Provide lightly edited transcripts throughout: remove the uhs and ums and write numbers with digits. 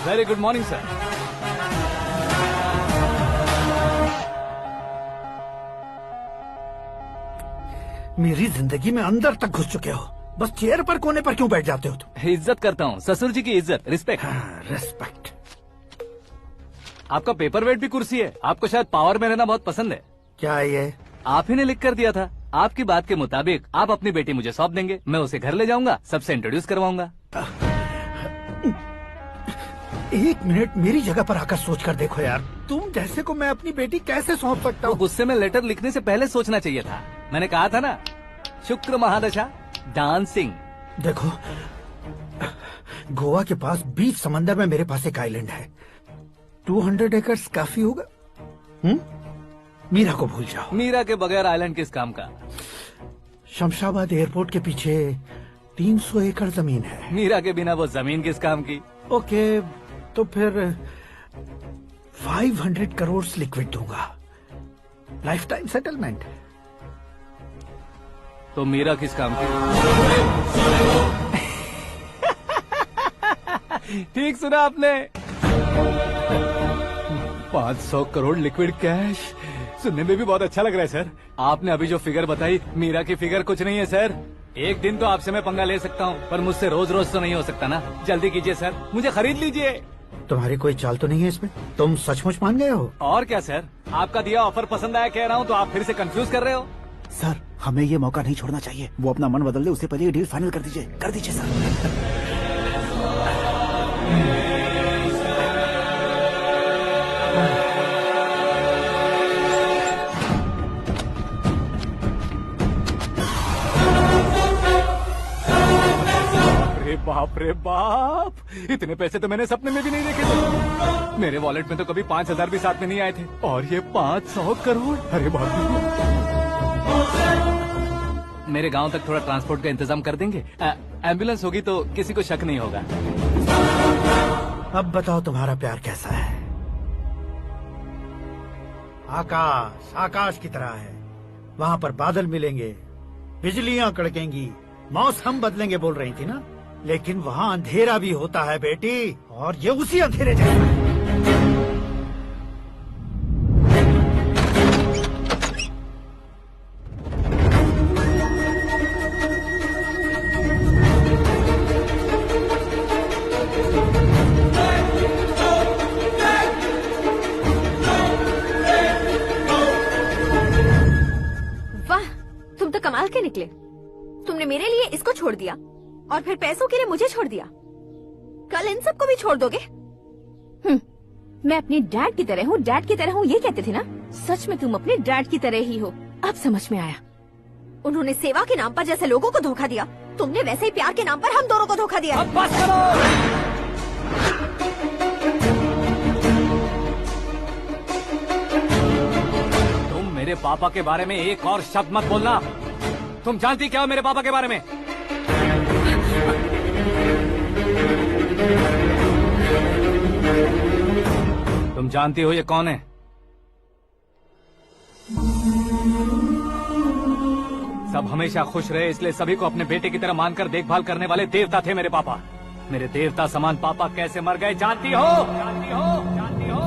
Very good morning sir. मेरी जिंदगी में अंदर तक घुस चुके हो, बस चेयर पर कोने पर क्यों बैठ जाते हो तुम? इज्जत करता हूँ, ससुर जी की इज्जत, रिस्पेक्ट। हाँ, रिस्पेक्ट। आपका पेपर वेट भी कुर्सी है। आपको शायद पावर में रहना बहुत पसंद है। क्या ये? आप ही ने लिख कर दिया था। आपकी बात के मुताबिक आप अपनी बेटी मुझे सौंप देंगे, मैं उसे घर ले जाऊंगा, सबसे इंट्रोड्यूस करवाऊंगा। एक मिनट मेरी जगह पर आकर सोच कर देखो यार, तुम जैसे को मैं अपनी बेटी कैसे सौंप सकता हूँ? गुस्से में लेटर लिखने से पहले सोचना चाहिए था। मैंने कहा था ना, शुक्र महादशा डांसिंग। देखो, गोवा के पास बीच समंदर में मेरे पास एक आइलैंड है। 200 एकर्स काफी होगा। मीरा को भूल जाओ। मीरा के बगैर आइलैंड किस काम का? शमशाबाद एयरपोर्ट के पीछे 300 एकड़ जमीन है। मीरा के बिना वो जमीन किस काम की? ओके, तो फिर 500 करोड़ लिक्विड दूंगा, लाइफ टाइम सेटलमेंट। तो मीरा किस काम की? ठीक सुना आपने। 500 करोड़ लिक्विड कैश सुनने में भी बहुत अच्छा लग रहा है सर। आपने अभी जो फिगर बताई, मीरा की फिगर कुछ नहीं है सर। एक दिन तो आपसे मैं पंगा ले सकता हूँ, पर मुझसे रोज रोज तो नहीं हो सकता ना। जल्दी कीजिए सर, मुझे खरीद लीजिए। तुम्हारी कोई चाल तो नहीं है इसमें? तुम सचमुच मान गए हो? और क्या सर, आपका दिया ऑफर पसंद आया कह रहा हूँ, तो आप फिर से कंफ्यूज कर रहे हो। सर, हमें ये मौका नहीं छोड़ना चाहिए। वो अपना मन बदल दे, उससे पहले ये डील फाइनल कर दीजिए। कर दीजिए सर। बाप रे बाप, इतने पैसे तो मैंने सपने में भी नहीं देखे थे। मेरे वॉलेट में तो कभी 5,000 भी साथ में नहीं आए थे, और ये 500 करोड़। अरे बाप रे। मेरे गांव तक थोड़ा ट्रांसपोर्ट का इंतजाम कर देंगे? एम्बुलेंस होगी तो किसी को शक नहीं होगा। अब बताओ तुम्हारा प्यार कैसा है? आकाश आकाश की तरह है, वहाँ पर बादल मिलेंगे, बिजलियां कड़केंगी, मौसम बदलेंगे बोल रही थी ना। लेकिन वहाँ अंधेरा भी होता है बेटी, और ये उसी अंधेरे जैसा है। वाह, तुम तो कमाल के निकले। तुमने मेरे लिए इसको छोड़ दिया और फिर पैसों के लिए मुझे छोड़ दिया। कल इन सबको भी छोड़ दोगे? मैं अपने डैड की तरह हूँ, डैड की तरह हूँ, ये कहते थे ना। सच में तुम अपने डैड की तरह ही हो। अब समझ में आया। उन्होंने सेवा के नाम पर जैसे लोगों को धोखा दिया, तुमने वैसे ही प्यार के नाम पर हम दोनों को धोखा दिया। अब बस करो। तुम मेरे पापा के बारे में एक और शब्द मत बोलना। तुम जानती क्या हो मेरे पापा के बारे में? तुम जानती हो ये कौन है? सब हमेशा खुश रहे, इसलिए सभी को अपने बेटे की तरह मानकर देखभाल करने वाले देवता थे मेरे पापा। मेरे देवता समान पापा कैसे मर गए जानती हो? जानती हो? जानती हो?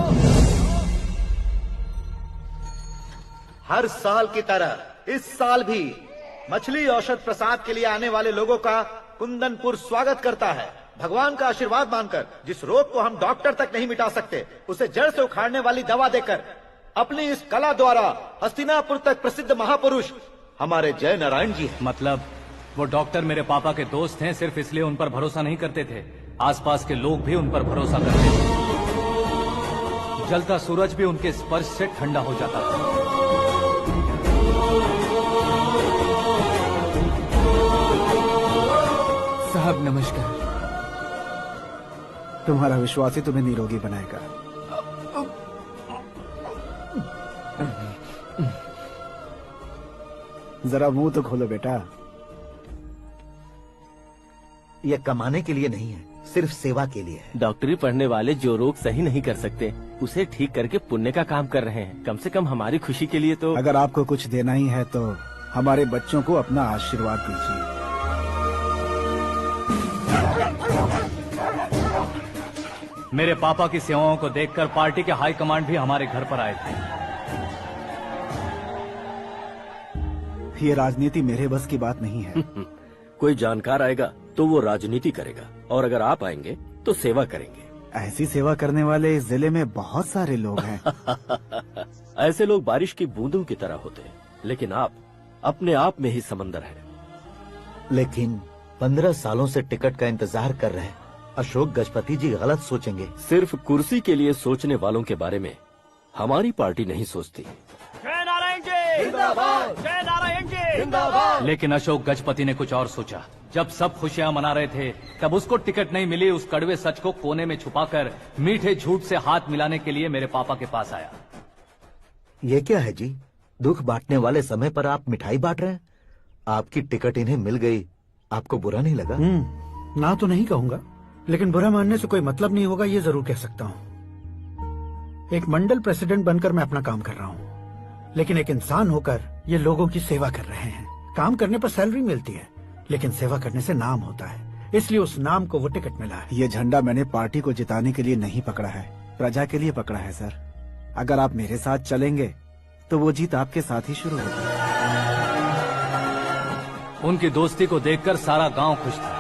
हर साल की तरह इस साल भी मछली औषध प्रसाद के लिए आने वाले लोगों का कुंदनपुर स्वागत करता है। भगवान का आशीर्वाद मानकर जिस रोग को हम डॉक्टर तक नहीं मिटा सकते, उसे जड़ से उखाड़ने वाली दवा देकर अपनी इस कला द्वारा हस्तिनापुर तक प्रसिद्ध महापुरुष हमारे जय नारायण जी हैं। मतलब वो डॉक्टर मेरे पापा के दोस्त हैं, सिर्फ इसलिए उन पर भरोसा नहीं करते थे, आसपास के लोग भी उन पर भरोसा करते थे। जलता सूरज भी उनके स्पर्श से ठंडा हो जाता था। साहब नमस्कार। तुम्हारा विश्वास ही तुम्हें निरोगी बनाएगा। जरा मुंह तो खोलो बेटा। यह कमाने के लिए नहीं है, सिर्फ सेवा के लिए है। डॉक्टरी पढ़ने वाले जो रोग सही नहीं कर सकते, उसे ठीक करके पुण्य का काम कर रहे हैं। कम से कम हमारी खुशी के लिए तो। अगर आपको कुछ देना ही है तो हमारे बच्चों को अपना आशीर्वाद दीजिए। मेरे पापा की सेवाओं को देखकर पार्टी के हाई कमांड भी हमारे घर पर आए थे। ये राजनीति मेरे बस की बात नहीं है। कोई जानकार आएगा तो वो राजनीति करेगा, और अगर आप आएंगे तो सेवा करेंगे। ऐसी सेवा करने वाले इस जिले में बहुत सारे लोग हैं। ऐसे लोग बारिश की बूंदों की तरह होते हैं, लेकिन आप अपने आप में ही समंदर हैं। लेकिन 15 सालों से टिकट का इंतजार कर रहे हैं। अशोक गजपति जी गलत सोचेंगे। सिर्फ कुर्सी के लिए सोचने वालों के बारे में हमारी पार्टी नहीं सोचती। लेकिन अशोक गजपति ने कुछ और सोचा। जब सब खुशियां मना रहे थे, तब उसको टिकट नहीं मिली। उस कड़वे सच को कोने में छुपाकर मीठे झूठ से हाथ मिलाने के लिए मेरे पापा के पास आया। ये क्या है जी? दुख बांटने वाले समय पर आप मिठाई बांट रहे हैं। आपकी टिकट इन्हें मिल गई, आपको बुरा नहीं लगा? ना तो नहीं कहूंगा, लेकिन बुरा मानने से कोई मतलब नहीं होगा, ये जरूर कह सकता हूँ। एक मंडल प्रेसिडेंट बनकर मैं अपना काम कर रहा हूँ, लेकिन एक इंसान होकर ये लोगों की सेवा कर रहे हैं। काम करने पर सैलरी मिलती है, लेकिन सेवा करने से नाम होता है, इसलिए उस नाम को वो टिकट मिला है। ये झंडा मैंने पार्टी को जिताने के लिए नहीं पकड़ा है, प्रजा के लिए पकड़ा है सर। अगर आप मेरे साथ चलेंगे तो वो जीत आपके साथ ही शुरू होगी। उनकी दोस्ती को देखकर सारा गांव खुश था,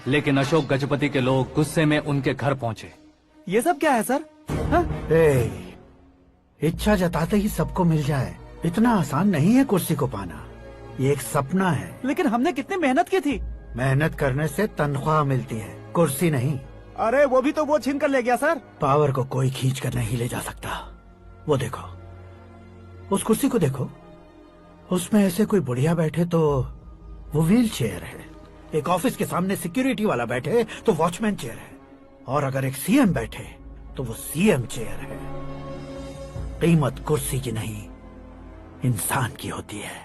लेकिन अशोक गजपति के लोग गुस्से में उनके घर पहुंचे। ये सब क्या है सर? हाँ? इच्छा जताते ही सबको मिल जाए, इतना आसान नहीं है कुर्सी को पाना। ये एक सपना है। लेकिन हमने कितनी मेहनत की थी। मेहनत करने से तनख्वाह मिलती है, कुर्सी नहीं। अरे वो भी तो वो छीन कर ले गया सर। पावर को कोई खींच कर नहीं ले जा सकता। वो देखो, उस कुर्सी को देखो, उसमें ऐसे कोई बुढ़िया बैठे तो वो व्हील चेयर है। एक ऑफिस के सामने सिक्योरिटी वाला बैठे तो वॉचमैन चेयर है, और अगर एक सीएम बैठे तो वो सीएम चेयर है। कीमत कुर्सी की नहीं, इंसान की होती है।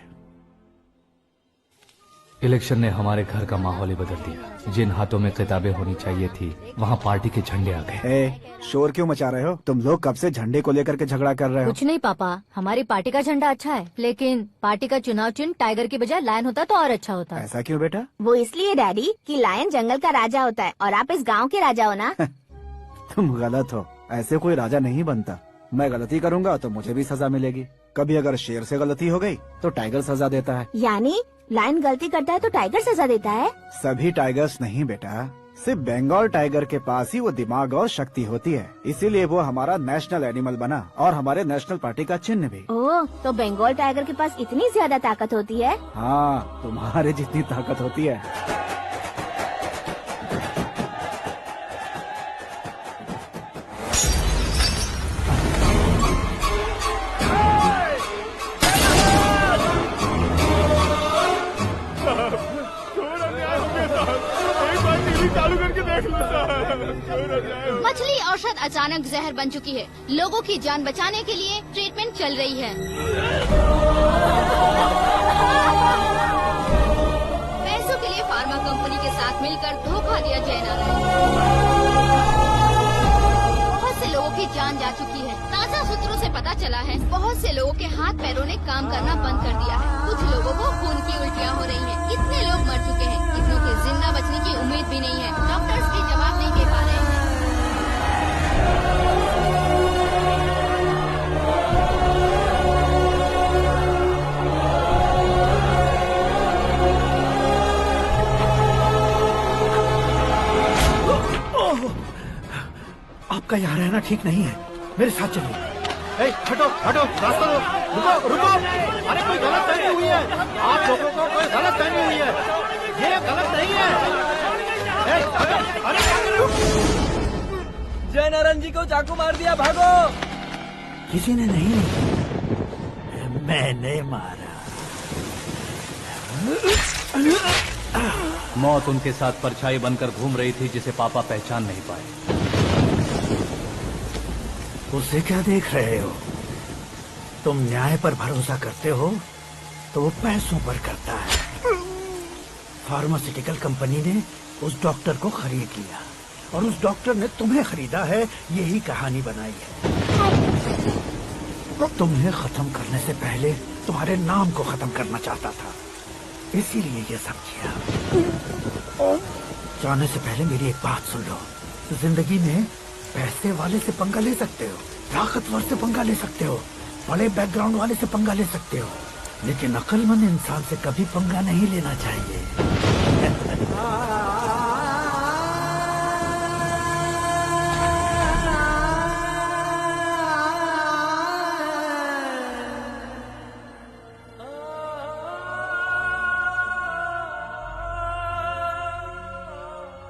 इलेक्शन ने हमारे घर का माहौल ही बदल दिया। जिन हाथों में किताबें होनी चाहिए थी, वहाँ पार्टी के झंडे आ गए। शोर क्यों मचा रहे हो? तुम लोग कब से झंडे को लेकर के झगड़ा कर रहे हो? कुछ नहीं पापा, हमारी पार्टी का झंडा अच्छा है, लेकिन पार्टी का चुनाव चिन्ह टाइगर की बजाय लायन होता तो और अच्छा होता। ऐसा क्यों बेटा? वो इसलिए डैडी कि लायन जंगल का राजा होता है और आप इस गांव के राजा हो ना। तुम गलत हो, ऐसे कोई राजा नहीं बनता। मैं गलती करूंगा तो मुझे भी सजा मिलेगी। कभी अगर शेर से गलती हो गई तो टाइगर सजा देता है। यानी लायन गलती करता है तो टाइगर सजा देता है? सभी टाइगर्स नहीं बेटा, सिर्फ बंगाल टाइगर के पास ही वो दिमाग और शक्ति होती है, इसीलिए वो हमारा नेशनल एनिमल बना और हमारे नेशनल पार्टी का चिन्ह भी। ओह, तो बंगाल टाइगर के पास इतनी ज्यादा ताकत होती है? हाँ, तुम्हारे जितनी ताकत होती है। मछली औषध अचानक जहर बन चुकी है। लोगों की जान बचाने के लिए ट्रीटमेंट चल रही है। पैसों के लिए फार्मा कंपनी के साथ मिलकर धोखा दिया जैना। बहुत से लोगों की जान जा चुकी है। ताज़ा सूत्रों से पता चला है बहुत से लोगों के हाथ पैरों ने काम करना बंद कर दिया है। कुछ लोगों को खून की उल्टियाँ हो रही हैं। कितने लोग मर चुके हैं, कितनों के जिंदा बचने की उम्मीद भी नहीं है। डॉक्टर्स भी जवाब नहीं दे पा रहे हैं। आपका यहाँ रहना ठीक नहीं है, मेरे साथ चलिए। हटो हटो, रास्ता दो। रुको रुको, अरे कोई गलत फहमी हुई है। आप लोगों को कोई गलत फहमी हुई है, ये गलत नहीं है। हटो, अरे क्या कर रहे हो? जय नारायण जी को चाकू मार दिया, भागो। किसी ने नहीं, मैंने मारा। मौत उनके साथ परछाई बनकर घूम रही थी, जिसे पापा पहचान नहीं पाए। उसे क्या देख रहे हो? तुम न्याय पर भरोसा करते हो तो वो पैसों पर करता है। फार्मास्यूटिकल कंपनी ने उस डॉक्टर को खरीद लिया और उस डॉक्टर ने तुम्हें खरीदा है, यही कहानी बनाई है। तुम्हें खत्म करने से पहले तुम्हारे नाम को खत्म करना चाहता था, इसीलिए ये सब किया। जाने से पहले मेरी एक बात सुन लो। जिंदगी में पैसे वाले से पंगा ले सकते हो, ताकतवर से पंगा ले सकते हो, बड़े बैकग्राउंड वाले से पंगा ले सकते हो, लेकिन अक्लमंद इंसान से कभी पंगा नहीं लेना चाहिए।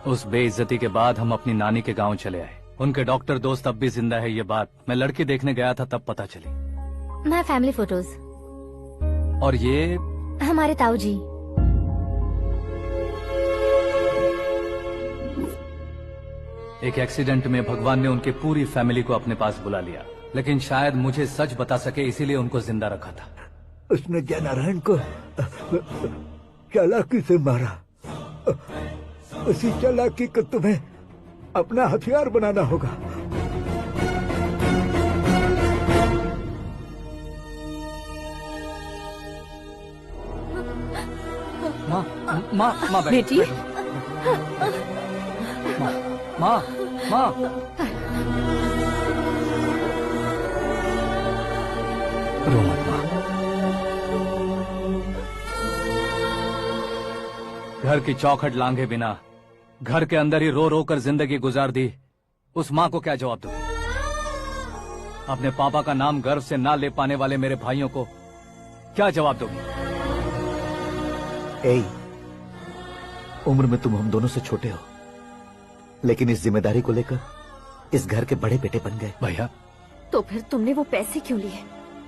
उस बेइज्जती के बाद हम अपनी नानी के गांव चले आए। उनके डॉक्टर दोस्त अब भी जिंदा है, ये बात मैं लड़की देखने गया था तब पता चली। My family photos. और ये हमारे ताऊ जी। एक एक्सीडेंट में भगवान ने उनकी पूरी फैमिली को अपने पास बुला लिया, लेकिन शायद मुझे सच बता सके इसीलिए उनको जिंदा रखा था। उसने जयनारायण को चालाकी से मारा। उसी चालाकी को तुम्हें अपना हथियार बनाना होगा। माँ माँ माँ बेटी। माँ माँ माँ रो मत माँ। घर की चौखट लांघे बिना घर के अंदर ही रो रो कर जिंदगी गुजार दी उस माँ को क्या जवाब दूं? अपने पापा का नाम गर्व से ना ले पाने वाले मेरे भाइयों को क्या जवाब दोगी? ए, उम्र में तुम हम दोनों से छोटे हो, लेकिन इस जिम्मेदारी को लेकर इस घर के बड़े बेटे बन गए। भैया, तो फिर तुमने वो पैसे क्यों लिए?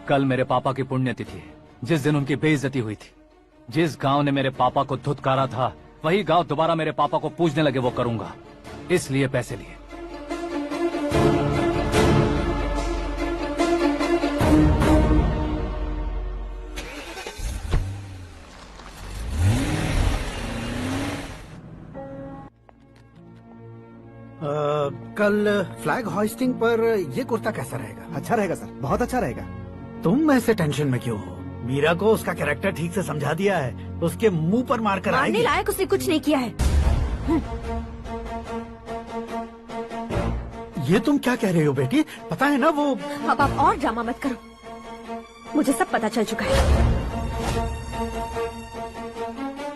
कल मेरे पापा की पुण्यतिथि है, जिस दिन उनकी बेइज्जती हुई थी। जिस गांव ने मेरे पापा को धुतकारा था वही गांव दोबारा मेरे पापा को पूजने लगे, वो करूंगा, इसलिए पैसे लिए। कल फ्लैग होइस्टिंग पर ये कुर्ता कैसा रहेगा? अच्छा रहेगा सर, बहुत अच्छा रहेगा। तुम ऐसे टेंशन में क्यों हो? मीरा को उसका कैरेक्टर ठीक से समझा दिया है, उसके मुंह पर मारकर मारने आएगी। लायक उसने कुछ नहीं किया है। ये तुम क्या कह रहे हो बेटी? पता है ना वो। अब आप और ड्रामा मत करो, मुझे सब पता चल चुका है।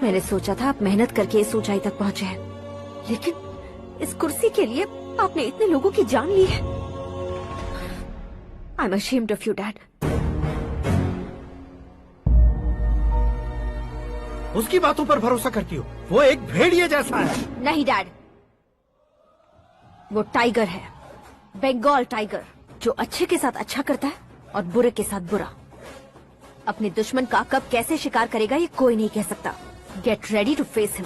मैंने सोचा था आप मेहनत करके इस ऊंचाई तक पहुंचे हैं, लेकिन इस कुर्सी के लिए आपने इतने लोगों की जान ली है। I am ashamed of you, Dad. उसकी बातों पर भरोसा करती हो? वो एक भेड़िए जैसा है। नहीं डैड, वो टाइगर है, बंगाल टाइगर, जो अच्छे के साथ अच्छा करता है और बुरे के साथ बुरा। अपने दुश्मन का कब कैसे शिकार करेगा ये कोई नहीं कह सकता। Get ready to face him.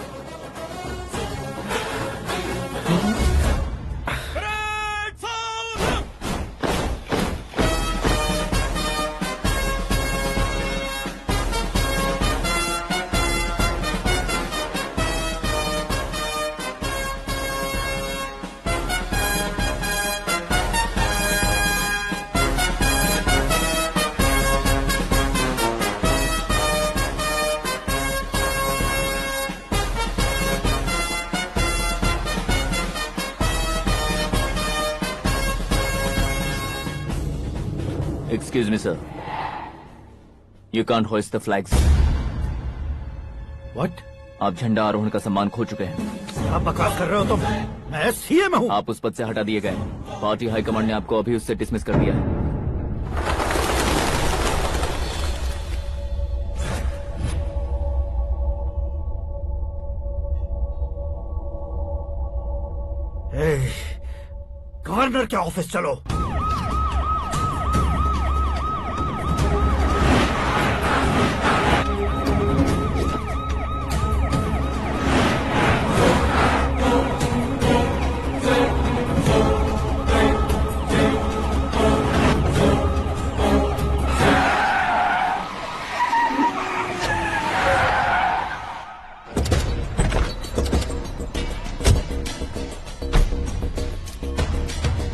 Excuse me, sir. You can't hoist the flags. What? आप झंडा आरोहण का सम्मान खो चुके हैं। क्या बकवास कर रहे हो तुम? मैं सीएम हूँ। आप उस पद से हटा दिए गए। पार्टी हाईकमांड ने आपको अभी उससे डिसमिस कर दिया है। गवर्नर के ऑफिस चलो।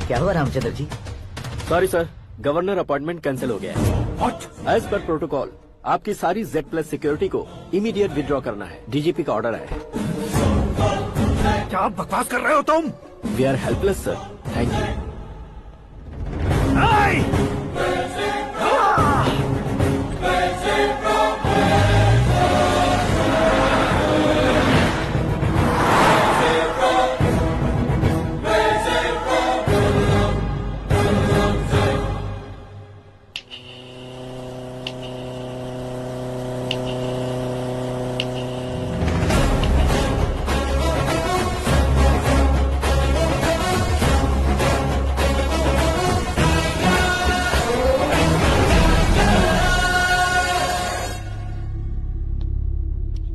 क्या हुआ Ramachandra ji? Sorry sir, governor appointment cancel हो गया है। एज पर प्रोटोकॉल आपकी सारी Z+ सिक्योरिटी को इमीडिएट विड्रॉ करना है। डीजीपी का ऑर्डर है। क्या बकवास कर रहे हो तुम? We are helpless sir, thank you.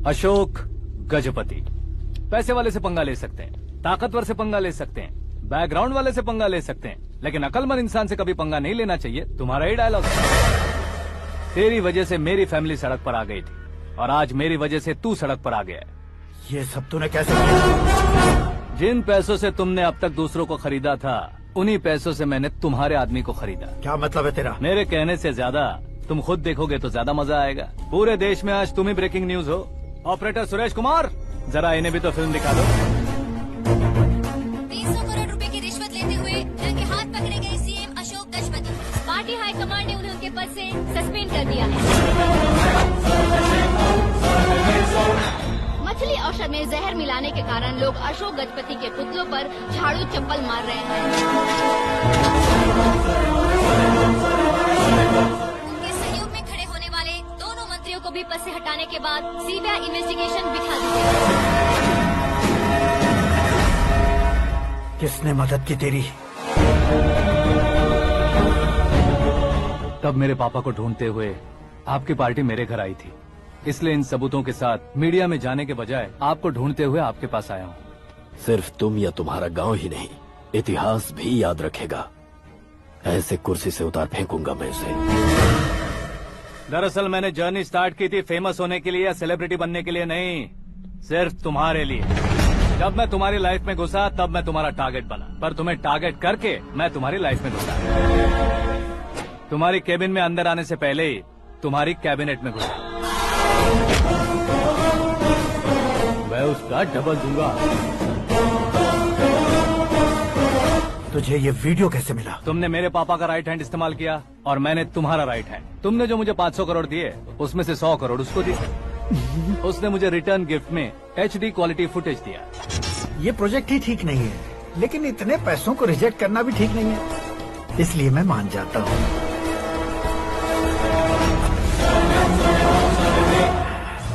Ashok Gajapati. पैसे वाले से पंगा ले सकते हैं, ताकतवर से पंगा ले सकते हैं, बैकग्राउंड वाले से पंगा ले सकते हैं, लेकिन अकलमंद इंसान से कभी पंगा नहीं लेना चाहिए। तुम्हारा ही डायलॉग। तेरी वजह से मेरी फैमिली सड़क पर आ गई थी और आज मेरी वजह से तू सड़क पर आ गया है। ये सब तूने कैसे किया? जिन पैसों से तुमने अब तक दूसरों को खरीदा था, उन्हीं पैसों से मैंने तुम्हारे आदमी को खरीदा। क्या मतलब है तेरा? मेरे कहने से ज्यादा तुम खुद देखोगे तो ज्यादा मजा आएगा। पूरे देश में आज तुम ही ब्रेकिंग न्यूज हो। ऑपरेटर सुरेश कुमार, जरा इन्हें भी तो फिल्म दिखा दो। 300 करोड़ रुपए की रिश्वत लेते हुए रंगे हाथ पकड़े गए CM Ashok Gajapati. Party high command ने उन्हें उनके पद से सस्पेंड कर दिया है। मछली औषध में जहर मिलाने के कारण लोग अशोक गजपति के पुतलों पर झाड़ू चप्पल मार रहे हैं। उनके सहयोग में खड़े होने वाले दोनों मंत्रियों को भी पद से हटाने के बाद सीबीआई इन्वेस्टिगेशन बिठा दी गई। किसने मदद की तेरी? तब मेरे पापा को ढूंढते हुए आपकी पार्टी मेरे घर आई थी, इसलिए इन सबूतों के साथ मीडिया में जाने के बजाय आपको ढूंढते हुए आपके पास आया हूँ। सिर्फ तुम या तुम्हारा गांव ही नहीं, इतिहास भी याद रखेगा। ऐसे कुर्सी से उतार फेंकूंगा मैं उसे। दरअसल मैंने जर्नी स्टार्ट की थी फेमस होने के लिए या सेलिब्रिटी बनने के लिए नहीं, सिर्फ तुम्हारे लिए। जब मैं तुम्हारी लाइफ में घुसा तब मैं तुम्हारा टारगेट बना, पर तुम्हें टारगेट करके मैं तुम्हारी लाइफ में घुसा। तुम्हारी केबिन में अंदर आने से पहले ही तुम्हारी कैबिनेट में घुसा। मैं उसका डबल दूंगा। तुझे ये वीडियो कैसे मिला? तुमने मेरे पापा का राइट हैंड इस्तेमाल किया और मैंने तुम्हारा राइट हैंड। तुमने जो मुझे 500 करोड़ दिए, उसमें से 100 करोड़ उसको दिए। उसने मुझे रिटर्न गिफ्ट में HD क्वालिटी फुटेज दिया। ये प्रोजेक्ट ही ठीक नहीं है, लेकिन इतने पैसों को रिजेक्ट करना भी ठीक नहीं है, इसलिए मैं मान जाता हूँ।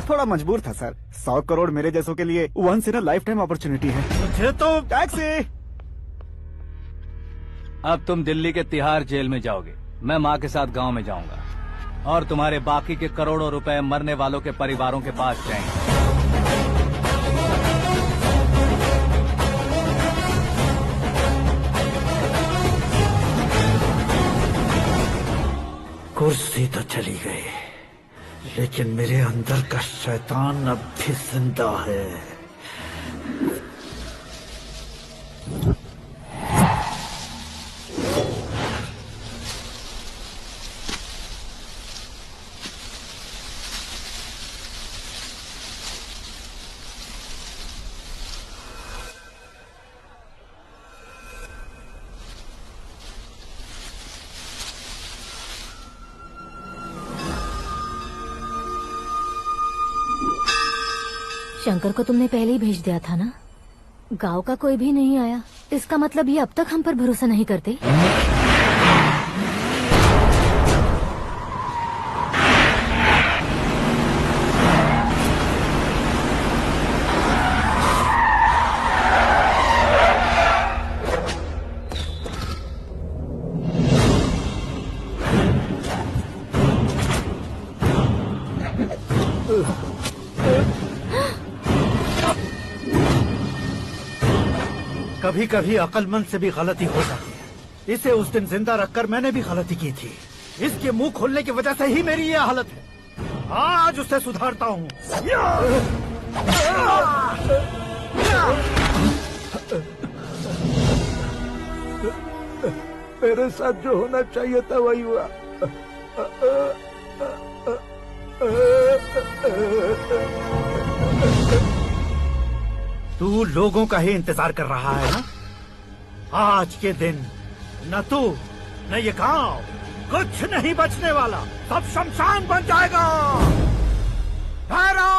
थोड़ा मजबूर था सर। 100 करोड़ मेरे जैसों के लिए once in a lifetime opportunity है। मुझे तो टैक्सी। अब तुम दिल्ली के तिहाड़ जेल में जाओगे, मैं माँ के साथ गांव में जाऊंगा और तुम्हारे बाकी के करोड़ों रुपए मरने वालों के परिवारों के पास जाएंगे। कुर्सी तो चली गई, लेकिन मेरे अंदर का शैतान अब भी जिंदा है। शंकर को तुमने पहले ही भेज दिया था ना? गांव का कोई भी नहीं आया, इसका मतलब ये अब तक हम पर भरोसा नहीं करते। कभी कभी अक्लमंद से भी गलती हो जाती है। इसे उस दिन जिंदा रखकर मैंने भी गलती की थी। इसके मुंह खोलने की वजह से ही मेरी ये हालत है। आज उसे सुधारता हूँ। मेरे साथ जो होना चाहिए था वही हुआ। तू लोगों का ही इंतजार कर रहा है ना? आज के दिन न तू न ये गांव कुछ नहीं बचने वाला, सब शमशान बन जाएगा। भैरव!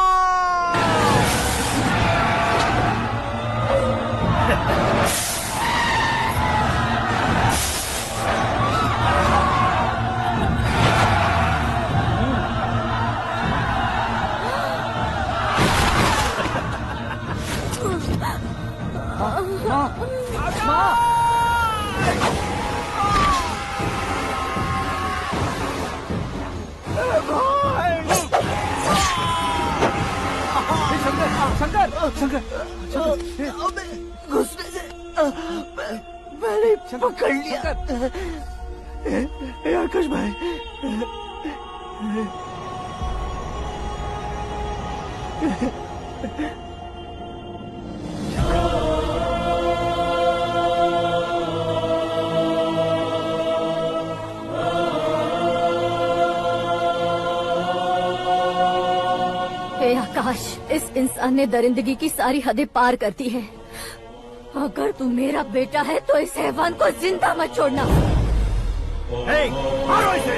घुसने से मैंने पकड़ लिया। आकाश भाई, हे आकाश, इस इंसान ने दरिंदगी की सारी हदें पार कर दी है। अगर तू मेरा बेटा है तो इस हैवान को जिंदा मत छोड़ना। मारो इसे!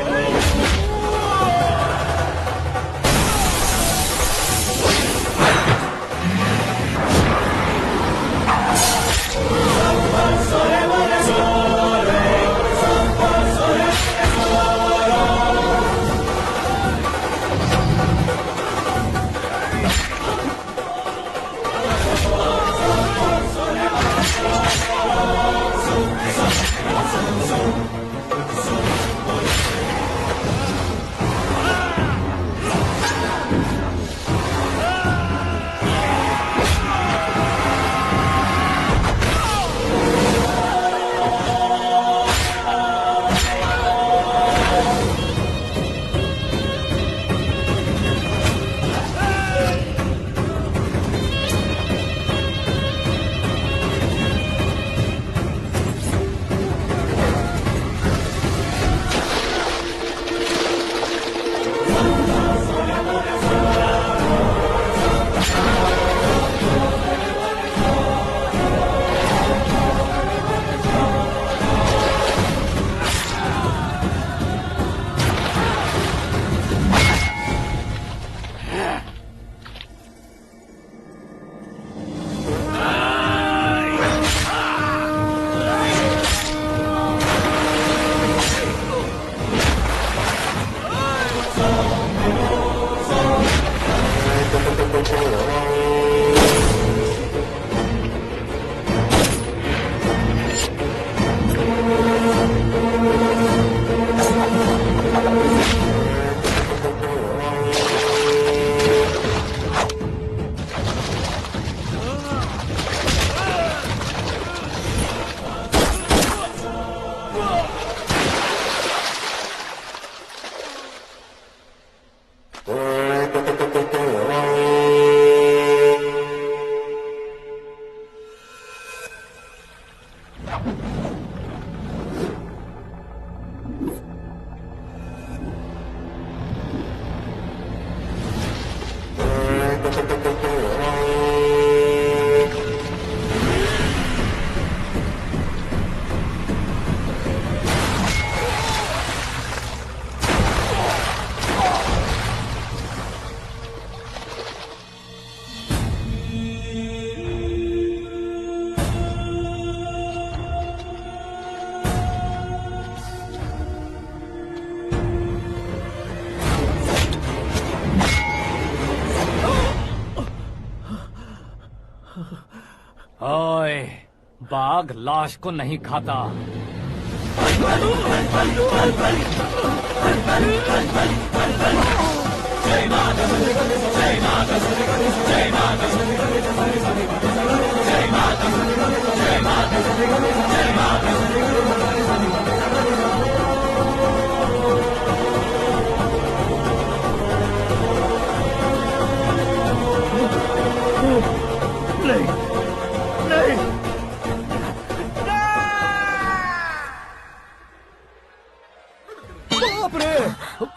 ओए, बाघ लाश को नहीं खाता।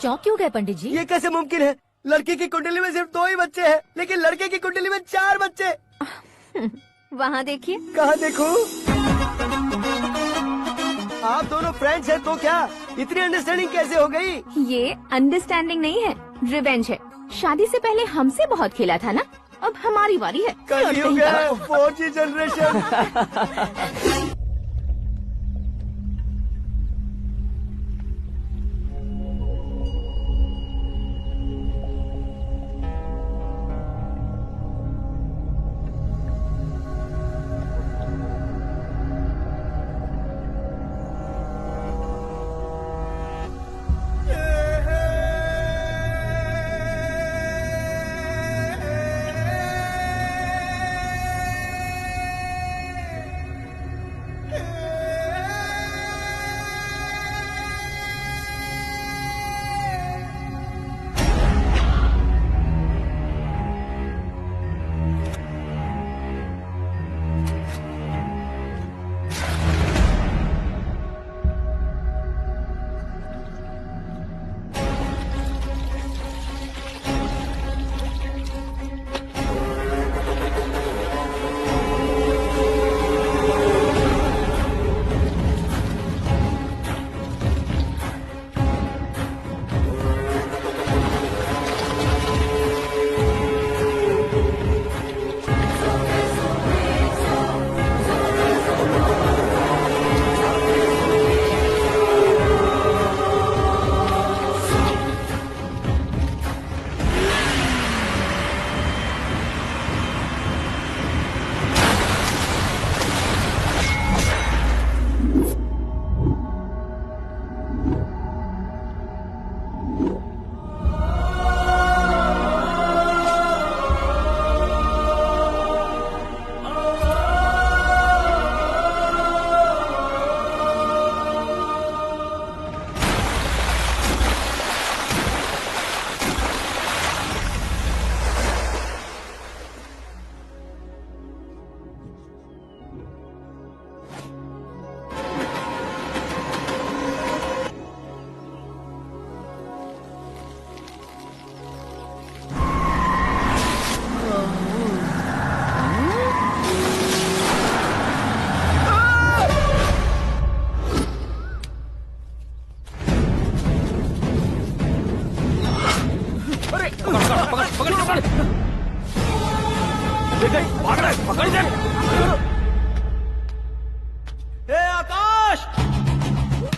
चौंक क्यों गए पंडित जी? ये कैसे मुमकिन है? लड़की की कुंडली में सिर्फ 2 ही बच्चे हैं, लेकिन लड़के की कुंडली में 4 बच्चे। वहाँ देखिए। कहाँ देखूं? आप दोनों फ्रेंड्स हैं तो क्या इतनी अंडरस्टैंडिंग कैसे हो गई? ये अंडरस्टैंडिंग नहीं है, रिवेंज है। शादी से पहले हमसे बहुत खेला था ना, अब हमारी बारी है। कलयुग है, 4G जनरेशन।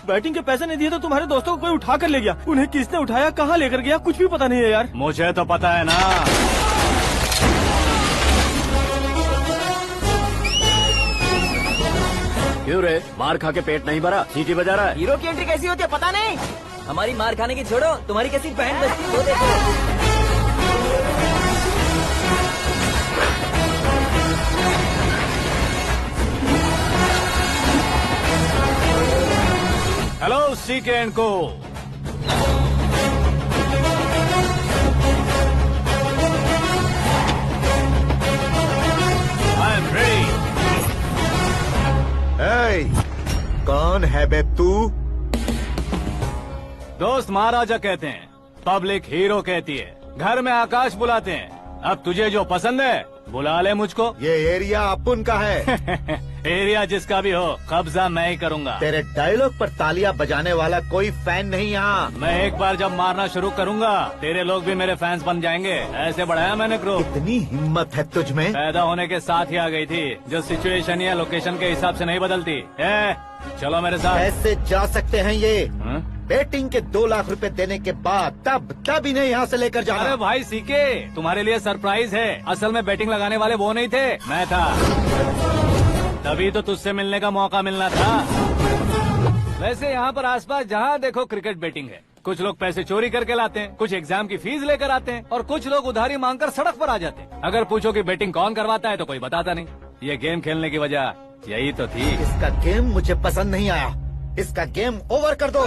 बैटिंग के पैसे नहीं दिए तो तुम्हारे दोस्तों को कोई उठा कर ले गया। उन्हें किसने उठाया, कहाँ लेकर गया, कुछ भी पता नहीं है यार। मुझे तो पता है ना। क्यों रे, मार खा के पेट नहीं भरा, सीटी बजा रहा है? हीरो की एंट्री कैसी होती है पता नहीं। हमारी मार खाने की छोड़ो, तुम्हारी कैसी बैंड बजती है वो देखो। हेलो सीके एंड को। I am ready. कौन है बे तू? दोस्त महाराजा कहते हैं, पब्लिक हीरो कहती है, घर में आकाश बुलाते हैं। अब तुझे जो पसंद है बुला ले मुझको। ये एरिया अपुन का है। एरिया जिसका भी हो, कब्जा मैं ही करूंगा। तेरे डायलॉग पर तालियां बजाने वाला कोई फैन नहीं यहाँ। मैं एक बार जब मारना शुरू करूंगा, तेरे लोग भी मेरे फैंस बन जाएंगे। ऐसे बढ़ाया मैंने ग्रुप। इतनी हिम्मत है तुझ में? पैदा होने के साथ ही आ गई थी, जो सिचुएशन या लोकेशन के हिसाब से नहीं बदलती। चलो मेरे साथ। ऐसे जा सकते हैं ये? हाँ? बेटिंग के 2 लाख रुपए देने के बाद तब इन्हें यहाँ से लेकर जाना। अरे भाई सीके, तुम्हारे लिए सरप्राइज है। असल में बैटिंग लगाने वाले वो नहीं थे, मैं था। तभी तो तुझसे मिलने का मौका मिलना था। वैसे यहाँ पर आसपास जहाँ देखो क्रिकेट बैटिंग है। कुछ लोग पैसे चोरी करके लाते हैं, कुछ एग्जाम की फीस लेकर आते हैं, और कुछ लोग उधारी मांगकर सड़क पर आ जाते हैं। अगर पूछो कि बैटिंग कौन करवाता है तो कोई बताता नहीं। ये गेम खेलने की वजह यही तो थी। इसका गेम मुझे पसंद नहीं आया। इसका गेम ओवर कर दो।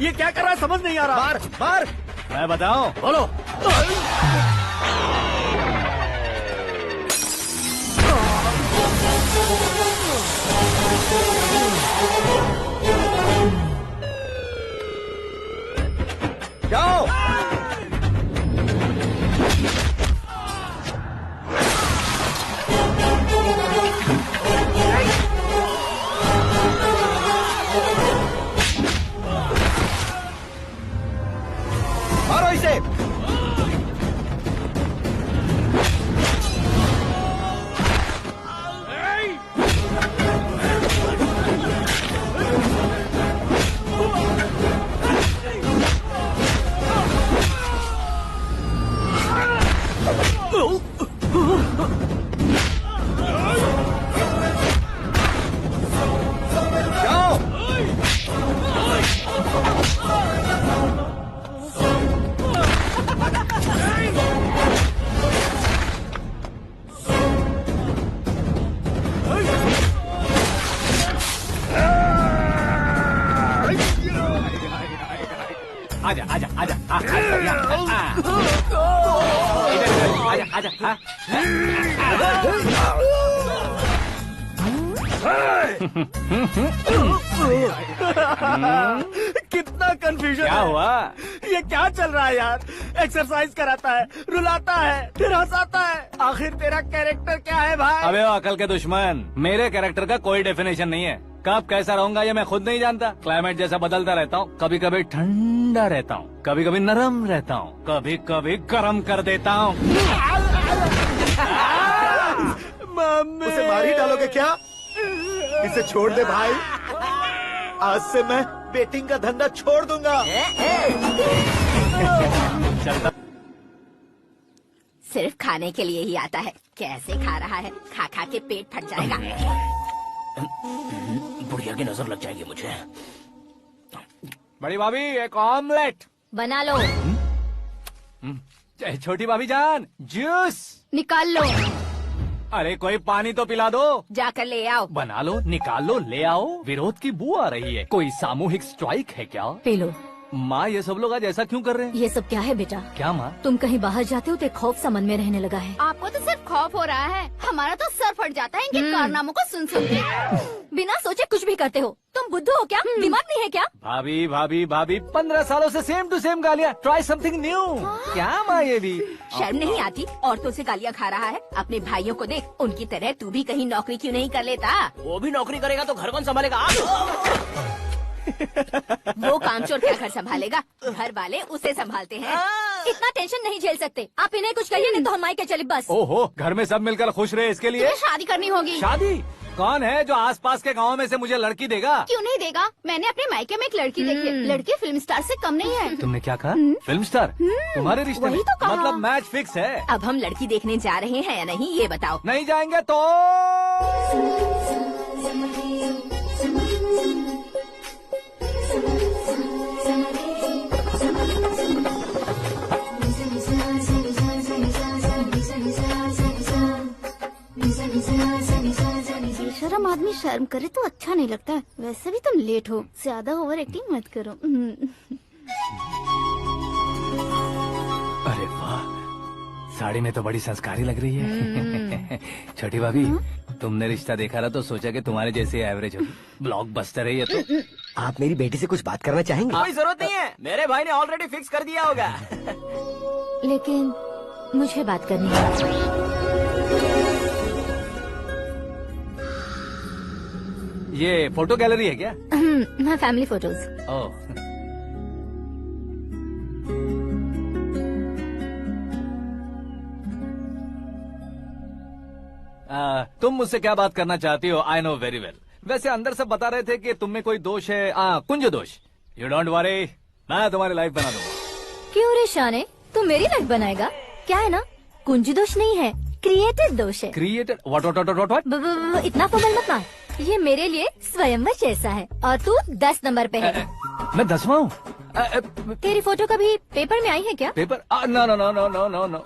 ये क्या कर रहा है समझ नहीं आ रहा। मार मार। मैं बताऊं? बोलो। जाओ। मारो इसे। आजा आजा आजा आजा आजा। कितना कंफ्यूजन क्या हुआ? ये क्या चल रहा है यार? एक्सरसाइज कराता है, रुलाता है, फिर हंसाता है। आखिर तेरा कैरेक्टर क्या है भाई? अबे ओ अकल के दुश्मन, मेरे कैरेक्टर का कोई डेफिनेशन नहीं है। कब कैसा रहूंगा ये मैं खुद नहीं जानता। क्लाइमेट जैसा बदलता रहता हूँ। कभी कभी ठंडा रहता हूँ, कभी कभी नरम रहता हूँ, कभी कभी गर्म कर देता हूँ। उसे मार ही डालोगे क्या? इसे छोड़ दे भाई। आज से मैं बेटिंग का धंधा छोड़ दूंगा। चलता। सिर्फ खाने के लिए ही आता है। कैसे खा रहा है, खा खा के पेट फट जाएगा। बुढ़िया की नजर लग जाएगी मुझे। बड़ी भाभी एक ऑमलेट बना लो। छोटी भाभी जान जूस निकाल लो। अरे कोई पानी तो पिला दो। जाकर ले आओ। बना लो, निकाल लो, ले आओ। विरोध की बू आ रही है। कोई सामूहिक स्ट्राइक है क्या? P low. माँ ये सब लोग आज ऐसा क्यों कर रहे हैं? ये सब क्या है बेटा? क्या माँ? तुम कहीं बाहर जाते हो तो एक खौफ सा मन में रहने लगा है। आपको तो सिर्फ खौफ हो रहा है, हमारा तो सर फट जाता है इनके कारनामों को सुन सुन के। बिना सोचे कुछ भी करते हो। तुम बुद्धू हो क्या? दिमाग नहीं है क्या? भाभी भाभी भाभी 15 सालों से सेम टू सेम गालियाँ। Try something new. क्या माँ ये भी? शर्म नहीं आती? औरतों से गालियाँ खा रहा है। अपने भाइयों को देख, उनकी तरह तू भी कहीं नौकरी क्यों नहीं कर लेता? वो भी नौकरी करेगा तो घर कौन संभालेगा? वो कामचोर क्या घर संभालेगा? घर वाले उसे संभालते हैं। इतना टेंशन नहीं झेल सकते। आप इन्हें कुछ कहिए नहीं तो हम मायके चले बस। ओहो, घर में सब मिलकर खुश रहे इसके लिए। तुम्हें शादी करनी होगी। शादी? कौन है जो आसपास के गांव में से मुझे लड़की देगा? क्यों नहीं देगा? मैंने अपने मायके में एक लड़की देखी है। लड़की फिल्म स्टार से कम नहीं है। तुमने क्या कहा? Film star? तुम्हारे रिश्ते में? वही तो कहा। मतलब मैच फिक्स है। अब हम लड़की देखने जा रहे हैं या नहीं ये बताओ। नहीं जाएंगे तो? बेशरम आदमी शर्म करे तो अच्छा नहीं लगता है। वैसे भी तुम लेट हो, ज्यादा ओवर एक्टिंग मत करो। अरे वाह, साड़ी में तो बड़ी संस्कारी लग रही है। छोटी भाभी, तुमने रिश्ता देखा रहा तो सोचा कि तुम्हारे जैसे एवरेज होगी। ब्लॉकबस्टर है ये तो। आप मेरी बेटी से कुछ बात करना चाहेंगे? कोई जरूरत नहीं है, मेरे भाई ने ऑलरेडी फिक्स कर दिया होगा। लेकिन मुझे बात करनी है। ये फोटो गैलरी है क्या? मैं फैमिली फोटोज। ओह, तुम मुझसे क्या बात करना चाहती हो? I know very well. वैसे अंदर सब बता रहे थे कि तुम में कोई दोष है। कुंज दोष। यू डोंट वरी, मैं तुम्हारी लाइफ बना दूंगा। क्यों रे शाने, तू मेरी लाइफ बनाएगा? क्या है ना, कुंज दोष नहीं है, क्रिएटेड दोष है। क्रिएटेड? व्हाट? इतना फमल मत मार। ये मेरे लिए स्वयंवर जैसा है और तू 10 नंबर पे है। मैं 10वां हूँ? तेरी फोटो कभी पेपर में आई है क्या? Paper? No no no no no no no.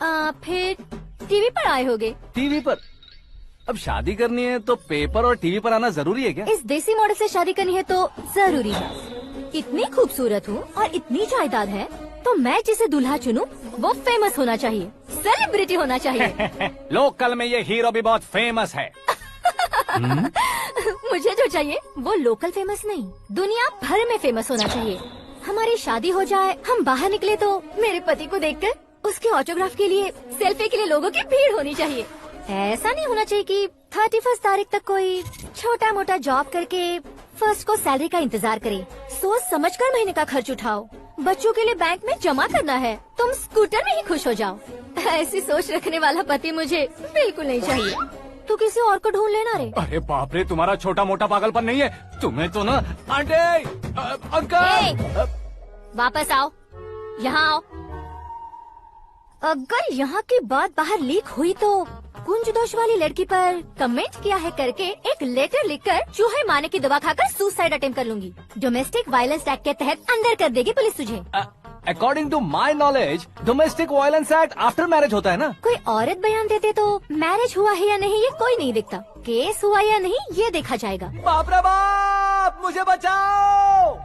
फिर टीवी पर आए होगे। टीवी पर? अब शादी करनी है तो पेपर और टीवी पर आना जरूरी है क्या? इस देसी मॉडल से शादी करनी है तो जरूरी है। इतनी खूबसूरत हूँ और इतनी जायदाद है, तो मैं जिसे दूल्हा चुनूं वो फेमस होना चाहिए, सेलिब्रिटी होना चाहिए। लोकल में ये हीरो भी बहुत फेमस है। मुझे जो चाहिए वो लोकल फेमस नहीं, दुनिया भर में फेमस होना चाहिए। हमारी शादी हो जाए, हम बाहर निकले तो मेरे पति को देखकर उसके ऑटोग्राफ के लिए, सेल्फी के लिए लोगों की भीड़ होनी चाहिए। ऐसा नहीं होना चाहिए कि 31 तारीख तक कोई छोटा मोटा जॉब करके फर्स्ट को सैलरी का इंतजार करे। सोच समझकर महीने का खर्च उठाओ, बच्चों के लिए बैंक में जमा करना है, तुम स्कूटर में ही खुश हो जाओ। ऐसी सोच रखने वाला पति मुझे बिल्कुल नहीं चाहिए। तू किसी और को ढूंढ लेना रे। अरे बाप रे, तुम्हारा छोटा मोटा पागलपन नहीं है, तुम्हें तो ना। आंटी, अंकल, वापस आओ, यहाँ आओ। अगर यहाँ की बात बाहर लीक हुई तो कुंज दोष वाली लड़की पर कमेंट किया है करके एक लेटर लिखकर चूहे मारने की दवा खाकर सुसाइड अटेम्प्ट कर लूंगी। डोमेस्टिक वायलेंस एक्ट के तहत अंदर कर देगी पुलिस तुझे। According to my knowledge domestic violence act after marriage होता है ना। कोई औरत बयान देते तो मैरिज हुआ है या नहीं ये कोई नहीं देखता, केस हुआ या नहीं ये देखा जाएगा। बाप रे बाप, मुझे बचाओ।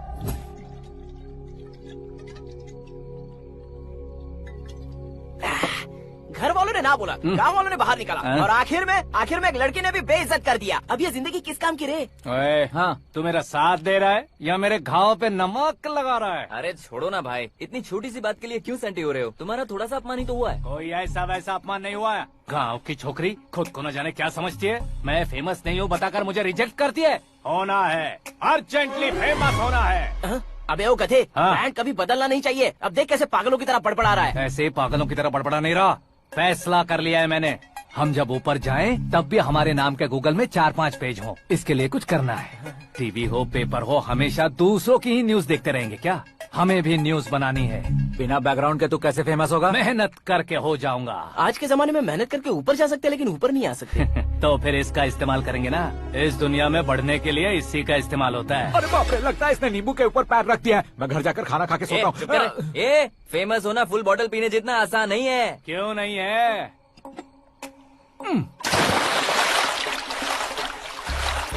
घर वालों ने ना बोला, गांव वालों ने बाहर निकाला, और आखिर में एक लड़की ने भी बेइज्जत कर दिया। अब ये जिंदगी किस काम की रे? ओए, हाँ, तू मेरा साथ दे रहा है या मेरे घाव पे नमक लगा रहा है? अरे छोड़ो ना भाई, इतनी छोटी सी बात के लिए क्यों सेंटी हो रहे हो? तुम्हारा थोड़ा सा अपमान ही तो हुआ है। कोई ऐसा वैसा अपमान नहीं हुआ है। गाँव की छोकरी खुद को न जाने क्या समझती है, मैं फेमस नहीं हूँ बताकर मुझे रिजेक्ट करती है। होना है, अर्जेंटली फेमस होना है। अबे ओ गधे, ब्रांड कभी बदलना नहीं चाहिए। अब देख कैसे पागलों की तरह बड़बड़ा रहा है। ऐसे पागलों की तरह बड़बड़ा नहीं रहा, फैसला कर लिया है मैंने। हम जब ऊपर जाएं तब भी हमारे नाम के गूगल में 4-5 पेज हो। इसके लिए कुछ करना है। टीवी हो, पेपर हो, हमेशा दूसरों की ही न्यूज देखते रहेंगे क्या? हमें भी न्यूज बनानी है। बिना बैकग्राउंड के तू कैसे फेमस होगा? मेहनत करके हो जाऊंगा। आज के जमाने में मेहनत करके ऊपर जा सकते लेकिन ऊपर नहीं आ सकते। तो फिर इसका इस्तेमाल करेंगे ना। इस दुनिया में बढ़ने के लिए इसी का इस्तेमाल होता है। अरे बाप रे, लगता है इसने नींबू के ऊपर पैर रख दिया है। मैं घर जाकर खाना खा के सोता हूँ। ए, फेमस होना फुल बॉटल पीने जितना आसान नहीं है। क्यों नहीं है?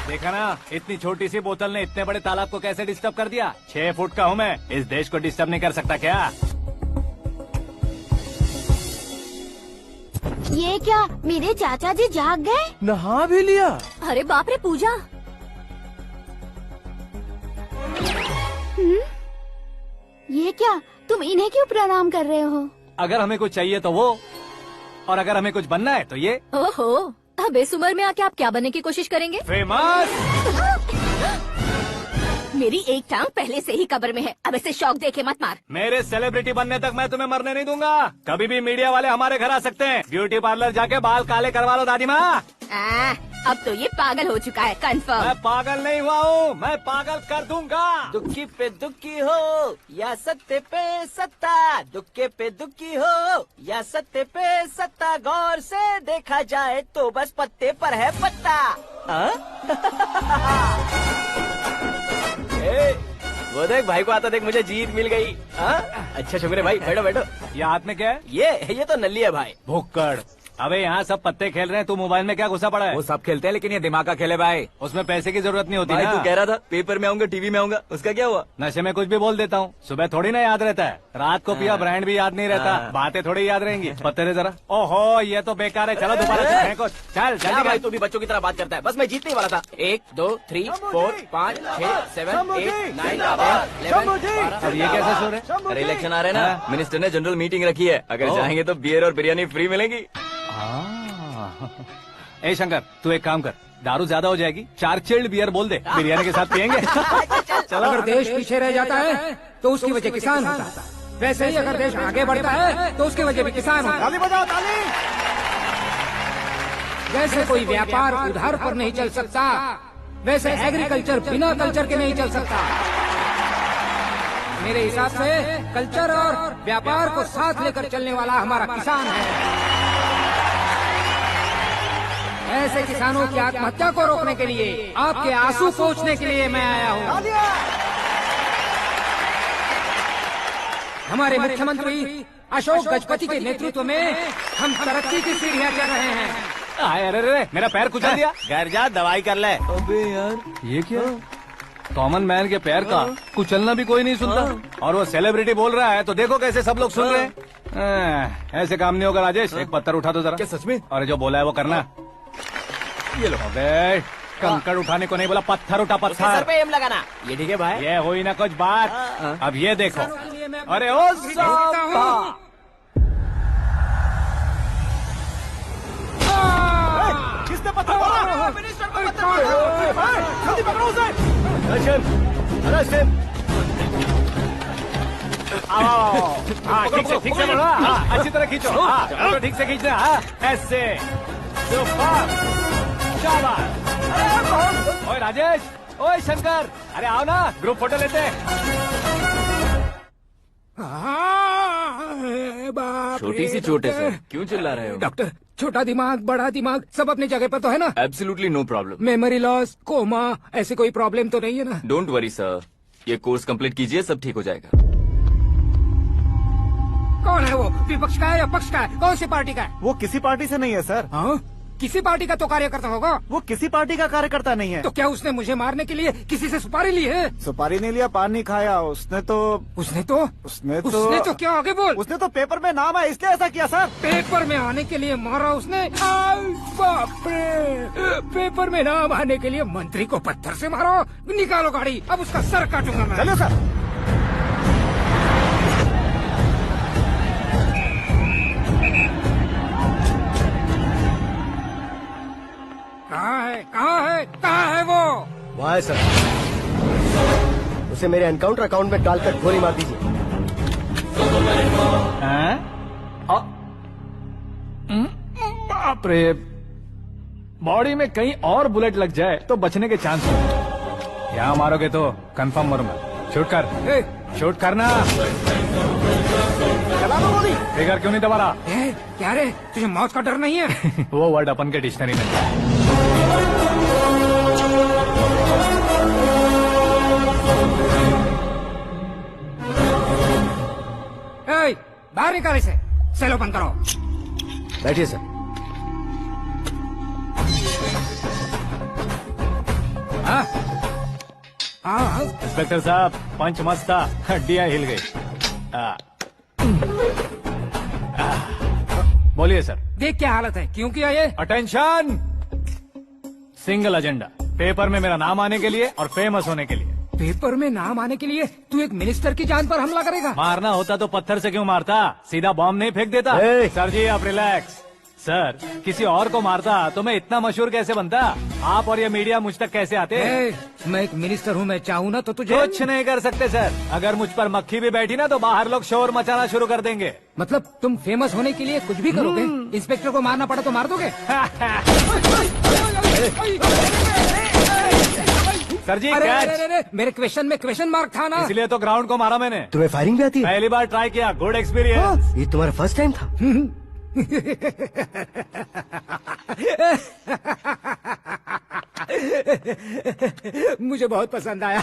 देखा ना, इतनी छोटी सी बोतल ने इतने बड़े तालाब को कैसे डिस्टर्ब कर दिया। 6 फुट का हूँ मैं, इस देश को डिस्टर्ब नहीं कर सकता क्या? ये क्या, मेरे चाचा जी जाग गए? नहा भी लिया? अरे बाप रे पूजा, ये क्या, तुम इन्हें क्यों प्रणाम कर रहे हो? अगर हमें कुछ चाहिए तो वो, और अगर हमें कुछ बनना है तो ये। ओहो, अब इस उम्र में आके आप क्या बनने की कोशिश करेंगे? फेमस। मेरी एक टांग पहले से ही कब्र में है, अब इसे शौक देके मत मार। मेरे सेलिब्रिटी बनने तक मैं तुम्हें मरने नहीं दूंगा। कभी भी मीडिया वाले हमारे घर आ सकते हैं। ब्यूटी पार्लर जाके बाल काले करवा लो दादी माँ। अब तो ये पागल हो चुका है, कंफर्म। मैं पागल नहीं हुआ हूँ, मैं पागल कर दूंगा। दुखी पे दुखी हो या सत्य पे सत्ता, दुखे पे दुखी हो या सत्य पे सत्ता, गौर से देखा जाए तो बस पत्ते पर है पत्ता। वो देख भाई को आता देख, मुझे जीत मिल गई। अच्छा शुक्र है भाई, बैठो बैठो। ये हाथ में क्या है? ये तो नल्ली है भाई। भुक्कड़। अबे यहाँ सब पत्ते खेल रहे हैं, तू मोबाइल में क्या घुसा पड़ा है? वो सब खेलते हैं लेकिन ये दिमाग का खेल है भाई। उसमें पैसे की जरूरत नहीं होती भाई ना। तू कह रहा था पेपर में आऊंगा, टीवी में आऊंगा, उसका क्या हुआ? नशे में कुछ भी बोल देता हूँ, सुबह थोड़ी ना याद रहता है। रात को पिया ब्रांड भी याद नहीं रहता, बातें थोड़ी याद रहेंगी। पत्ते दे जरा। ओहो, ये तो बेकार है, चलो दोबारा से फेंको। चल जल्दी भाई, तू भी बच्चों की तरह बात करता है। बस मैं जीतने वाला था। 1 2 3 4 5 6 7 8 9 10 और ये कैसे सो रहे? अरे इलेक्शन आ रहे हैं ना, मिनिस्टर ने जनरल मीटिंग रखी है, अगर जाएंगे तो बियर और बिरयानी फ्री मिलेगी। ए शंकर, तू एक काम कर, दारू ज्यादा हो जाएगी, 4 चिल्ड बियर बोल दे, बिरयानी के साथ पियेंगे। चलो। अगर देश पीछे रह जाता है तो उसकी वजह किसान होता है, वैसे ही अगर देश आगे बढ़ता है तो उसकी वजह भी किसान होता है। ताली बजाओ, ताली। जैसे कोई व्यापार उधार पर नहीं चल सकता, वैसे एग्रीकल्चर बिना कल्चर के नहीं चल सकता। मेरे हिसाब से कल्चर और व्यापार को साथ लेकर चलने वाला हमारा किसान है। ऐसे किसानों की आत्महत्या को रोकने के लिए, आपके आंसू पोंछने के लिए मैं आया हूँ। हमारे मुख्यमंत्री अशोक गजपति के नेतृत्व में हम तरक्की की सीढ़ियाँ चढ़ रहे हैं। अरे मेरा पैर कुचल दिया। घर जा दवाई कर ले। अबे यार, ये क्या? कॉमन मैन के पैर का कुचलना भी कोई नहीं सुनता, और वो सेलिब्रिटी बोल रहा है तो देखो कैसे सब लोग सुन रहे हैं। ऐसे काम नहीं होगा राजेश, एक पत्थर उठा दो जरा। क्या सच में? और जो बोला है वो करना। ये लो। अबे कंकड़ उठाने को नहीं बोला, पत्थर उठा, सर पत्थर। पे एम लगाना। ये ठीक है भाई। ये हुई ना कुछ बात। अब ये देखो, अरे ओ साहब, किसने पत्थर मारा? मिनिस्टर को पत्थर मारा। जल्दी पकड़ो उसे। हाँ ठीक से पकड़ो, हाँ अच्छी तरह खींचो, हाँ ठीक से खींचना, हाँ ऐसे। सुपर, शाबाश। ओए राजेश, ओए शंकर, अरे आओ ना, ग्रुप फोटो लेते हैं। छोटी सी चोट है सर, क्यों चिल्ला रहे हो? डॉक्टर, छोटा दिमाग बड़ा दिमाग सब अपनी जगह पर तो है ना? Absolutely no problem. Memory loss, coma, ऐसी कोई प्रॉब्लम तो नहीं है ना? डोंट वरी सर, ये कोर्स कंप्लीट कीजिए, सब ठीक हो जाएगा। कौन है वो? विपक्ष का है या पक्ष का है? कौन सी पार्टी का है? वो किसी पार्टी से नहीं है सर। हाँ? किसी पार्टी का तो कार्यकर्ता होगा। वो किसी पार्टी का कार्यकर्ता नहीं है। तो क्या उसने मुझे मारने के लिए किसी से सुपारी ली है? सुपारी नहीं लिया, पान नहीं खाया। उसने तो क्या आगे बोल? उसने तो पेपर में नाम है इसलिए ऐसा किया सर। पेपर में आने के लिए मारा उसने? बाप रे, पेपर में नाम आने के लिए मंत्री को पत्थर से मारो? निकालो गाड़ी, अब उसका सर काटूंगा मैं। चलो सर। कहाँ है वो? वहाँ है सर। उसे मेरे एनकाउंटर अकाउंट में डालकर गोली मार दीजिए। बाप रे, बॉडी में कहीं और बुलेट लग जाए तो बचने के चांस हो। यहाँ मारोगे तो कंफर्म मरूंगा। शूट कर, शूट करना। चला दो गोली। फिगर क्यों नहीं दबा रहा? क्या रे, तुझे मौत का डर नहीं है? वो वर्ड अपन के डिक्शनरी में है। बाहर निकाल इसे, सेलो बंद करो। बैठिए सर। इंस्पेक्टर साहब, पंच मस्त था, हड्डियां हिल गई। बोलिए सर। देख क्या हालत है, क्यों किया ये? अटेंशन, सिंगल एजेंडा, पेपर में मेरा नाम आने के लिए और फेमस होने के लिए। पेपर में नाम आने के लिए तू एक मिनिस्टर की जान पर हमला करेगा? मारना होता तो पत्थर से क्यों मारता, सीधा बॉम्ब नहीं फेंक देता। सर जी आप रिलैक्स। सर, किसी और को मारता तो मैं इतना मशहूर कैसे बनता? आप और ये मीडिया मुझ तक कैसे आते? मैं एक मिनिस्टर हूँ, मैं चाहूँ ना तो तुझे कुछ नहीं कर सकते सर। अगर मुझ पर मक्खी भी बैठी ना तो बाहर लोग शोर मचाना शुरू कर देंगे। मतलब तुम फेमस होने के लिए कुछ भी करोगे? इंस्पेक्टर को मारना पड़ा तो मार दोगे? सर जी अरे, मेरे क्वेश्चन में क्वेश्चन मार्क था ना, इसलिए तो ग्राउंड को मारा मैंने। तुम्हें फायरिंग भी आती है? पहली बार ट्राई किया, गुड एक्सपीरियंस। ये तुम्हारा फर्स्ट टाइम था? मुझे बहुत पसंद आया।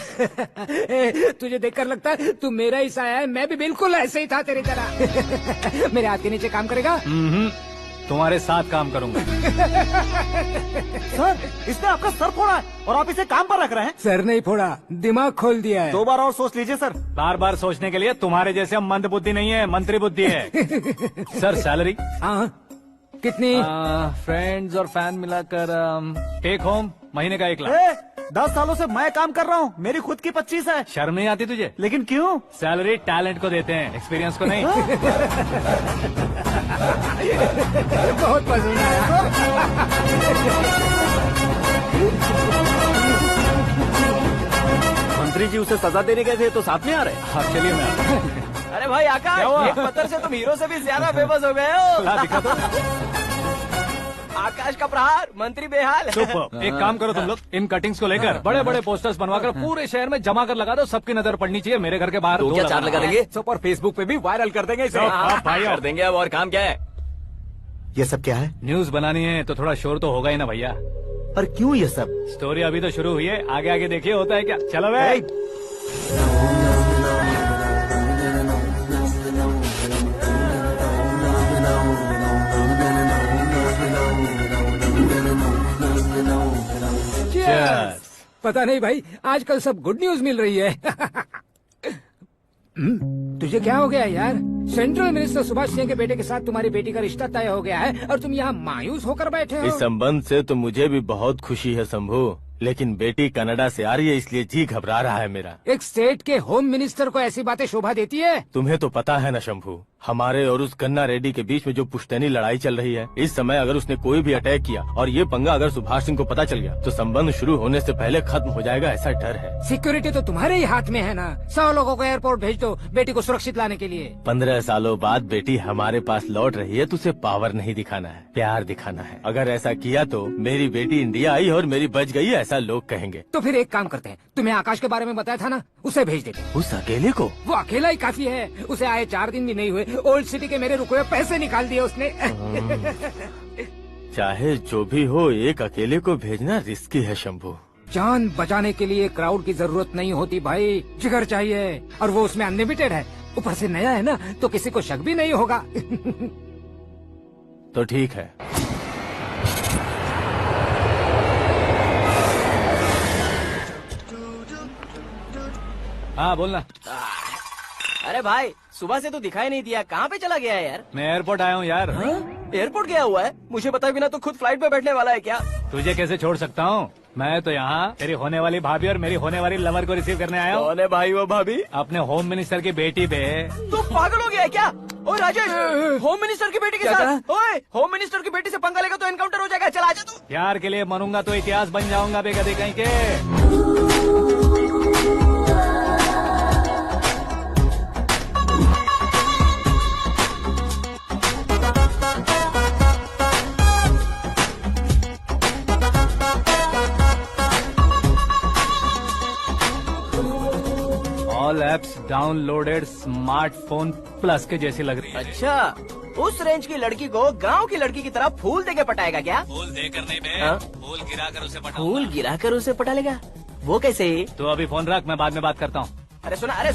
तुझे देखकर लगता है तू मेरा ही साया है। मैं भी बिल्कुल ऐसे ही था तेरी तरह। मेरे हाथ के नीचे काम करेगा? तुम्हारे साथ काम करूंगा। सर, इसने आपका सर फोड़ा है और आप इसे काम पर रख रहे हैं? सर नहीं फोड़ा, दिमाग खोल दिया है। 2 बार और सोच लीजिए सर। बार बार सोचने के लिए तुम्हारे जैसे मंद बुद्धि नहीं है, मंत्री बुद्धि है। Sir salary? हाँ, कितनी? फ्रेंड्स और फैन मिलाकर टेक होम महीने का 1 लाख। 10 सालों से मैं काम कर रहा हूँ, मेरी खुद की 25 है। शर्म नहीं आती तुझे? लेकिन क्यों? सैलरी टैलेंट को देते हैं, एक्सपीरियंस को नहीं। बहुत पसंद आया। मंत्री जी उसे सजा देने गए थे तो साथ में आ रहे? हाँ चलिए मैं आता हूं। अरे भाई आकाश, एक पत्थर से तुम हीरो से भी ज्यादा फेमस हो गए हो। दिखा तो। आकाश का प्रहार, मंत्री बेहाल। सुपर। एक काम करो तुम लोग, इन कटिंग्स को लेकर बड़े बड़े पोस्टर्स बनवाकर पूरे शहर में जमा कर लगा दो। सबकी नजर पड़नी चाहिए। मेरे घर के बाहर तो क्या 4 लगा देंगे? और फेसबुक पे भी वायरल कर देंगे इसे। भाई कर देंगे। अब और काम क्या है? ये सब क्या है? न्यूज बनानी है तो थोड़ा शोर तो होगा ही ना भैया। पर क्यों ये सब? स्टोरी अभी तो शुरू हुई है, आगे आगे देखिए होता है क्या। चलो भाई। पता नहीं भाई, आजकल सब गुड न्यूज मिल रही है। तुझे क्या हो गया यार? सेंट्रल मिनिस्टर सुभाष सिंह के बेटे के साथ तुम्हारी बेटी का रिश्ता तय हो गया है और तुम यहाँ मायूस होकर बैठे हो। इस संबंध से तो मुझे भी बहुत खुशी है शंभू, लेकिन बेटी कनाडा से आ रही है इसलिए जी घबरा रहा है मेरा। एक स्टेट के होम मिनिस्टर को ऐसी बातें शोभा देती है? तुम्हें तो पता है न शंभू, हमारे और उस कन्ना रेड्डी के बीच में जो पुश्तैनी लड़ाई चल रही है, इस समय अगर उसने कोई भी अटैक किया और ये पंगा अगर सुभाष सिंह को पता चल गया तो संबंध शुरू होने से पहले खत्म हो जाएगा, ऐसा डर है। सिक्योरिटी तो तुम्हारे ही हाथ में है ना। 100 लोगों को एयरपोर्ट भेज दो बेटी को सुरक्षित लाने के लिए। 15 सालों बाद बेटी हमारे पास लौट रही है तो उसे पावर नहीं दिखाना है, प्यार दिखाना है। अगर ऐसा किया तो मेरी बेटी इंडिया आई और मेरी बच गई, ऐसा लोग कहेंगे। तो फिर एक काम करते हैं, तुम्हें आकाश के बारे में बताया था ना, उसे भेज देते हैं। उस अकेले को? वो अकेला ही काफी है, उसे आए 4 दिन भी नहीं हुए, ओल्ड सिटी के मेरे रुके हुए पैसे निकाल दिए उसने। चाहे जो भी हो, एक अकेले को भेजना रिस्की है शंभू। जान बचाने के लिए क्राउड की जरूरत नहीं होती भाई, जिगर चाहिए, और वो उसमें अनलिमिटेड है। ऊपर से नया है ना, तो किसी को शक भी नहीं होगा। तो ठीक है। हाँ बोलना। अरे भाई, सुबह से तो दिखाई नहीं दिया, कहाँ पे चला गया है यार? मैं एयरपोर्ट आया हूँ यार। एयरपोर्ट गया हुआ है? मुझे बताए बिना तो खुद फ्लाइट पे बैठने वाला है क्या? तुझे कैसे छोड़ सकता हूँ? मैं तो यहाँ तेरी होने वाली भाभी और मेरी होने वाली लवर को रिसीव करने आया हूँ। कौन है भाई वो भाभी? अपने होम मिनिस्टर की बेटी पे। तो पागल हो गया है क्या? ओ राजेश, होम मिनिस्टर की बेटी के साथ? ओए, होम मिनिस्टर की बेटी से पंगा लेगा तो एनकाउंटर हो जाएगा। चल आजा तू। प्यार के लिए मरूंगा तो इतिहास बन जाऊंगा बेगदे कहीं के। All apps downloaded smartphone plus के जैसी लग रही है। अच्छा, उस रेंज की लड़की को गांव की लड़की की तरह फूल देके पटाएगा क्या? फूल देकर नहीं बे, हाँ? फूल गिराकर उसे पटा। फूल गिराकर उसे पटा लेगा? वो कैसे? तो अभी फोन रख, मैं बाद में बात करता हूँ। अरे सुना हे।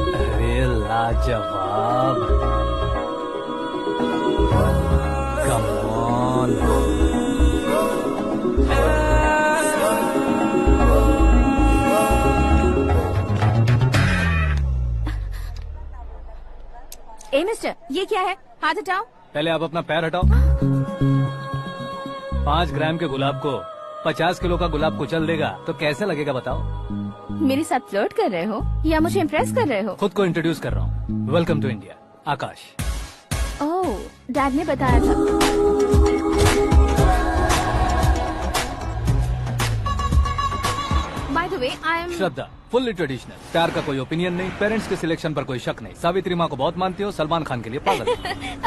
अरे लाजवाब, कम ऑन। ए मिस्टर, ये क्या है? हाथ हटाओ। पहले आप अपना पैर हटाओ। 5 ग्राम के गुलाब को 50 किलो का गुलाब कुचल देगा तो कैसे लगेगा बताओ? मेरे साथ फ्लर्ट कर रहे हो या मुझे इम्प्रेस कर रहे हो? खुद को इंट्रोड्यूस कर रहा हूँ। Welcome to India, Akash. Oh, dad ने बताया था। By the way, I am Shraddha, fully traditional. प्यार का कोई ओपिनियन नहीं, पेरेंट्स के सिलेक्शन पर कोई शक नहीं। सावित्री माँ को बहुत मानती हो, सलमान खान के लिए पागल।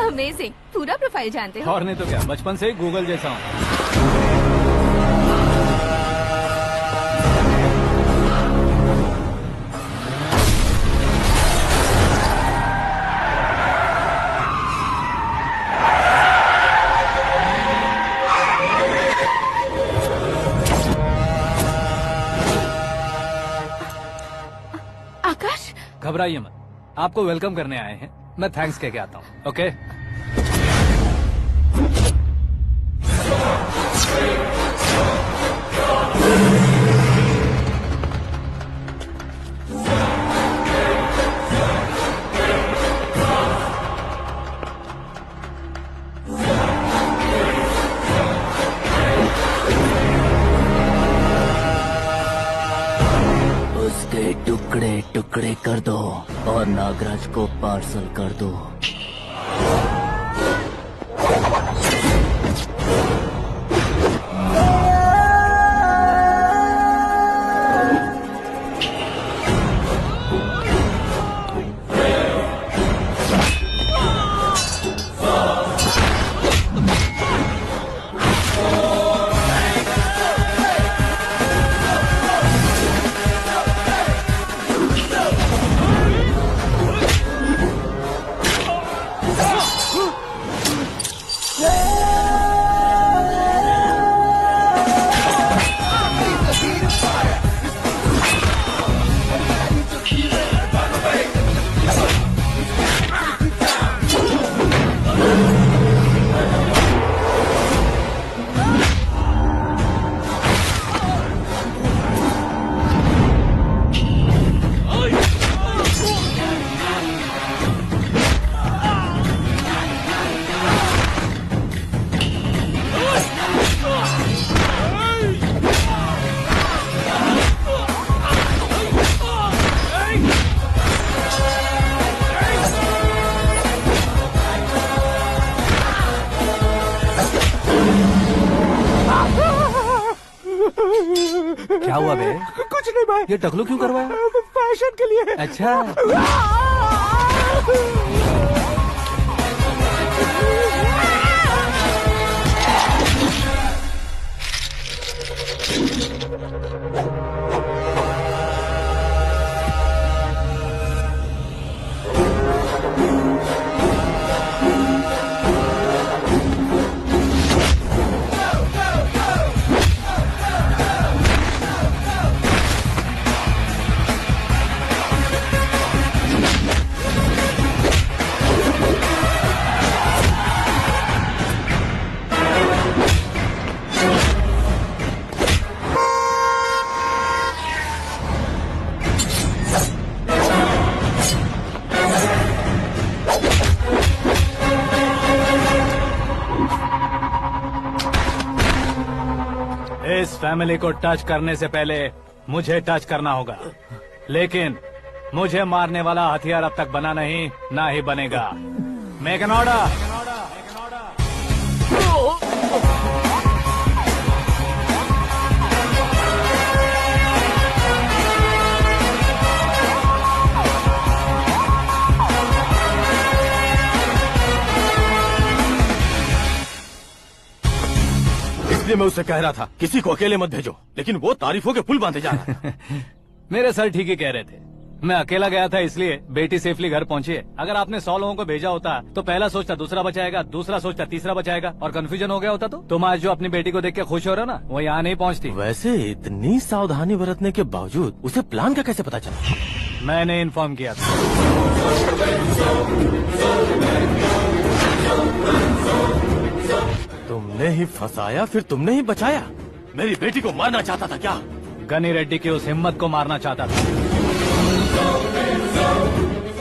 अमेजिंग, पूरा प्रोफाइल जानते हो। और नहीं तो क्या, बचपन से ही गूगल जैसा हूँ। आकाश, घबराइए मत, आपको वेलकम करने आए हैं। मैं थैंक्स कह के आता हूँ। ओके? उसके टुकड़े टुकड़े कर दो और नागराज को पार्सल कर दो। क्या हुआ बे? कुछ नहीं भाई। ये टकलू क्यों करवाया? फैशन के लिए। अच्छा। इस फैमिली को टच करने से पहले मुझे टच करना होगा, लेकिन मुझे मारने वाला हथियार अब तक बना नहीं, ना ही बनेगा। Make an order. इसलिए मैं उससे कह रहा था किसी को अकेले मत भेजो, लेकिन वो तारीफों के पुल बांधे जा रहा था। मेरे सर ठीक ही कह रहे थे। मैं अकेला गया था इसलिए बेटी सेफली घर पहुंची है। अगर आपने 100 लोगों को भेजा होता तो पहला सोचता दूसरा बचाएगा, दूसरा सोचता तीसरा बचाएगा, और कंफ्यूजन हो गया होता तो तुम आज जो अपनी बेटी को देख के खुश हो रहे हो ना, वो यहाँ नहीं पहुँचती। वैसे इतनी सावधानी बरतने के बावजूद उसे प्लान का कैसे पता चला? मैंने इन्फॉर्म किया था। तुमने ही फंसाया, फिर तुमने ही बचाया। मेरी बेटी को मारना चाहता था क्या? गनी रेड्डी की उस हिम्मत को मारना चाहता था।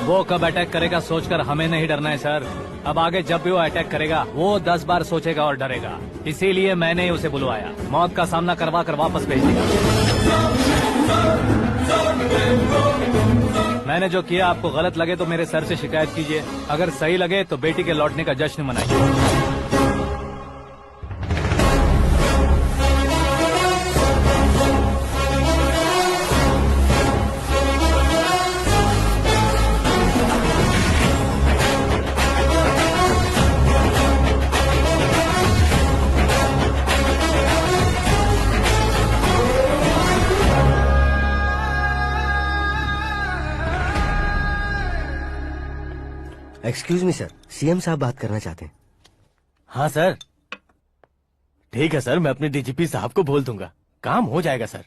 वो कब अटैक करेगा सोचकर हमें नहीं डरना है सर। अब आगे जब भी वो अटैक करेगा वो 10 बार सोचेगा और डरेगा। इसीलिए मैंने ही उसे बुलवाया। मौत का सामना करवा कर वापस भेज दिया। मैंने जो किया आपको गलत लगे तो मेरे सर से शिकायत कीजिए, अगर सही लगे तो बेटी के लौटने का जश्न मनाइए। एक्सक्यूज मी सर, सीएम साहब बात करना चाहते हैं। हाँ सर। ठीक है सर, मैं अपने डीजीपी साहब को बोल दूंगा, काम हो जाएगा सर।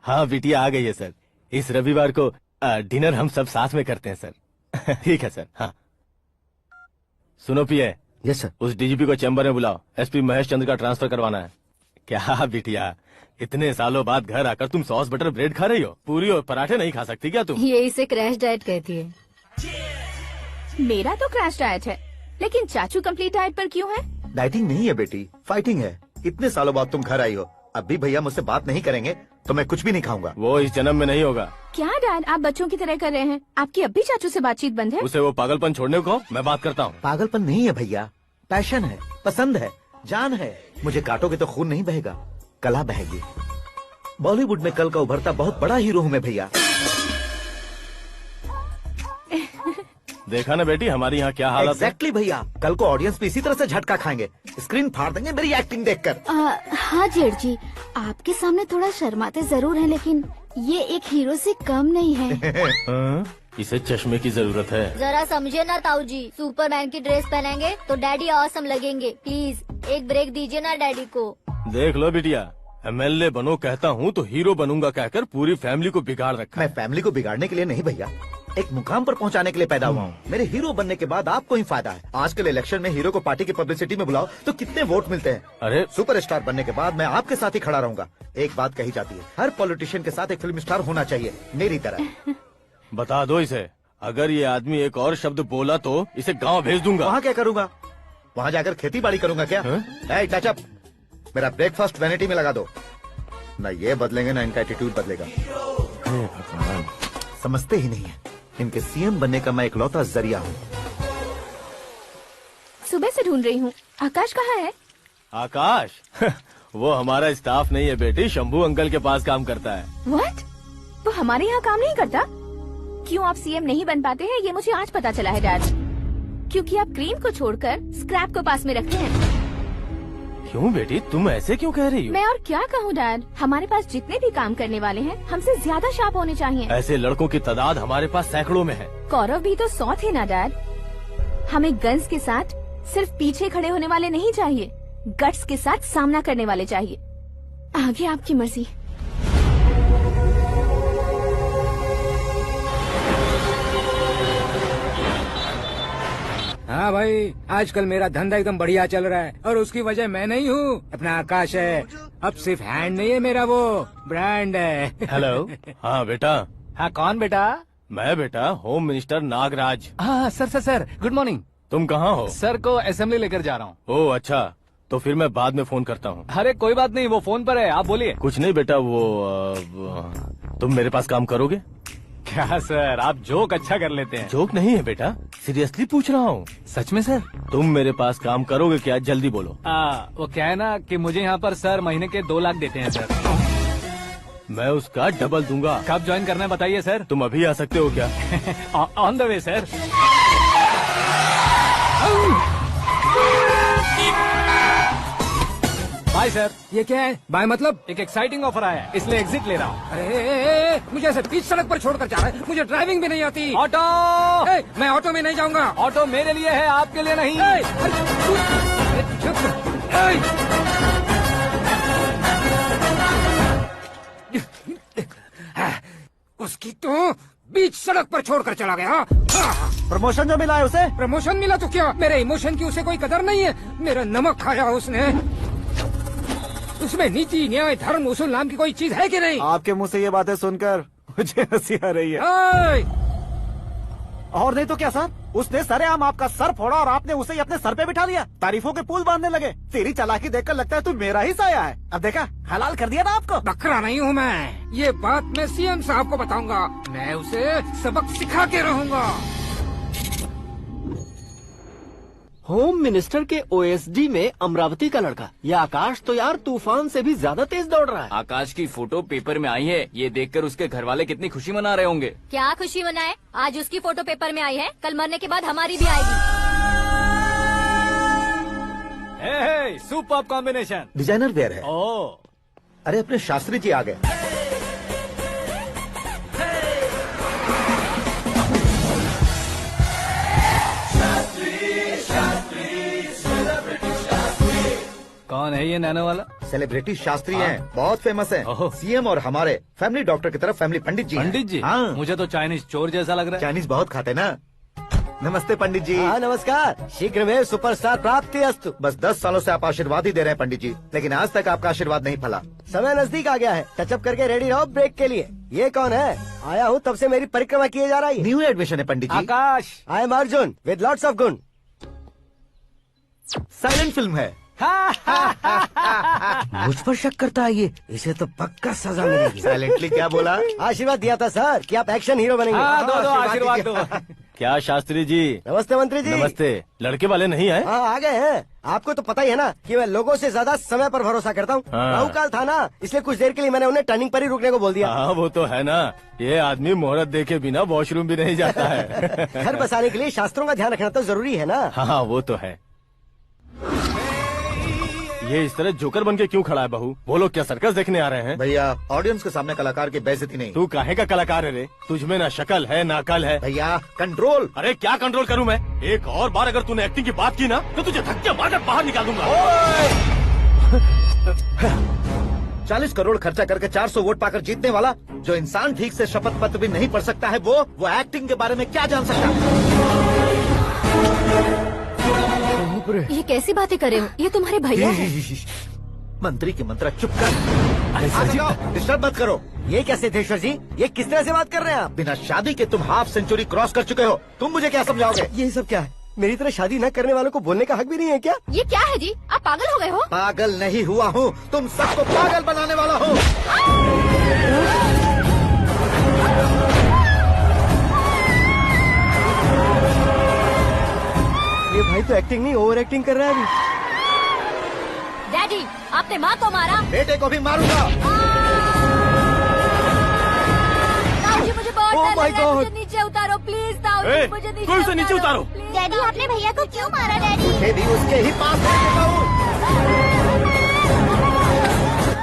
हाँ बिटिया आ गई है सर। इस रविवार को डिनर हम सब साथ में करते हैं सर। ठीक है सर। हाँ सुनो पिए। Yes sir. उस डीजीपी को चैम्बर में बुलाओ, एसपी महेश चंद्र का ट्रांसफर करवाना है। क्या बिटिया, इतने सालों बाद घर आकर तुम सॉस बटर ब्रेड खा रही हो? पूरी और पराठे नहीं खा सकती क्या तुम? ये इसे क्रैश डाइट कहती है। मेरा तो क्रैश डाइट है, लेकिन चाचू कंप्लीट डाइट पर क्यों है? डाइटिंग नहीं है बेटी, फाइटिंग है। इतने सालों बाद तुम घर आई हो, अब भी भैया मुझसे बात नहीं करेंगे तो मैं कुछ भी नहीं खाऊंगा। वो इस जन्म में नहीं होगा। क्या डैड, आप बच्चों की तरह कर रहे हैं? आपकी अब भी चाचू से बातचीत बंद है? उसे वो पागलपन छोड़ने को कहो, मैं बात करता हूँ। पागलपन नहीं है भैया, पैशन है, पसंद है, जान है। मुझे काटोगे तो खून नहीं बहेगा, कला बहेगी। बॉलीवुड में कल का उभरता बहुत बड़ा हीरो हूँ मैं भैया। देखा ना बेटी हमारी यहाँ क्या हालत है। एग्जैक्टली भैया, कल को ऑडियंस भी इसी तरह से झटका खाएंगे, स्क्रीन फाड़ देंगे मेरी एक्टिंग देखकर। हाँ जेठ जी, आपके सामने थोड़ा शर्माते जरूर हैं, लेकिन ये एक हीरो से कम नहीं है। इसे चश्मे की जरूरत है। जरा समझे ना ताऊ जी, सुपरमैन की ड्रेस पहनेंगे तो डैडी ऑसम लगेंगे। प्लीज एक ब्रेक दीजिए ना डैडी को। देख लो बिटिया, एमएलए बनो कहता हूँ तो हीरो बनूंगा कहकर पूरी फैमिली को बिगाड़ रखा। मैं फैमिली को बिगाड़ने के लिए नहीं भैया, एक मुकाम पर पहुंचाने के लिए पैदा हुआ हूँ। मेरे हीरो बनने के बाद आपको ही फायदा है। आजकल इलेक्शन में हीरो को पार्टी की पब्लिसिटी में बुलाओ तो कितने वोट मिलते हैं। अरे सुपरस्टार बनने के बाद मैं आपके साथ ही खड़ा रहूंगा। एक बात कही जाती है, हर पॉलिटिशियन के साथ एक फिल्म स्टार होना चाहिए, मेरी तरह। बता दो इसे, अगर ये आदमी एक और शब्द बोला तो इसे गाँव भेज दूंगा। वहाँ क्या करूँगा? वहाँ जाकर खेती बाड़ी करूँगा क्या? टचअप, मेरा ब्रेकफास्ट वैनिटी में लगा दो। न ये बदलेंगे ना इनका एटीट्यूड बदलेगा। समझते ही नहीं है, इनके सीएम बनने का मैं इकलौता जरिया हूँ। सुबह से ढूंढ रही हूँ, आकाश कहाँ है? आकाश वो हमारा स्टाफ नहीं है बेटी, शंभू अंकल के पास काम करता है। व्हाट? वो हमारे यहाँ काम नहीं करता? क्यों आप सीएम नहीं बन पाते हैं ये मुझे आज पता चला है डैड। क्योंकि आप क्रीम को छोड़कर स्क्रैप को पास में रखते हैं। क्यों बेटी, तुम ऐसे क्यों कह रही हो? मैं और क्या कहूँ डैड, हमारे पास जितने भी काम करने वाले हैं हमसे ज्यादा शार्प होने चाहिए। ऐसे लड़कों की तादाद हमारे पास सैकड़ों में है। कौरव भी तो 100 थे ना डैड। हमें गन्स के साथ सिर्फ पीछे खड़े होने वाले नहीं चाहिए, गट्स के साथ सामना करने वाले चाहिए। आगे आपकी मर्जी। हाँ भाई, आजकल मेरा धंधा एकदम बढ़िया चल रहा है और उसकी वजह मैं नहीं हूँ, अपना आकाश है। अब सिर्फ हैंड नहीं है मेरा, वो ब्रांड है। हेलो। हाँ बेटा। हाँ कौन बेटा? मैं बेटा होम मिनिस्टर नागराज। हाँ सर गुड मॉर्निंग। तुम कहाँ हो? सर को असेंबली लेकर जा रहा हूँ। ओह अच्छा, तो फिर मैं बाद में फोन करता हूँ। अरे कोई बात नहीं, वो फोन पर है, आप बोलिए। कुछ नहीं बेटा, तुम मेरे पास काम करोगे? क्या सर, आप जोक अच्छा कर लेते हैं। जोक नहीं है बेटा, सीरियसली पूछ रहा हूँ। सच में सर? तुम मेरे पास काम करोगे क्या? जल्दी बोलो। वो क्या है ना कि मुझे यहाँ पर सर महीने के 2 लाख देते हैं सर। मैं उसका डबल दूंगा। कब ज्वाइन करना है बताइए सर। तुम अभी आ सकते हो क्या? On the way sir. Bye sir. ये क्या है? बाय मतलब? एक एक्साइटिंग ऑफर आया है, इसलिए एग्जिट ले रहा हूँ। अरे मुझे ऐसे बीच सड़क पर छोड़कर जा रहा है, मुझे ड्राइविंग भी नहीं आती। ऑटो। मैं ऑटो में नहीं जाऊंगा। ऑटो मेरे लिए है, आपके लिए नहीं। उसकी तो बीच सड़क पर छोड़कर चला गया। प्रमोशन जो मिला है उसे? प्रमोशन मिला तो क्या, मेरे इमोशन की उसे कोई कदर नहीं है। मेरा नमक खाया उसने। उसमें नीति न्याय धर्म उसूल नाम की कोई चीज है कि नहीं? आपके मुंह से ये बातें सुनकर मुझे हंसी आ रही है। और नहीं तो क्या सर, उसने सरेआम आपका सर फोड़ा और आपने उसे ही अपने सर पे बिठा लिया। तारीफों के पुल बांधने लगे। तेरी चालाकी देखकर लगता है तू मेरा ही साया है। अब देखा, हलाल कर दिया ना आपको। बकरा नहीं हूँ मैं, ये बात मैं सीएम साहब को बताऊंगा। मैं उसे सबक सिखा के रहूंगा। होम मिनिस्टर के ओएसडी में अमरावती का लड़का, ये आकाश तो यार तूफान से भी ज्यादा तेज दौड़ रहा है। आकाश की फोटो पेपर में आई है, ये देखकर उसके घर वाले कितनी खुशी मना रहे होंगे। क्या खुशी मनाए? आज उसकी फोटो पेपर में आई है, कल मरने के बाद हमारी भी आएगी। Super combination. डिजाइनर वेयर है। ओह, अरे अपने शास्त्री जी आ गए। कौन है ये नैनो वाला? सेलिब्रिटी शास्त्री हैं, बहुत फेमस हैं। सीएम और हमारे फैमिली डॉक्टर की तरफ फैमिली पंडित जी हैं। पंडित जी? हाँ। मुझे तो चाइनीज चोर जैसा लग रहा है। चाइनीज बहुत खाते ना। नमस्ते पंडित जी। हाँ नमस्कार, शीघ्रमेव सुपरस्टार प्राप्ति अस्तु। बस 10 सालों से आप आशीर्वाद ही दे रहे हैं पंडित जी, लेकिन आज तक आपका आशीर्वाद नहीं फला। समय नजदीक आ गया है, टचअप करके रेडी रहो ब्रेक के लिए। ये कौन है? आया हूँ तब से मेरी परिक्रमा किए जा रही है। न्यू एडमिशन है Pandit ji. Akash. I am Arjun with lots of गुण। साइलेंट फिल्म है। मुझ पर शक करता है ये, इसे तो पक्का सजा मिलेगी। साइलेंटली क्या बोला? आशीर्वाद दिया था सर कि आप एक्शन हीरो बनेंगे। दो आशीर्वाद दो। क्या शास्त्री जी? नमस्ते मंत्री जी। नमस्ते। लड़के वाले नहीं आए? हाँ आ गए हैं। आपको तो पता ही है ना कि मैं लोगों से ज्यादा समय पर भरोसा करता हूँ। हाँ। राहु काल था ना, इसलिए कुछ देर के लिए मैंने उन्हें टर्निंग पर ही रुकने को बोल दिया। हाँ वो तो है ना, ये आदमी मुहूर्त देखे बिना वॉशरूम भी नहीं जाता है। घर बसाने के लिए शास्त्रों का ध्यान रखना तो जरूरी है ना। हाँ वो तो है। ये इस तरह जोकर बन के क्यों खड़ा है बहू? वो लोग क्या सर्कस देखने आ रहे हैं? भैया ऑडियंस के सामने कलाकार की बेइज्जती नहीं। तू काहे का कलाकार है रे? तुझमें ना शक्ल है ना अकल है। भैया कंट्रोल। अरे क्या कंट्रोल करूं मैं? एक और बार अगर तूने एक्टिंग की बात की ना तो तुझे धक्के मारकर बाहर निकाल दूंगा। 40 करोड़ खर्चा करके 400 वोट पाकर जीतने वाला, जो इंसान ठीक से शपथ पत्र भी नहीं पढ़ सकता है, वो एक्टिंग के बारे में क्या जान सकता है? ये कैसी बातें कर रहे हो? ये तुम्हारे भैया हैं। मंत्री की मंत्रा चुप कर। डिस्टर्ब मत करो। ये क्या सिद्धेश्वर जी, ये किस तरह से बात कर रहे हैं आप? बिना शादी के तुम हाफ सेंचुरी क्रॉस कर चुके हो, तुम मुझे क्या समझाओगे? ये सब क्या है? मेरी तरह शादी न करने वालों को बोलने का हक भी नहीं है क्या? ये क्या है जी, आप पागल हो गए हो? पागल नहीं हुआ हूँ, तुम सबको पागल बनाने वाला हूँ। ये भाई तो एक्टिंग नहीं ओवर एक्टिंग कर रहा है अभी। डैडी, आपने माँ को मारा। बेटे को भी मारूंगा। ताऊजी, मुझे बहुत Oh डर my लग रहा है, God! मुझे नीचे उतारो प्लीज। ताऊजी, मुझे नीचे उतारो। डैडी, आपने भैया को क्यों मारा डैडी? मुझे भी उसके ही पास लेके जाऊं।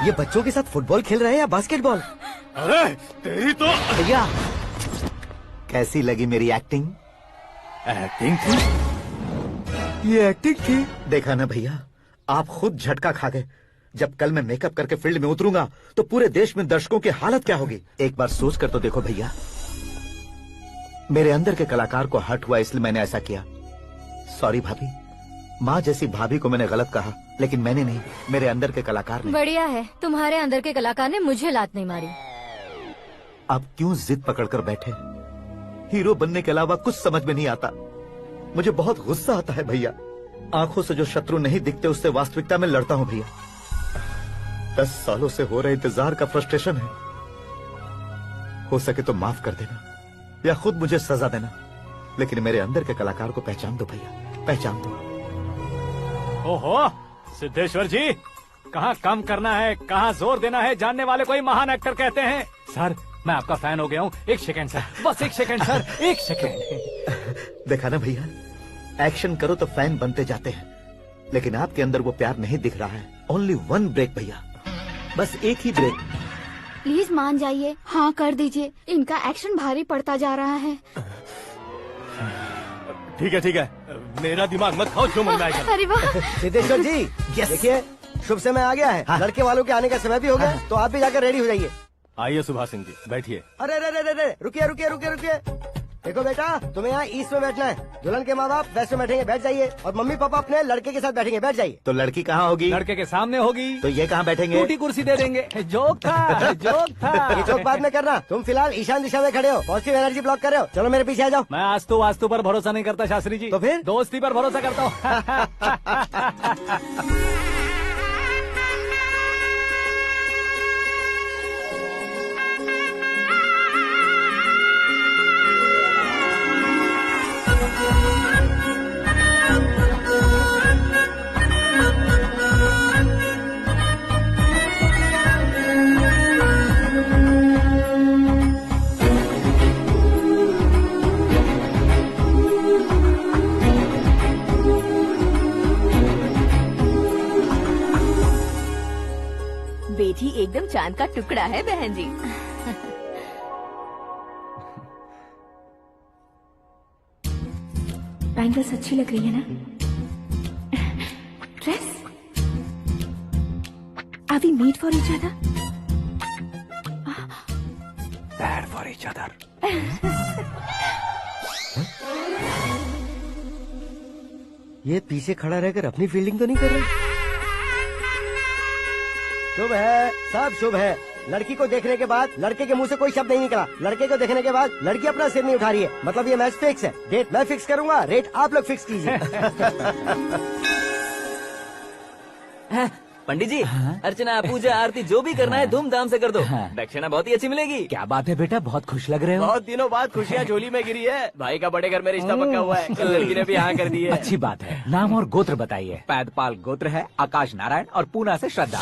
ये बच्चों के साथ फुटबॉल खेल रहे हैं या बास्केटबॉल? अरे तेरी तो भैया, कैसी लगी मेरी एक्टिंग? एक्टिंग थी? ये एक्टिंग थी। देखा ना भैया, आप खुद झटका खा गए। जब कल मैं मेकअप करके फील्ड में उतरूंगा तो पूरे देश में दर्शकों की हालत क्या होगी। एक बार सोच कर तो देखो भैया। मेरे अंदर के कलाकार को हर्ट हुआ इसलिए मैंने ऐसा किया। सॉरी भाभी। माँ जैसी भाभी को मैंने गलत कहा, लेकिन मैंने नहीं, मेरे अंदर के कलाकार ने। बढ़िया है, तुम्हारे अंदर के कलाकार ने मुझे लात नहीं मारी। आप क्यों जिद पकड़कर बैठे? हीरो बनने के अलावा कुछ समझ में नहीं आता। मुझे बहुत गुस्सा आता है भैया। आंखों से जो शत्रु नहीं दिखते उससे वास्तविकता में लड़ता हूँ भैया। 10 सालों से हो रहे इंतजार का फ्रस्ट्रेशन है। हो सके तो माफ कर देना या खुद मुझे सजा देना, लेकिन मेरे अंदर के कलाकार को पहचान दो भैया, पहचान दो। ओहो सिद्धेश्वर जी, कहाँ कम करना है, कहाँ जोर देना है, जानने वाले को ही महान एक्टर कहते हैं। सर, मैं आपका फैन हो गया हूँ। एक सेकंड सर, बस एक सेकंड सर, एक सेकंड। देखा ना भैया, एक्शन करो तो फैन बनते जाते हैं, लेकिन आपके अंदर वो प्यार नहीं दिख रहा है। ओनली 1 ब्रेक भैया, बस एक ही ब्रेक। प्लीज मान जाइए, हाँ कर दीजिए। इनका एक्शन भारी पड़ता जा रहा है। ठीक है, मेरा दिमाग मत खाओ, जो मन में आएगा। अरे वाह! सिद्धेश्वर जी, देखिए शुभ समय आ गया है। लड़के वालों के आने का समय भी हो गया, तो आप भी जाकर रेडी हो जाइए। आइए सुभाष सिंह जी, बैठिए। अरे रुकिए। देखो बेटा, तुम्हें यहाँ ईस्ट में बैठना है। दुल्हन के माँ बाप वेस्ट में बैठेंगे, बैठ जाइए। और मम्मी पापा अपने लड़के के साथ बैठेंगे, बैठ जाइए। तो लड़की कहाँ होगी? लड़के के सामने होगी। तो ये कहाँ बैठेंगे? टूटी कुर्सी दे देंगे। जोक था। ये जोक बाद में करना। तुम फिलहाल ईशान दिशा में खड़े हो, पॉजिटिव एनर्जी ब्लॉक कर रहे हो। चलो मेरे पीछे आ जाओ। मैं वास्तु पर भरोसा नहीं करता शास्त्री जी। तो फिर? दोस्ती पर भरोसा करता हूँ। बेटी एकदम चांद का टुकड़ा है बहन जी। बैंगल्स अच्छी लग रही है ना? Dress? Are we made for each other? Bad for each other. ये पीछे खड़ा रहकर अपनी फील्डिंग तो नहीं कर रही? शुभ है, सब शुभ है। लड़की को देखने के बाद लड़के के मुंह से कोई शब्द नहीं निकला। लड़के को देखने के बाद लड़की अपना सिर नहीं उठा रही है। मतलब ये मैच फिक्स है। डेट मैं फिक्स करूंगा, रेट आप लोग फिक्स कीजिए। पंडित जी, अर्चना, पूजा, आरती जो भी करना है धूमधाम से कर दो। दक्षिणा बहुत ही अच्छी मिलेगी। क्या बात है बेटा, बहुत खुश लग रहे हो। बहुत दिनों बाद खुशियाँ झोली में गिरी है। भाई का बड़े घर में रिश्ता पक्का हुआ है। कल लड़की ने भी हाँ कर दी है। अच्छी बात है। नाम और गोत्र बताइए। पैदपाल गोत्र है, आकाश नारायण, और पूना से श्रद्धा।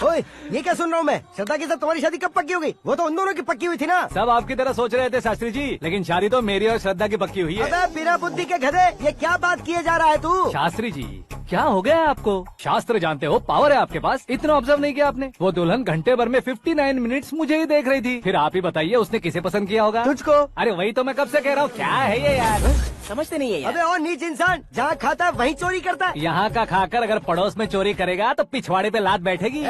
ओए, ये क्या सुन रहा हूँ मैं? श्रद्धा के साथ तुम्हारी शादी कब पक्की हो गई? वो तो उन दोनों की पक्की हुई थी ना। सब आपकी तरह सोच रहे थे शास्त्री जी, लेकिन शादी तो मेरी और श्रद्धा की पक्की हुई है। अबे बिना बुद्धि के गधे, ये क्या बात किए जा रहा है तू? शास्त्री जी, क्या हो गया आपको? शास्त्र जानते हो, पावर है आपके पास। इतना ऑब्जर्व नहीं किया आपने? वो दुल्हन घंटे भर में 59 मिनट्स मुझे ही देख रही थी। फिर आप ही बताइए उसने किसे पसंद किया होगा? तुझको। अरे वही तो मैं कब से कह रहा हूँ, क्या है ये यार? समझते नहीं है यार। अबे और नीच इंसान, जहाँ खाता है वहीं चोरी करता है। यहाँ का खाकर अगर पड़ोस में चोरी करेगा तो पिछवाड़े पे लात बैठेगी।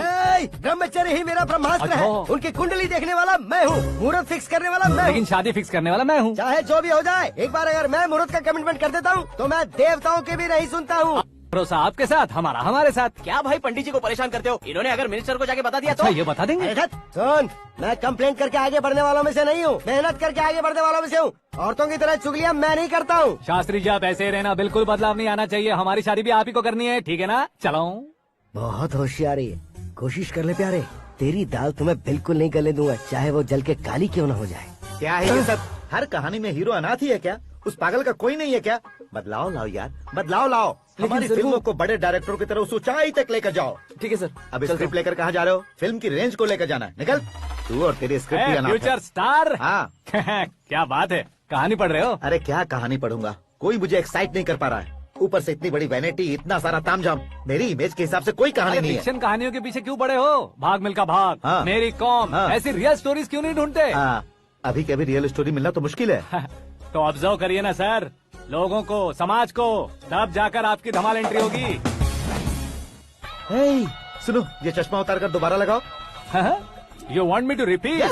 ब्रह्मचर्य ही मेरा ब्रह्मास्त्र है। अच्छा। उनकी कुंडली देखने वाला मैं हूँ, मुहूर्त फिक्स करने वाला मैं हूँ। लेकिन शादी फिक्स करने वाला मैं हूँ। चाहे जो भी हो जाए, एक बार अगर मैं मुहूर्त का कमिटमेंट कर देता हूँ तो मैं देवताओं के भी नहीं सुनता हूँ। भरोसा आपके साथ, हमारा हमारे साथ। क्या भाई पंडित जी को परेशान करते हो? इन्होंने अगर मिनिस्टर को जाके बता दिया तो? अच्छा, ये बता देंगे। सुन, मैं कंप्लेंट करके आगे बढ़ने वालों में से नहीं हूँ, मेहनत करके आगे बढ़ने वालों में से हूँ। औरतों की तरह चुगलियाँ मैं नहीं करता हूँ। शास्त्री जी, आप ऐसे ही रहना, बिल्कुल बदलाव नहीं आना चाहिए। हमारी शादी भी आप ही को करनी है, ठीक है ना? चलो। बहुत होशियारी है, कोशिश कर ले प्यारे। तेरी दाल तुम्हें बिल्कुल नहीं गलने दूंगा, चाहे वो जल के काली क्यों न हो जाए। क्या है ये सब? हर कहानी में हीरो अनाथ ही है क्या? उस पागल का कोई नहीं है क्या? बदलाव लाओ यार, बदलाव लाओ। हमारी सर, फिल्मों वो- को बड़े डायरेक्टरों की तरह उस ऊंचाई तक लेकर जाओ। ठीक है सर। अब स्क्रिप्ट लेकर कहाँ जा रहे हो? फिल्म की रेंज को लेकर जाना है। निकल तू और तेरी स्क्रिप्ट ही अनाप है। Future star. हाँ क्या बात है, कहानी पढ़ रहे हो? अरे क्या कहानी पढ़ूंगा, कोई मुझे एक्साइट नहीं कर पा रहा है। ऊपर से इतनी बड़ी वैनिटी, इतना सारा तामझाम। मेरी इमेज के हिसाब से कोई कहानी नहीं है। फिक्शन कहानियों के पीछे क्यों पड़े हो? भाग मिल्खा भाग, हाँ। मेरी कॉम, हाँ। ऐसी रियल स्टोरीज क्यों नहीं ढूंढते? हाँ, अभी के अभी रियल स्टोरी मिलना तो मुश्किल है। तो ऑब्जर्व करिए ना सर, लोगों को, समाज को, तब जाकर आपकी धमाल एंट्री होगी। हे, सुनो, ये चश्मा उतार कर दोबारा लगाओ। You want me to repeat?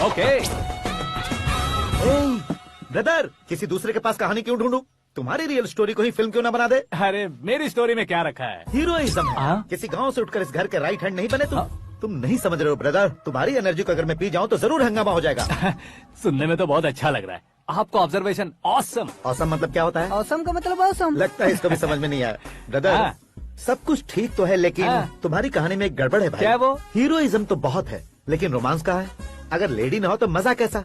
Okay. Brother, किसी दूसरे के पास कहानी क्यों ढूंढूं? तुम्हारी रियल स्टोरी को ही फिल्म क्यों ना बना दे? अरे मेरी स्टोरी में क्या रखा है? हीरोइज्म है। किसी गांव से उठकर इस घर के राइट हैंड नहीं बने तुम। तुम नहीं समझ रहे हो ब्रदर, तुम्हारी एनर्जी को अगर मैं पी जाऊं तो जरूर हंगामा हो जाएगा। सुनने में तो बहुत अच्छा लग रहा है। आपका ऑब्जर्वेशन ऑसम। ऑसम मतलब क्या होता है? औसम का मतलब औसम। लगता है इसको भी समझ में नहीं आया। ब्रदर, हाँ। सब कुछ ठीक तो है, लेकिन हाँ। तुम्हारी कहानी में एक गड़बड़ है भाई। क्या है वो? हीरोइज्म तो बहुत है, लेकिन रोमांस कहाँ है? अगर लेडी ना हो तो मजा कैसा?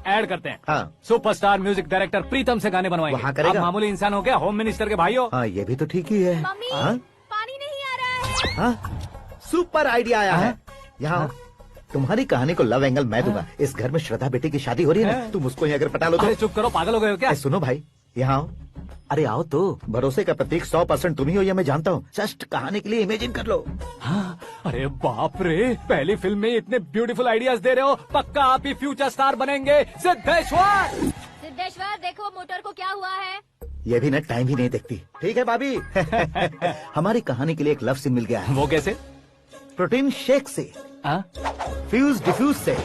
ऐड करते हैं। हाँ। सुपरस्टार म्यूजिक डायरेक्टर प्रीतम से गाने बनवाएंगे। वहाँ करेगा? आप मामूली इंसान हो क्या? होम मिनिस्टर के भाई हो। हाँ, ये भी तो ठीक ही है। मम्मी, हाँ? पानी नहीं आ रहा है। हाँ? सुपर आइडिया आया है। यहाँ तुम्हारी कहानी को लव एंगल मैं दूंगा। इस घर में श्रद्धा बेटी की शादी हो रही है ना, तुम उसको ही अगर पटा लो तो। अरे चुप करो, पागल हो गए हो क्या? सुनो भाई, यहाँ आओ। अरे आओ तो, भरोसे का प्रतीक 100% तुम ही हो, यह मैं जानता हूँ। जस्ट कहानी के लिए इमेजिन कर लो। हाँ, अरे बाप रे, पहली फिल्म में इतने ब्यूटीफुल आइडियाज दे रहे हो। पक्का आप ही फ्यूचर स्टार बनेंगे। सिद्धेश्वर, सिद्धेश्वर देखो मोटर को क्या हुआ है। ये भी ना टाइम ही नहीं देखती। ठीक है भाभी। हमारी कहानी के लिए एक लव सीन मिल गया है। वो कैसे? प्रोटीन शेक से, फ्यूज डिफ्यूज से।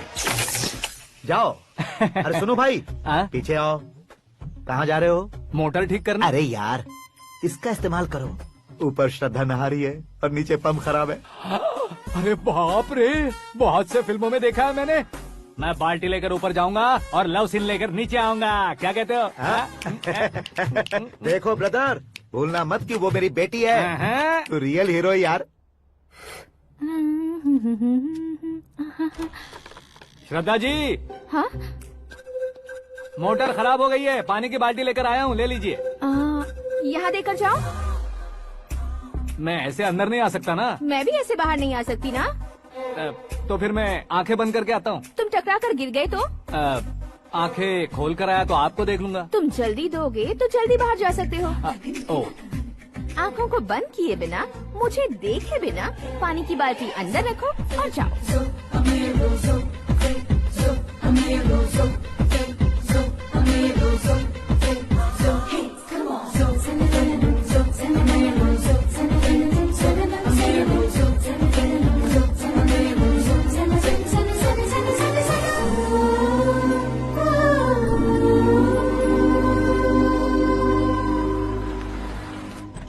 जाओ। अरे सुनो भाई, पीछे आओ। कहाँ जा रहे हो? मोटर ठीक करना। अरे यार, इसका इस्तेमाल करो। ऊपर श्रद्धा नहा रही है और नीचे पंप खराब है। अरे बाप रे, बहुत से फिल्मों में देखा है मैंने। मैं बाल्टी लेकर ऊपर जाऊंगा और लव सीन लेकर नीचे आऊंगा। क्या कहते हो? देखो ब्रदर, भूलना मत कि वो मेरी बेटी है। तू रियल हीरो यार। श्रद्धा जी। हाँ? मोटर खराब हो गई है, पानी की बाल्टी लेकर आया हूँ, ले लीजिए। यहाँ देकर जाओ। मैं ऐसे अंदर नहीं आ सकता ना। मैं भी ऐसे बाहर नहीं आ सकती ना। तो फिर मैं आंखें बंद करके आता हूँ। तुम टकरा कर गिर गए तो? आंखें खोल कर आया तो आपको देख लूंगा। तुम जल्दी दोगे तो जल्दी बाहर जा सकते हो। ओ, आँखों को बंद किए बिना, मुझे देखे बिना पानी की बाल्टी अंदर रखो और जाओ।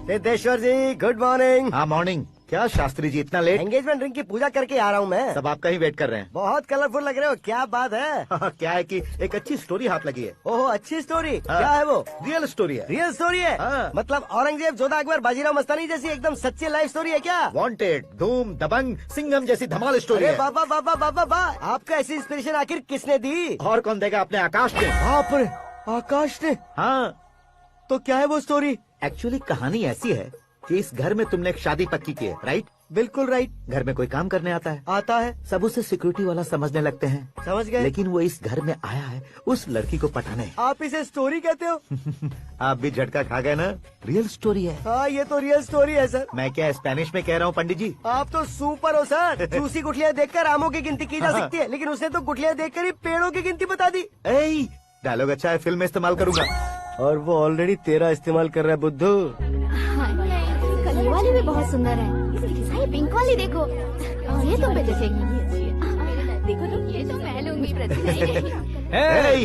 सिद्धेश्वर जी, गुड मॉर्निंग। हाँ मॉर्निंग। क्या शास्त्री जी इतना लेट? एंगेजमेंट रिंग की पूजा करके आ रहा हूँ मैं। सब आपका ही वेट कर रहे हैं। बहुत कलरफुल लग रहे हो, क्या बात है? क्या है कि एक अच्छी स्टोरी हाथ लगी है। ओहो, अच्छी स्टोरी। हाँ। क्या है वो? रियल स्टोरी है। रियल स्टोरी है? हाँ। मतलब औरंगजेब, जोधा अकबर, बाजीराव मस्तानी जैसी एकदम सच्ची लाइफ स्टोरी है क्या? वांटेड, धूम, दबंग, सिंघम जैसी धमाल स्टोरी अरे है। बाबा बाबा बाबा बा, आपका ऐसी इंस्पिरेशन आखिर किसने दी? और कौन देगा? अपने आकाश ने। बाप रे, आकाश ने? हाँ। तो क्या है वो स्टोरी? एक्चुअली कहानी ऐसी है कि इस घर में तुमने एक शादी पक्की की है, राइट? बिल्कुल राइट। घर में कोई काम करने आता है। आता है। सब उसे सिक्योरिटी वाला समझने लगते हैं। समझ गए। लेकिन वो इस घर में आया है उस लड़की को पटाने। आप इसे स्टोरी कहते हो? आप भी झटका खा गए ना। रियल स्टोरी है। हाँ, ये तो रियल स्टोरी है सर। मैं क्या स्पेनिश में कह रहा हूँ पंडित जी? आप तो सुपर हो सर। चूसी गुठलियाँ देखकर आमों की गिनती की जा सकती है, लेकिन उसने तो गुठलियाँ देखकर ही पेड़ों की गिनती बता दी। डायलॉग अच्छा है, फिल्म में इस्तेमाल करूंगा। और वो ऑलरेडी तेरा इस्तेमाल कर रहा है बुद्धू। कलर वाली भी बहुत सुंदर है। ये पिंक वाली देखो, और ये तुम पे जचेगी। देखो तो ये तो मैं लूंगी।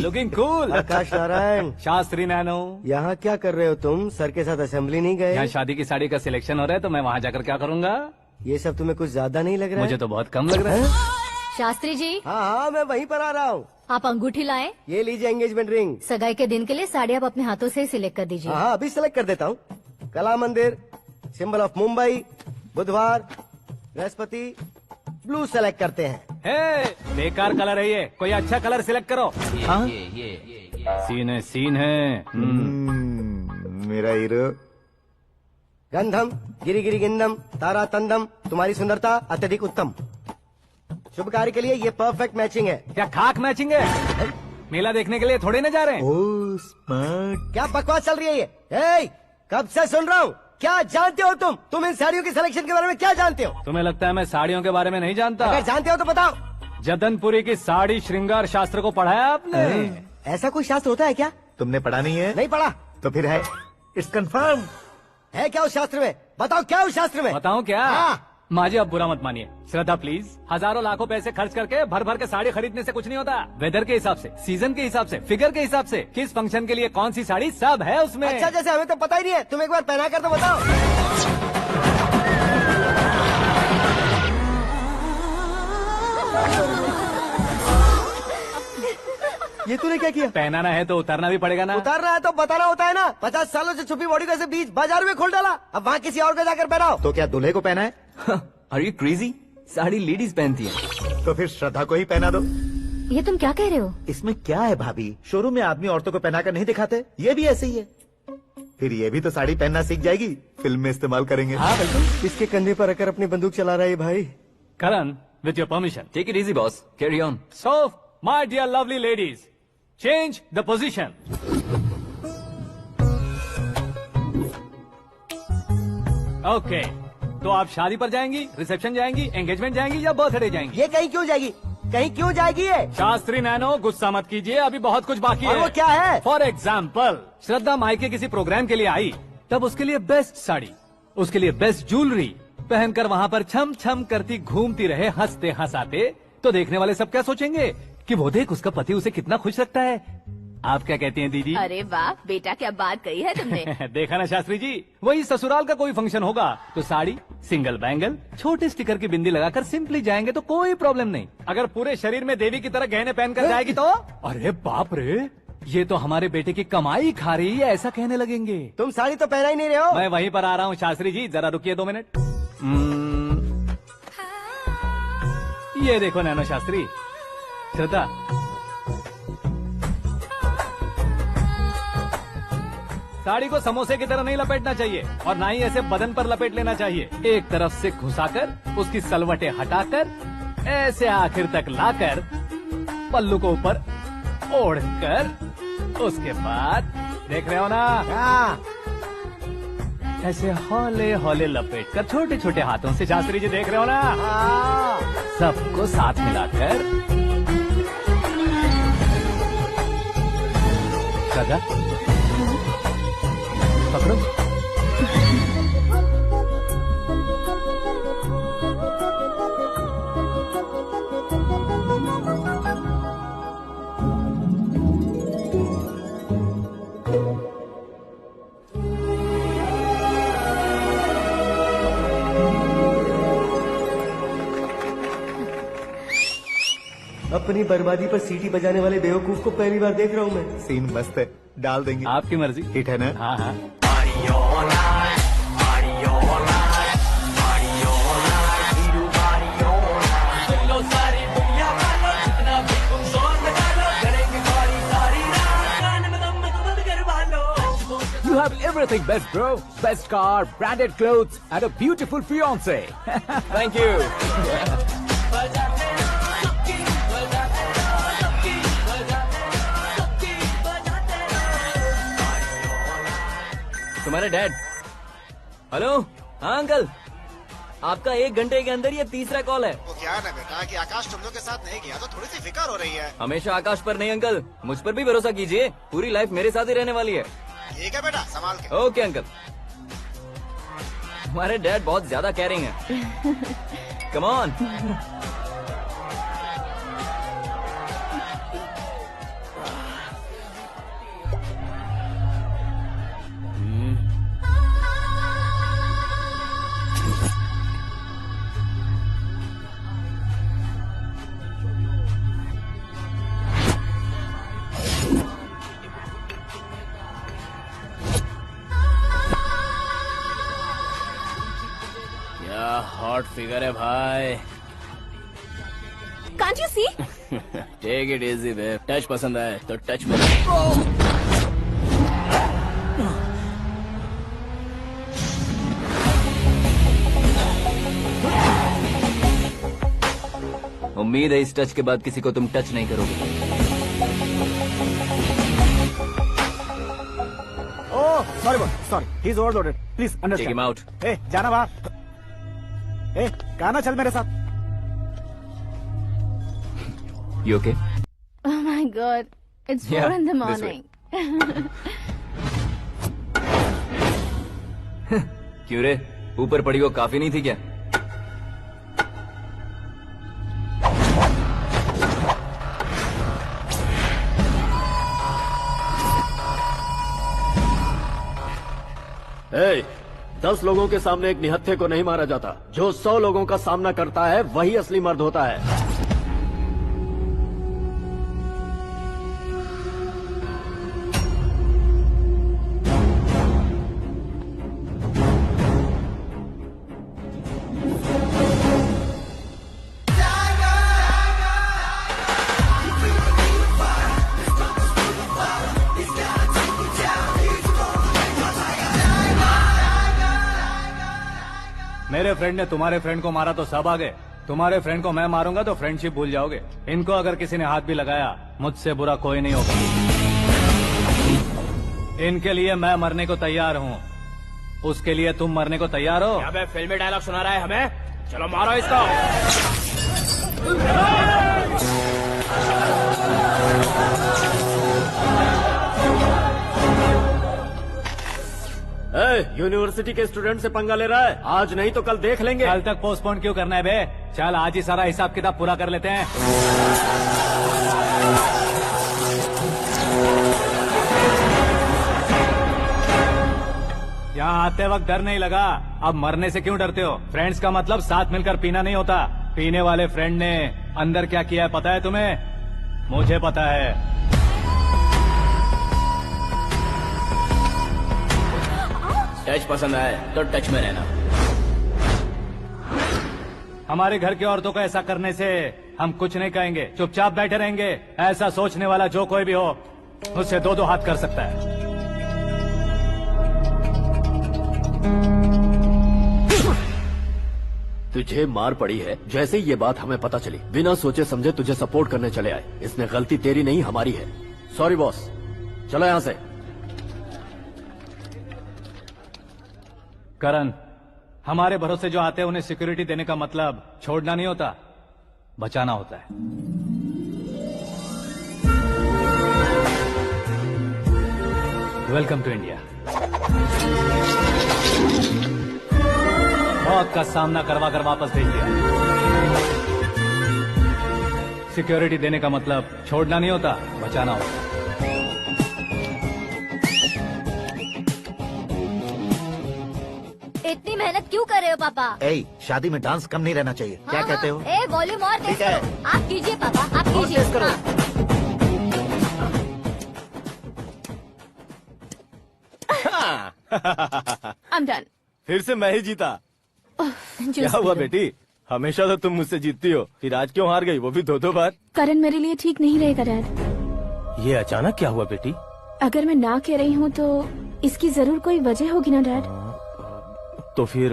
Looking cool. Akash Narayan. Shastri nano. यहाँ क्या कर रहे हो तुम? सर के साथ असेंबली नहीं गए? यहाँ शादी की साड़ी का सिलेक्शन हो रहा है, तो मैं वहाँ जाकर क्या करूँगा? ये सब तुम्हें कुछ ज्यादा नहीं लग रहा है? मुझे तो बहुत कम लग रहा है। शास्त्री जी। हाँ हाँ, मैं वहीं पर आ रहा हूँ। आप अंगूठी लाएं। ये लीजिए एंगेजमेंट रिंग। सगाई के दिन के लिए साड़ी आप अपने हाथों से सिलेक्ट कर दीजिए। हाँ, अभी सिलेक्ट कर देता हूँ। कला मंदिर, सिंबल ऑफ मुंबई, बुधवार, बृहस्पति, ब्लू सेलेक्ट करते हैं। बेकार कलर है ये, कोई अच्छा कलर सिलेक्ट करो। सीन है। मेरा हीरो। गंधम गिरी गिरी गिंदम तारा तंदम, तुम्हारी सुंदरता अत्यधिक उत्तम। शुभ कार्य के लिए ये परफेक्ट मैचिंग है। क्या खाक मैचिंग है? मेला देखने के लिए थोड़े न जा रहे हैं। Oh smart. क्या बकवास चल रही है ये? कब से सुन रहा हूँ। क्या जानते हो तुम इन साड़ियों की सिलेक्शन के बारे में क्या जानते हो? तुम्हें लगता है मैं साड़ियों के बारे में नहीं जानता? अगर जानते हो तो बताओ। जदनपुरी की साड़ी श्रृंगार शास्त्र को पढ़ा है आपने? ऐसा कोई शास्त्र होता है क्या? तुमने पढ़ा नहीं है? नहीं पढ़ा। तो फिर है, इट्स कंफर्म। है क्या उस शास्त्र में? बताओ क्या उस शास्त्र में? बताऊं क्या? हाँ। माँ जी, अब बुरा मत मानिए। श्रद्धा प्लीज, हजारों लाखों पैसे खर्च करके भर भर के साड़ी खरीदने से कुछ नहीं होता। वेदर के हिसाब से, सीजन के हिसाब से, फिगर के हिसाब से, किस फंक्शन के लिए कौन सी साड़ी, सब है उसमें। अच्छा, जैसे हमें तो पता ही नहीं है, तुम एक बार पहना कर तो बताओ। ये तूने क्या किया? पहनाना है तो उतारना भी पड़ेगा ना। उतारना है तो बताना होता है ना। 50 सालों से छुपी बॉडी को ऐसे बीच बाजार में खोल डाला, अब वहाँ किसी और को जाकर पहनाओ। तो क्या दूल्हे को पहना है? Are you crazy? Sari ladies पहनती है। तो फिर श्रद्धा को ही पहना दो। ये तुम क्या कह रहे हो? इसमें क्या है भाभी, शोरूम में आदमी औरतों को पहनाकर नहीं दिखाते, ये भी ऐसे ही है। फिर ये भी तो साड़ी पहनना सीख जाएगी, फिल्म में इस्तेमाल करेंगे। हाँ बिल्कुल। इसके कंधे पर रखकर अपनी बंदूक चला रहा है भाई। Karan, with your permission, take it easy boss, carry on. So my dear lovely ladies, change the position. Okay, तो आप शादी पर जाएंगी, रिसेप्शन जाएंगी, एंगेजमेंट जाएंगी या बर्थडे जाएंगी? ये कहीं क्यों जाएगी? कहीं क्यों जाएगी ये? शास्त्री नैनो, गुस्सा मत कीजिए, अभी बहुत कुछ बाकी है। और वो क्या है? फॉर एग्जाम्पल, श्रद्धा मायके किसी प्रोग्राम के लिए आई, तब उसके लिए बेस्ट साड़ी, उसके लिए बेस्ट ज्वेलरी पहनकर वहाँ पर छम छम करती घूमती रहे हंसते हंसाते, तो देखने वाले सब क्या सोचेंगे कि वो देख उसका पति उसे कितना खुश रखता है। आप क्या कहती हैं दीदी? अरे वाह बेटा, क्या बात कही है तुमने। देखा ना शास्त्री जी, वही ससुराल का कोई फंक्शन होगा तो साड़ी, सिंगल बैंगल, छोटे स्टिकर की बिंदी लगाकर सिंपली जाएंगे तो कोई प्रॉब्लम नहीं। अगर पूरे शरीर में देवी की तरह गहने पहनकर जाएगी तो अरे बाप रे, ये तो हमारे बेटे की कमाई खा रही है, ऐसा कहने लगेंगे। तुम साड़ी तो पहना ही नहीं रहे हो। मैं वहीं पर आ रहा हूँ शास्त्री जी, जरा रुकिए 2 मिनट। ये देखो नैनो शास्त्री, श्रद्धा, साड़ी को समोसे की तरह नहीं लपेटना चाहिए और ना ही ऐसे बदन पर लपेट लेना चाहिए। एक तरफ से घुसाकर उसकी सलवटें हटाकर ऐसे आखिर तक लाकर पल्लू को ऊपर ओढ़कर, उसके बाद देख रहे हो ना, ऐसे हौले हौले लपेट कर छोटे छोटे हाथों से, शास्त्री जी देख रहे हो ना, सबको साथ मिलाकर सदा पकड़ो। अपनी बर्बादी पर सीटी बजाने वाले बेवकूफ को पहली बार देख रहा हूँ मैं। सीन मस्त है, डाल देंगे। आपकी मर्जी। हिट है ना? हाँ हाँ। You have everything best, bro. Best car, branded clothes, and a beautiful fiance. Thank you. तुम्हारे डैड। हेलो, हाँ अंकल, आपका 1 घंटे के अंदर ये तीसरा कॉल है। वो क्या है ना बेटा कि आकाश तुम लोग के साथ नहीं गया तो थोड़ी सी फिक्र हो रही है। हमेशा आकाश पर नहीं अंकल, मुझ पर भी भरोसा कीजिए, पूरी लाइफ मेरे साथ ही रहने वाली है। ठीक है बेटा, संभाल के। Okay uncle. हमारे डैड बहुत ज्यादा केयरिंग है। Come on. हॉट फिगर है भाई। Can't you see? Take it easy babe, touch पसंद आए तो टच में। उम्मीद है इस टच के बाद किसी को तुम टच नहीं करोगे। Oh sorry boss, sorry, he is overloaded, please understand. Take him out. ए जाना बाहर। ए गाना चल मेरे साथ। You okay? Oh my God, it's 4 in the morning. क्यों रे, ऊपर पड़ी वो काफी नहीं थी क्या? ए, 10 लोगों के सामने एक निहत्थे को नहीं मारा जाता। जो 100 लोगों का सामना करता है वही असली मर्द होता है। मेरे फ्रेंड ने तुम्हारे फ्रेंड को मारा तो सब आ गए। तुम्हारे फ्रेंड को मैं मारूंगा तो फ्रेंडशिप भूल जाओगे। इनको अगर किसी ने हाथ भी लगाया, मुझसे बुरा कोई नहीं होगा। इनके लिए मैं मरने को तैयार हूँ, उसके लिए तुम मरने को तैयार हो? अबे फिल्मी डायलॉग सुना रहा है हमें? चलो मारो इसको। यूनिवर्सिटी के स्टूडेंट से पंगा ले रहा है। आज नहीं तो कल देख लेंगे। कल तक पोस्टपोन क्यों करना है बे? चल आज ही सारा हिसाब किताब पूरा कर लेते हैं। यहाँ आते वक्त डर नहीं लगा, अब मरने से क्यों डरते हो? फ्रेंड्स का मतलब साथ मिलकर पीना नहीं होता। पीने वाले फ्रेंड ने अंदर क्या किया है पता है तुम्हें? मुझे पता है। टच पसंद आए तो टच में रहना। हमारे घर की औरतों को ऐसा करने से हम कुछ नहीं कहेंगे, चुपचाप बैठे रहेंगे। ऐसा सोचने वाला जो कोई भी हो, उससे 2-2 हाथ कर सकता है। तुझे मार पड़ी है। जैसे ही ये बात हमें पता चली, बिना सोचे समझे तुझे सपोर्ट करने चले आए। इसमें गलती तेरी नहीं हमारी है। सॉरी बॉस, चलो यहाँ से। करण, हमारे भरोसे जो आते हैं उन्हें सिक्योरिटी देने का मतलब छोड़ना नहीं होता, बचाना होता है। Welcome to India. मौत का सामना करवा कर वापस भेज दिया। सिक्योरिटी देने का मतलब छोड़ना नहीं होता, बचाना होता। इतनी मेहनत क्यों कर रहे हो पापा? ए, शादी में डांस कम नहीं रहना चाहिए। क्या कहते हो? ए वॉल्यूम और तेज ठीक है। करो। आप कीजिए पापा, आप और कीजिए। तेज करो। I'm done. फिर से मैं ही जीता। क्या हुआ बेटी? हमेशा तो तुम मुझसे जीतती हो, फिर आज क्यों हार गई, वो भी 2-2 बार? करण मेरे लिए ठीक नहीं रहेगा डैड। ये अचानक क्या हुआ बेटी? अगर मैं ना कह रही हूँ तो इसकी जरूर कोई वजह होगी ना डैड। तो फिर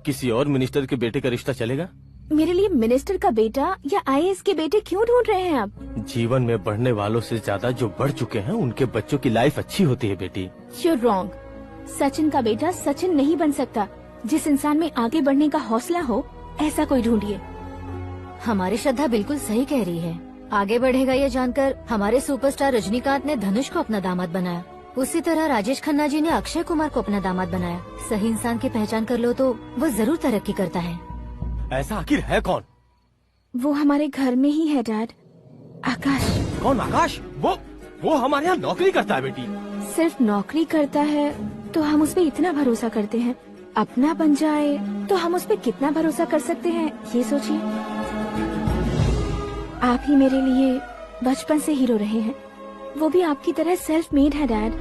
किसी और मिनिस्टर के बेटे का रिश्ता चलेगा? मेरे लिए मिनिस्टर का बेटा या आईएएस के बेटे क्यों ढूंढ रहे हैं आप? जीवन में बढ़ने वालों से ज्यादा जो बढ़ चुके हैं उनके बच्चों की लाइफ अच्छी होती है बेटी। You're wrong. सचिन का बेटा सचिन नहीं बन सकता। जिस इंसान में आगे बढ़ने का हौसला हो, ऐसा कोई ढूंढिए। हमारी श्रद्धा बिल्कुल सही कह रही है। आगे बढ़ेगा ये जानकर हमारे सुपरस्टार रजनीकांत ने धनुष को अपना दामाद बनाया। उसी तरह राजेश खन्ना जी ने अक्षय कुमार को अपना दामाद बनाया। सही इंसान की पहचान कर लो तो वो जरूर तरक्की करता है। ऐसा आखिर है कौन? वो हमारे घर में ही है डैड, आकाश। कौन आकाश? वो हमारे यहाँ नौकरी करता है बेटी। सिर्फ नौकरी करता है तो हम उस पर इतना भरोसा करते हैं, अपना बन जाए तो हम उस पर कितना भरोसा कर सकते हैं, ये सोचिए। आप ही मेरे लिए बचपन से हीरो रहे हैं। वो भी आपकी तरह सेल्फ मेड है डैड।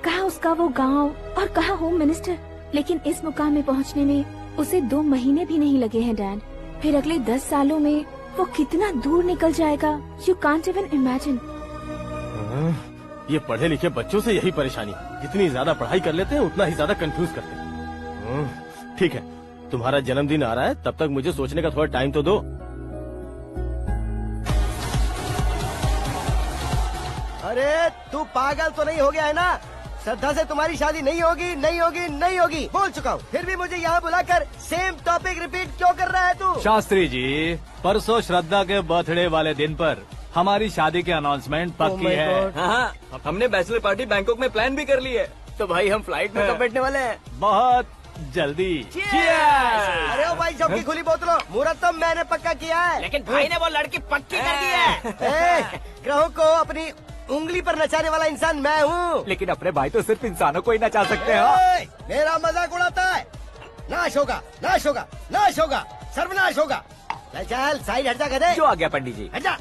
कहाँ उसका वो गांव और कहाँ होम मिनिस्टर, लेकिन इस मुकाम में पहुँचने में उसे 2 महीने भी नहीं लगे हैं डैड। फिर अगले 10 सालों में वो कितना दूर निकल जाएगा, यू कांट इवन इमेजिन। ये पढ़े लिखे बच्चों से यही परेशानी है, जितनी ज्यादा पढ़ाई कर लेते हैं उतना ही ज्यादा कंफ्यूज करते हैं। ठीक है, तुम्हारा जन्मदिन आ रहा है, तब तक मुझे सोचने का थोड़ा टाइम तो दो। अरे तू पागल तो नहीं हो गया है ना? श्रद्धा से तुम्हारी शादी नहीं होगी, नहीं होगी, नहीं होगी, बोल चुका हूँ। फिर भी मुझे यहाँ बुलाकर सेम टॉपिक रिपीट क्यों कर रहा है तू? शास्त्री जी, परसों श्रद्धा के बर्थडे वाले दिन पर हमारी शादी की अनाउंसमेंट पक्की है। हाँ, हमने बैचलर पार्टी बैंकॉक में प्लान भी कर ली है। तो भाई हम फ्लाइट में कब बैठने वाले हैं? बहुत जल्दी। अरे ओ भाई, जब की खुली बोतलों, मुहूर्त तो मैंने पक्का किया है। लेकिन भाई ने वो लड़की पक्की कर दी है। ग्रहों को अपनी उंगली पर नचाने वाला इंसान मैं हूँ। लेकिन अपने भाई तो सिर्फ इंसानों को ही नचा सकते हैं। मेरा मजाक उड़ाता है? नाश होगा, नाश होगा, नाश होगा, सर्वनाश होगा। चल चल साइड हट जा गधे। जो आ गया पंडित जी। हट जा।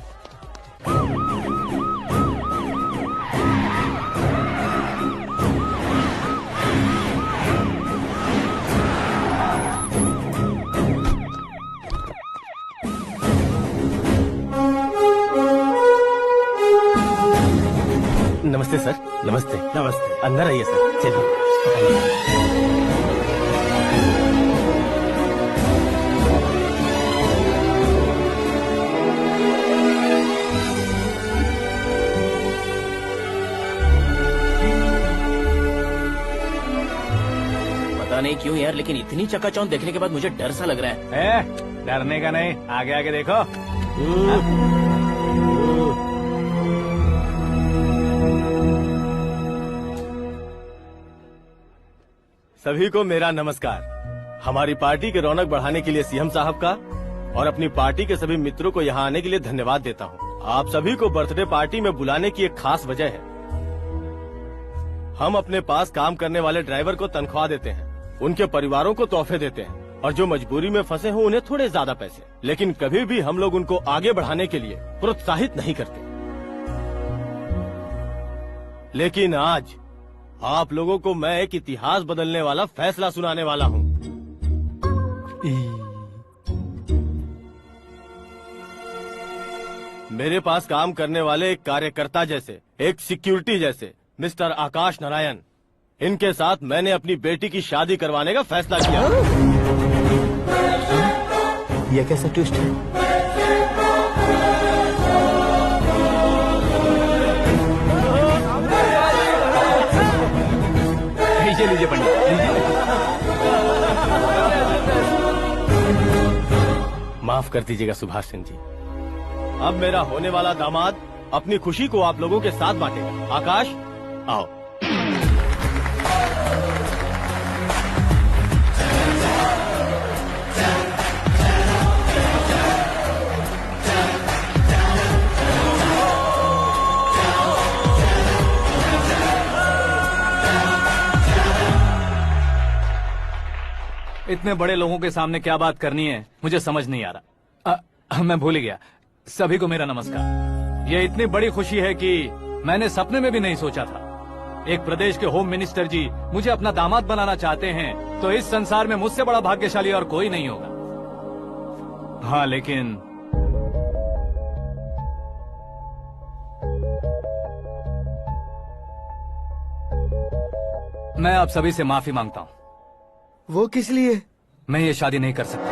नमस्ते सर। नमस्ते। नमस्ते। अंदर आइए सर, चलिए। पता नहीं क्यों यार, लेकिन इतनी चकाचौंध देखने के बाद मुझे डर सा लग रहा है। डरने का नहीं, आगे आगे देखो। सभी को मेरा नमस्कार। हमारी पार्टी के रौनक बढ़ाने के लिए सीएम साहब का और अपनी पार्टी के सभी मित्रों को यहाँ आने के लिए धन्यवाद देता हूँ। आप सभी को बर्थडे पार्टी में बुलाने की एक खास वजह है। हम अपने पास काम करने वाले ड्राइवर को तनख्वाह देते हैं, उनके परिवारों को तोहफे देते हैं और जो मजबूरी में फंसे हो उन्हें थोड़े ज्यादा पैसे। लेकिन कभी भी हम लोग उनको आगे बढ़ाने के लिए प्रोत्साहित नहीं करते। लेकिन आज आप लोगों को मैं एक इतिहास बदलने वाला फैसला सुनाने वाला हूँ। मेरे पास काम करने वाले एक कार्यकर्ता जैसे, एक सिक्योरिटी जैसे मिस्टर आकाश नारायण, इनके साथ मैंने अपनी बेटी की शादी करवाने का फैसला किया। यह कैसा ट्विस्ट है? लीजिए पंडित, माफ कर दीजिएगा सुभाष सिंह जी। अब मेरा होने वाला दामाद अपनी खुशी को आप लोगों के साथ बांटेगा। आकाश, आओ। इतने बड़े लोगों के सामने क्या बात करनी है मुझे समझ नहीं आ रहा। मैं भूल गया। सभी को मेरा नमस्कार। ये इतनी बड़ी खुशी है कि मैंने सपने में भी नहीं सोचा था। एक प्रदेश के होम मिनिस्टर जी मुझे अपना दामाद बनाना चाहते हैं तो इस संसार में मुझसे बड़ा भाग्यशाली और कोई नहीं होगा। हाँ, लेकिन मैं आप सभी से माफी मांगता हूँ। वो किस लिए? मैं ये शादी नहीं कर सकता।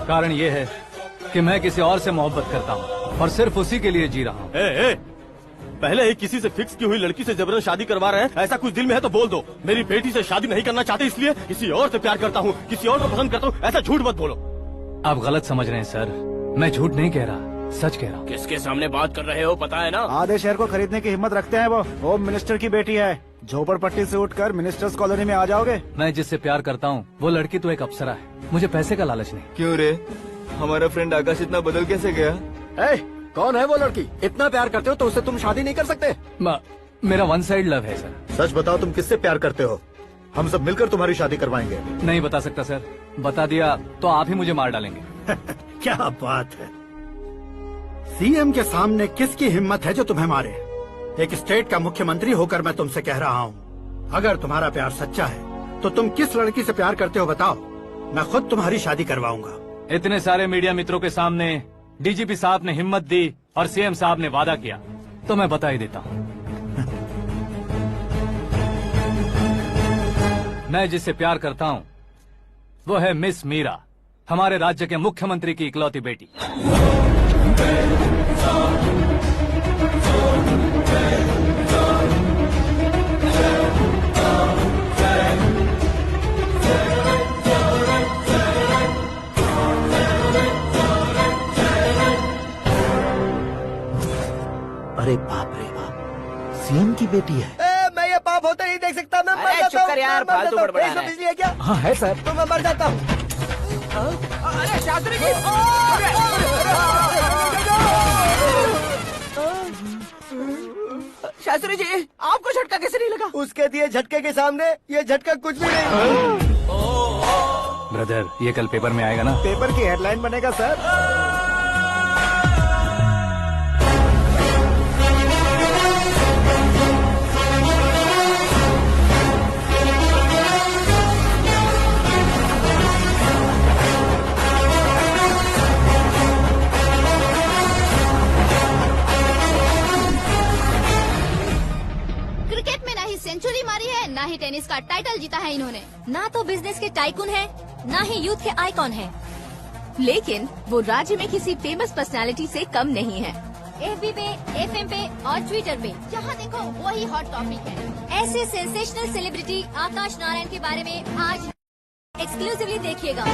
कारण ये है कि मैं किसी और से मोहब्बत करता हूँ और सिर्फ उसी के लिए जी रहा हूँ। पहले ही किसी से फिक्स की हुई लड़की से जबरन शादी करवा रहे हैं। ऐसा कुछ दिल में है तो बोल दो। मेरी बेटी से शादी नहीं करना चाहते इसलिए किसी और से प्यार करता हूँ, किसी और को पसंद करता हूँ, ऐसा झूठ मत बोलो। आप गलत समझ रहे हैं सर, मैं झूठ नहीं कह रहा, सच कह रहा हूँ। किसके सामने बात कर रहे हो पता है ना? आधे शहर को खरीदने की हिम्मत रखते हैं वो। होम मिनिस्टर की बेटी है। झोपड़पट्टी से उठकर मिनिस्टर्स कॉलोनी में आ जाओगे। मैं जिससे प्यार करता हूँ वो लड़की तो एक अप्सरा है, मुझे पैसे का लालच नहीं। क्यों रे, हमारा फ्रेंड आकाश इतना बदल कैसे गया? कौन है वो लड़की? इतना प्यार करते हो तो उससे तुम शादी नहीं कर सकते? मेरा वन साइड लव है सर। सच बताओ, तुम किससे प्यार करते हो? हम सब मिलकर तुम्हारी शादी करवाएंगे। नहीं बता सकता सर, बता दिया तो आप ही मुझे मार डालेंगे। क्या बात है, सीएम के सामने किसकी हिम्मत है जो तुम्हें मारे? एक स्टेट का मुख्यमंत्री होकर मैं तुमसे कह रहा हूँ, अगर तुम्हारा प्यार सच्चा है तो तुम किस लड़की से प्यार करते हो बताओ, मैं खुद तुम्हारी शादी करवाऊंगा। इतने सारे मीडिया मित्रों के सामने डीजीपी साहब ने हिम्मत दी और सीएम साहब ने वादा किया, तो मैं बता ही देता हूँ। मैं जिससे प्यार करता हूँ वो है मिस मीरा, हमारे राज्य के मुख्यमंत्री की इकलौती बेटी। अरे बाप रे बाप, सीएम की बेटी है। मैं ये पाप होते नहीं देख सकता, मैं मर अरे जाता चुप कर यार, मैं मर फालतू जाता हूँ। बड़बड़ा रहा है। बिजली है क्या? हाँ है सर। तो मैं मर जाता हूँ। अरे शास्त्री जी, शास्त्री जी, आपको झटका कैसे नहीं लगा? उसके दिए झटके के सामने ये झटका कुछ भी नहीं। ब्रदर, ये कल पेपर में आएगा ना? पेपर की हेडलाइन बनेगा सर। क्रिकेट में ना ही सेंचुरी मारी है, ना ही टेनिस का टाइटल जीता है इन्होंने। ना तो बिजनेस के टाइकून है, ना ही यूथ के आइकॉन है। लेकिन वो राज्य में किसी फेमस पर्सनालिटी से कम नहीं है। FB पे, FM पे और ट्विटर पे जहाँ देखो वही हॉट टॉपिक है। ऐसे सेंसेशनल सेलिब्रिटी आकाश नारायण के बारे में आज एक्सक्लूसिवली देखिएगा।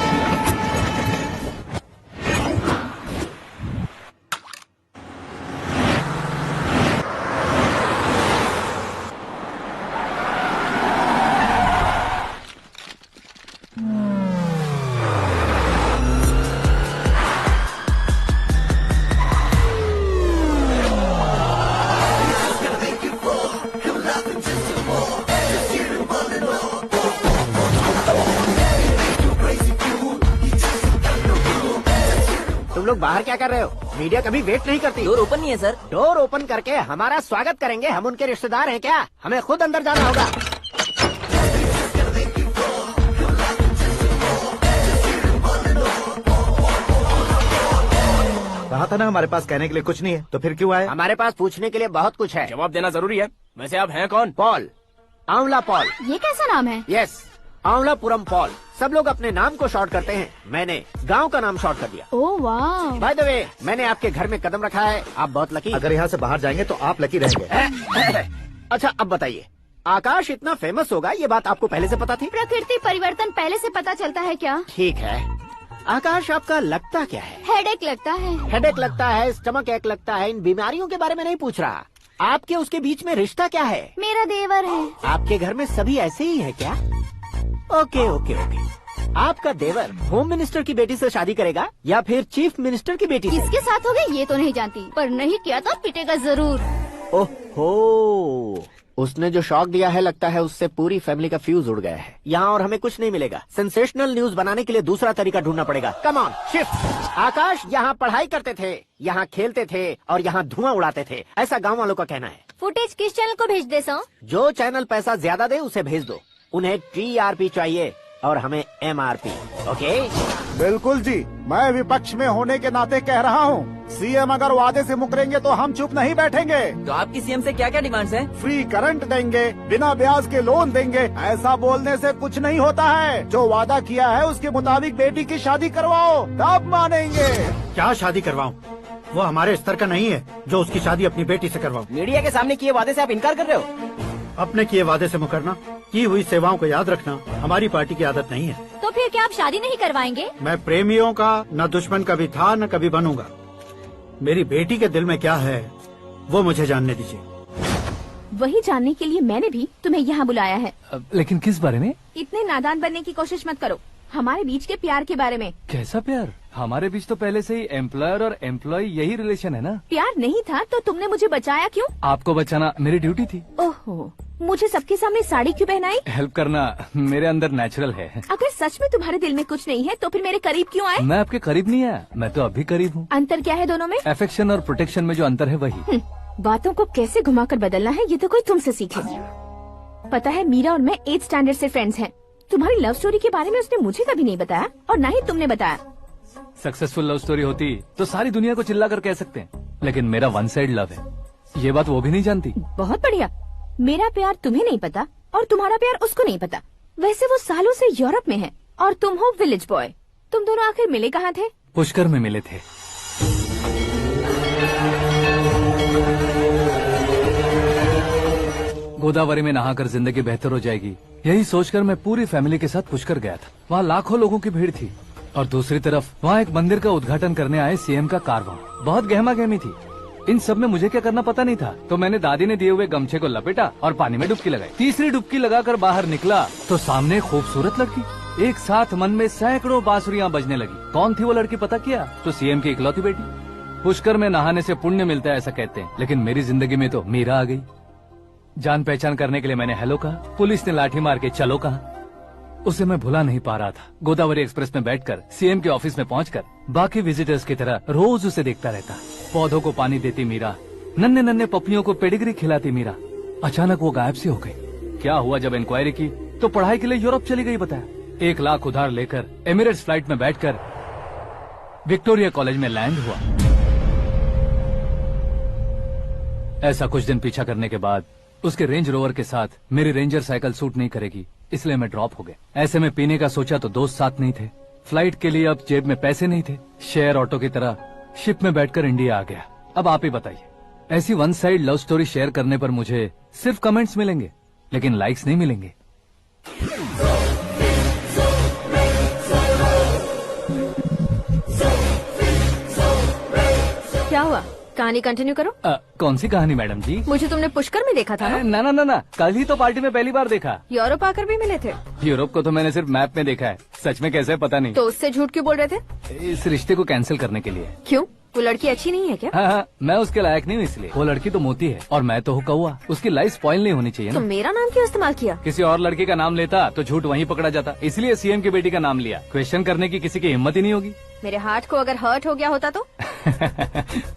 तुम लोग बाहर क्या कर रहे हो? मीडिया कभी वेट नहीं करती। डोर ओपन नहीं है सर। डोर ओपन करके हमारा स्वागत करेंगे, हम उनके रिश्तेदार हैं क्या? हमें खुद अंदर जाना होगा। कहा था ना हमारे पास कहने के लिए कुछ नहीं है, तो फिर क्यों आए? हमारे पास पूछने के लिए बहुत कुछ है। जवाब देना जरूरी है। वैसे आप हैं कौन? पॉल, आंवला पॉल। ये कैसा नाम है? Yes, Aanwalapuram Paul. सब लोग अपने नाम को शॉर्ट करते हैं, मैंने गांव का नाम शॉर्ट कर दिया। ओह वाह। बाय द वे, मैंने आपके घर में कदम रखा है, आप बहुत लकी। अगर यहाँ से बाहर जाएंगे तो आप लकी रहेंगे। अच्छा अब बताइए, आकाश इतना फेमस होगा ये बात आपको पहले से पता थी? प्रकृति परिवर्तन पहले से पता चलता है क्या? ठीक है, आकाश आपका लगता क्या है? हेडेक लगता है। हेडेक लगता है, स्टमक एक लगता है, इन बीमारियों के बारे में नहीं पूछ रहा। आपके उसके बीच में रिश्ता क्या है? मेरा देवर है। आपके घर में सभी ऐसे ही है क्या? Okay okay okay. आपका देवर होम मिनिस्टर की बेटी से शादी करेगा या फिर चीफ मिनिस्टर की बेटी से? किसके साथ होगा ये तो नहीं जानती, पर नहीं किया तो पिटेगा जरूर। ओहो, उसने जो शॉक दिया है लगता है उससे पूरी फैमिली का फ्यूज उड़ गया है। यहाँ और हमें कुछ नहीं मिलेगा। सेंसेशनल न्यूज बनाने के लिए दूसरा तरीका ढूंढना पड़ेगा। Come on shift. आकाश यहाँ पढ़ाई करते थे, यहाँ खेलते थे और यहाँ धुआं उड़ाते थे, ऐसा गाँव वालों का कहना है। फुटेज किस चैनल को भेज दे सो? जो चैनल पैसा ज्यादा दे उसे भेज दो। उन्हें TRP चाहिए और हमें MRP। ओके? बिल्कुल जी, मैं विपक्ष में होने के नाते कह रहा हूँ, सीएम अगर वादे से मुकरेंगे तो हम चुप नहीं बैठेंगे। तो आपकी सीएम से क्या क्या डिमांड्स हैं? फ्री करंट देंगे, बिना ब्याज के लोन देंगे। ऐसा बोलने से कुछ नहीं होता है। जो वादा किया है उसके मुताबिक बेटी की शादी करवाओ, तब मानेंगे। क्या शादी करवाऊं? वो हमारे स्तर का नहीं है जो उसकी शादी अपनी बेटी से करवाऊं। मीडिया के सामने किए वादे से आप इनकार कर रहे हो? अपने किए वादे से मुकरना, की हुई सेवाओं को याद रखना हमारी पार्टी की आदत नहीं है। तो फिर क्या आप शादी नहीं करवाएंगे? मैं प्रेमियों का न दुश्मन कभी था न कभी बनूंगा। मेरी बेटी के दिल में क्या है वो मुझे जानने दीजिए। वही जानने के लिए मैंने भी तुम्हें यहाँ बुलाया है। लेकिन किस बारे में? इतने नादान बनने की कोशिश मत करो। हमारे बीच के प्यार के बारे में। कैसा प्यार? हमारे बीच तो पहले से ही एम्प्लॉयर और एम्प्लॉय यही रिलेशन है ना। प्यार नहीं था तो तुमने मुझे बचाया क्यों? आपको बचाना मेरी ड्यूटी थी। ओहो, मुझे सबके सामने साड़ी क्यों पहनाई? हेल्प करना मेरे अंदर नेचुरल है। अगर सच में तुम्हारे दिल में कुछ नहीं है तो फिर मेरे करीब क्यों आए? मैं आपके करीब नहीं आया, मैं तो अभी करीब हूँ। अंतर क्या है दोनों में? अफेक्शन और प्रोटेक्शन में जो अंतर है वही। बातों को कैसे घुमाकर बदलना है ये तो कोई तुमसे सीखे। पता है मीरा और मैं 8th स्टैंडर्ड से फ्रेंड्स हैं। तुम्हारी लव स्टोरी के बारे में उसने मुझे कभी नहीं बताया और ना ही तुमने बताया। सक्सेसफुल लव स्टोरी होती तो सारी दुनिया को चिल्ला कर कह सकते हैं, लेकिन मेरा वन साइड लव है, ये बात वो भी नहीं जानती। बहुत बढ़िया। मेरा प्यार तुम्हें नहीं पता और तुम्हारा प्यार उसको नहीं पता। वैसे वो सालों से यूरोप में है और तुम हो विलेज बॉय। तुम दोनों आखिर मिले कहाँ थे? पुष्कर में मिले थे। गोदावरी में नहाकर जिंदगी बेहतर हो जाएगी, यही सोचकर मैं पूरी फैमिली के साथ पुष्कर गया था। वहाँ लाखों लोगों की भीड़ थी और दूसरी तरफ वहाँ एक मंदिर का उद्घाटन करने आए सीएम का कारवां। बहुत गहमा गहमी थी। इन सब में मुझे क्या करना पता नहीं था, तो मैंने दादी ने दिए हुए गमछे को लपेटा और पानी में डुबकी लगाई। तीसरी डुबकी लगाकर बाहर निकला तो सामने खूबसूरत लड़की। एक साथ मन में सैकड़ों बांसुरियां बजने लगी। कौन थी वो लड़की पता किया? तो सीएम की इकलौती बेटी। पुष्कर में नहाने से पुण्य मिलता है ऐसा कहते हैं, लेकिन मेरी जिंदगी में तो मीरा आ गई। जान पहचान करने के लिए मैंने हेलो कहा, पुलिस ने लाठी मार के चलो कहा। उसे मैं भुला नहीं पा रहा था। गोदावरी एक्सप्रेस में बैठकर सीएम के ऑफिस में पहुंचकर बाकी विजिटर्स की तरह रोज उसे देखता रहता। पौधों को पानी देती मीरा, नन्हे नन्हे पपियों को पेडिग्री खिलाती मीरा। अचानक वो गायब सी हो गई। क्या हुआ? जब इंक्वायरी की तो पढ़ाई के लिए यूरोप चली गई बताया। 1 लाख उधार लेकर एमिरेट्स फ्लाइट में बैठकर विक्टोरिया कॉलेज में लैंड हुआ। ऐसा कुछ दिन पीछा करने के बाद उसके रेंज रोवर के साथ मेरी रेंजर साइकिल सूट नहीं करेगी, इसलिए मैं ड्रॉप हो गया। ऐसे में पीने का सोचा तो दोस्त साथ नहीं थे। फ्लाइट के लिए अब जेब में पैसे नहीं थे। शेयर ऑटो की तरह शिप में बैठकर इंडिया आ गया। अब आप ही बताइए, ऐसी one side love story share करने पर मुझे सिर्फ कमेंट्स मिलेंगे, लेकिन लाइक्स नहीं मिलेंगे। क्या हुआ? कहानी कंटिन्यू करो। कौन सी कहानी मैडम जी? मुझे तुमने पुष्कर में देखा था ना? ना, कल ही तो पार्टी में पहली बार देखा। यूरोप आकर भी मिले थे? यूरोप को तो मैंने सिर्फ मैप में देखा है, सच में कैसे पता नहीं। तो उससे झूठ क्यों बोल रहे थे? इस रिश्ते को कैंसिल करने के लिए। क्यों? वो लड़की अच्छी नहीं है क्या? हाँ, मैं उसके लायक नहीं हूँ इसलिए। वो लड़की तो मोती है और मैं तो हूँ कौवा। उसकी लाइफ स्पॉइल नहीं होनी चाहिए ना। तो मेरा नाम क्यों इस्तेमाल किया? किसी और लड़की का नाम लेता तो झूठ वहीं पकड़ा जाता, इसलिए सीएम की बेटी का नाम लिया। क्वेश्चन करने की किसी की हिम्मत ही नहीं होगी। मेरे हार्ट को अगर हर्ट हो गया होता तो?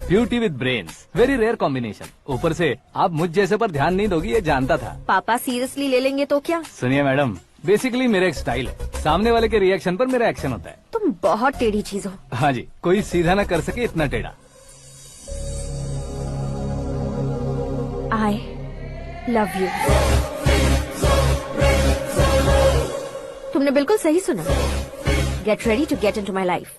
Beauty with brains, very rare combination. ऊपर से आप मुझ जैसे पर ध्यान नहीं दोगी ये जानता था। पापा सीरियसली ले लेंगे तो क्या? सुनिए मैडम, बेसिकली मेरा एक स्टाइल है, सामने वाले के रिएक्शन पर मेरा एक्शन होता है। तुम बहुत टेढ़ी चीज हो। हाँ जी, कोई सीधा न कर सके इतना टेढ़ा। I love you। तुमने बिल्कुल सही सुना। Get ready to get into my life।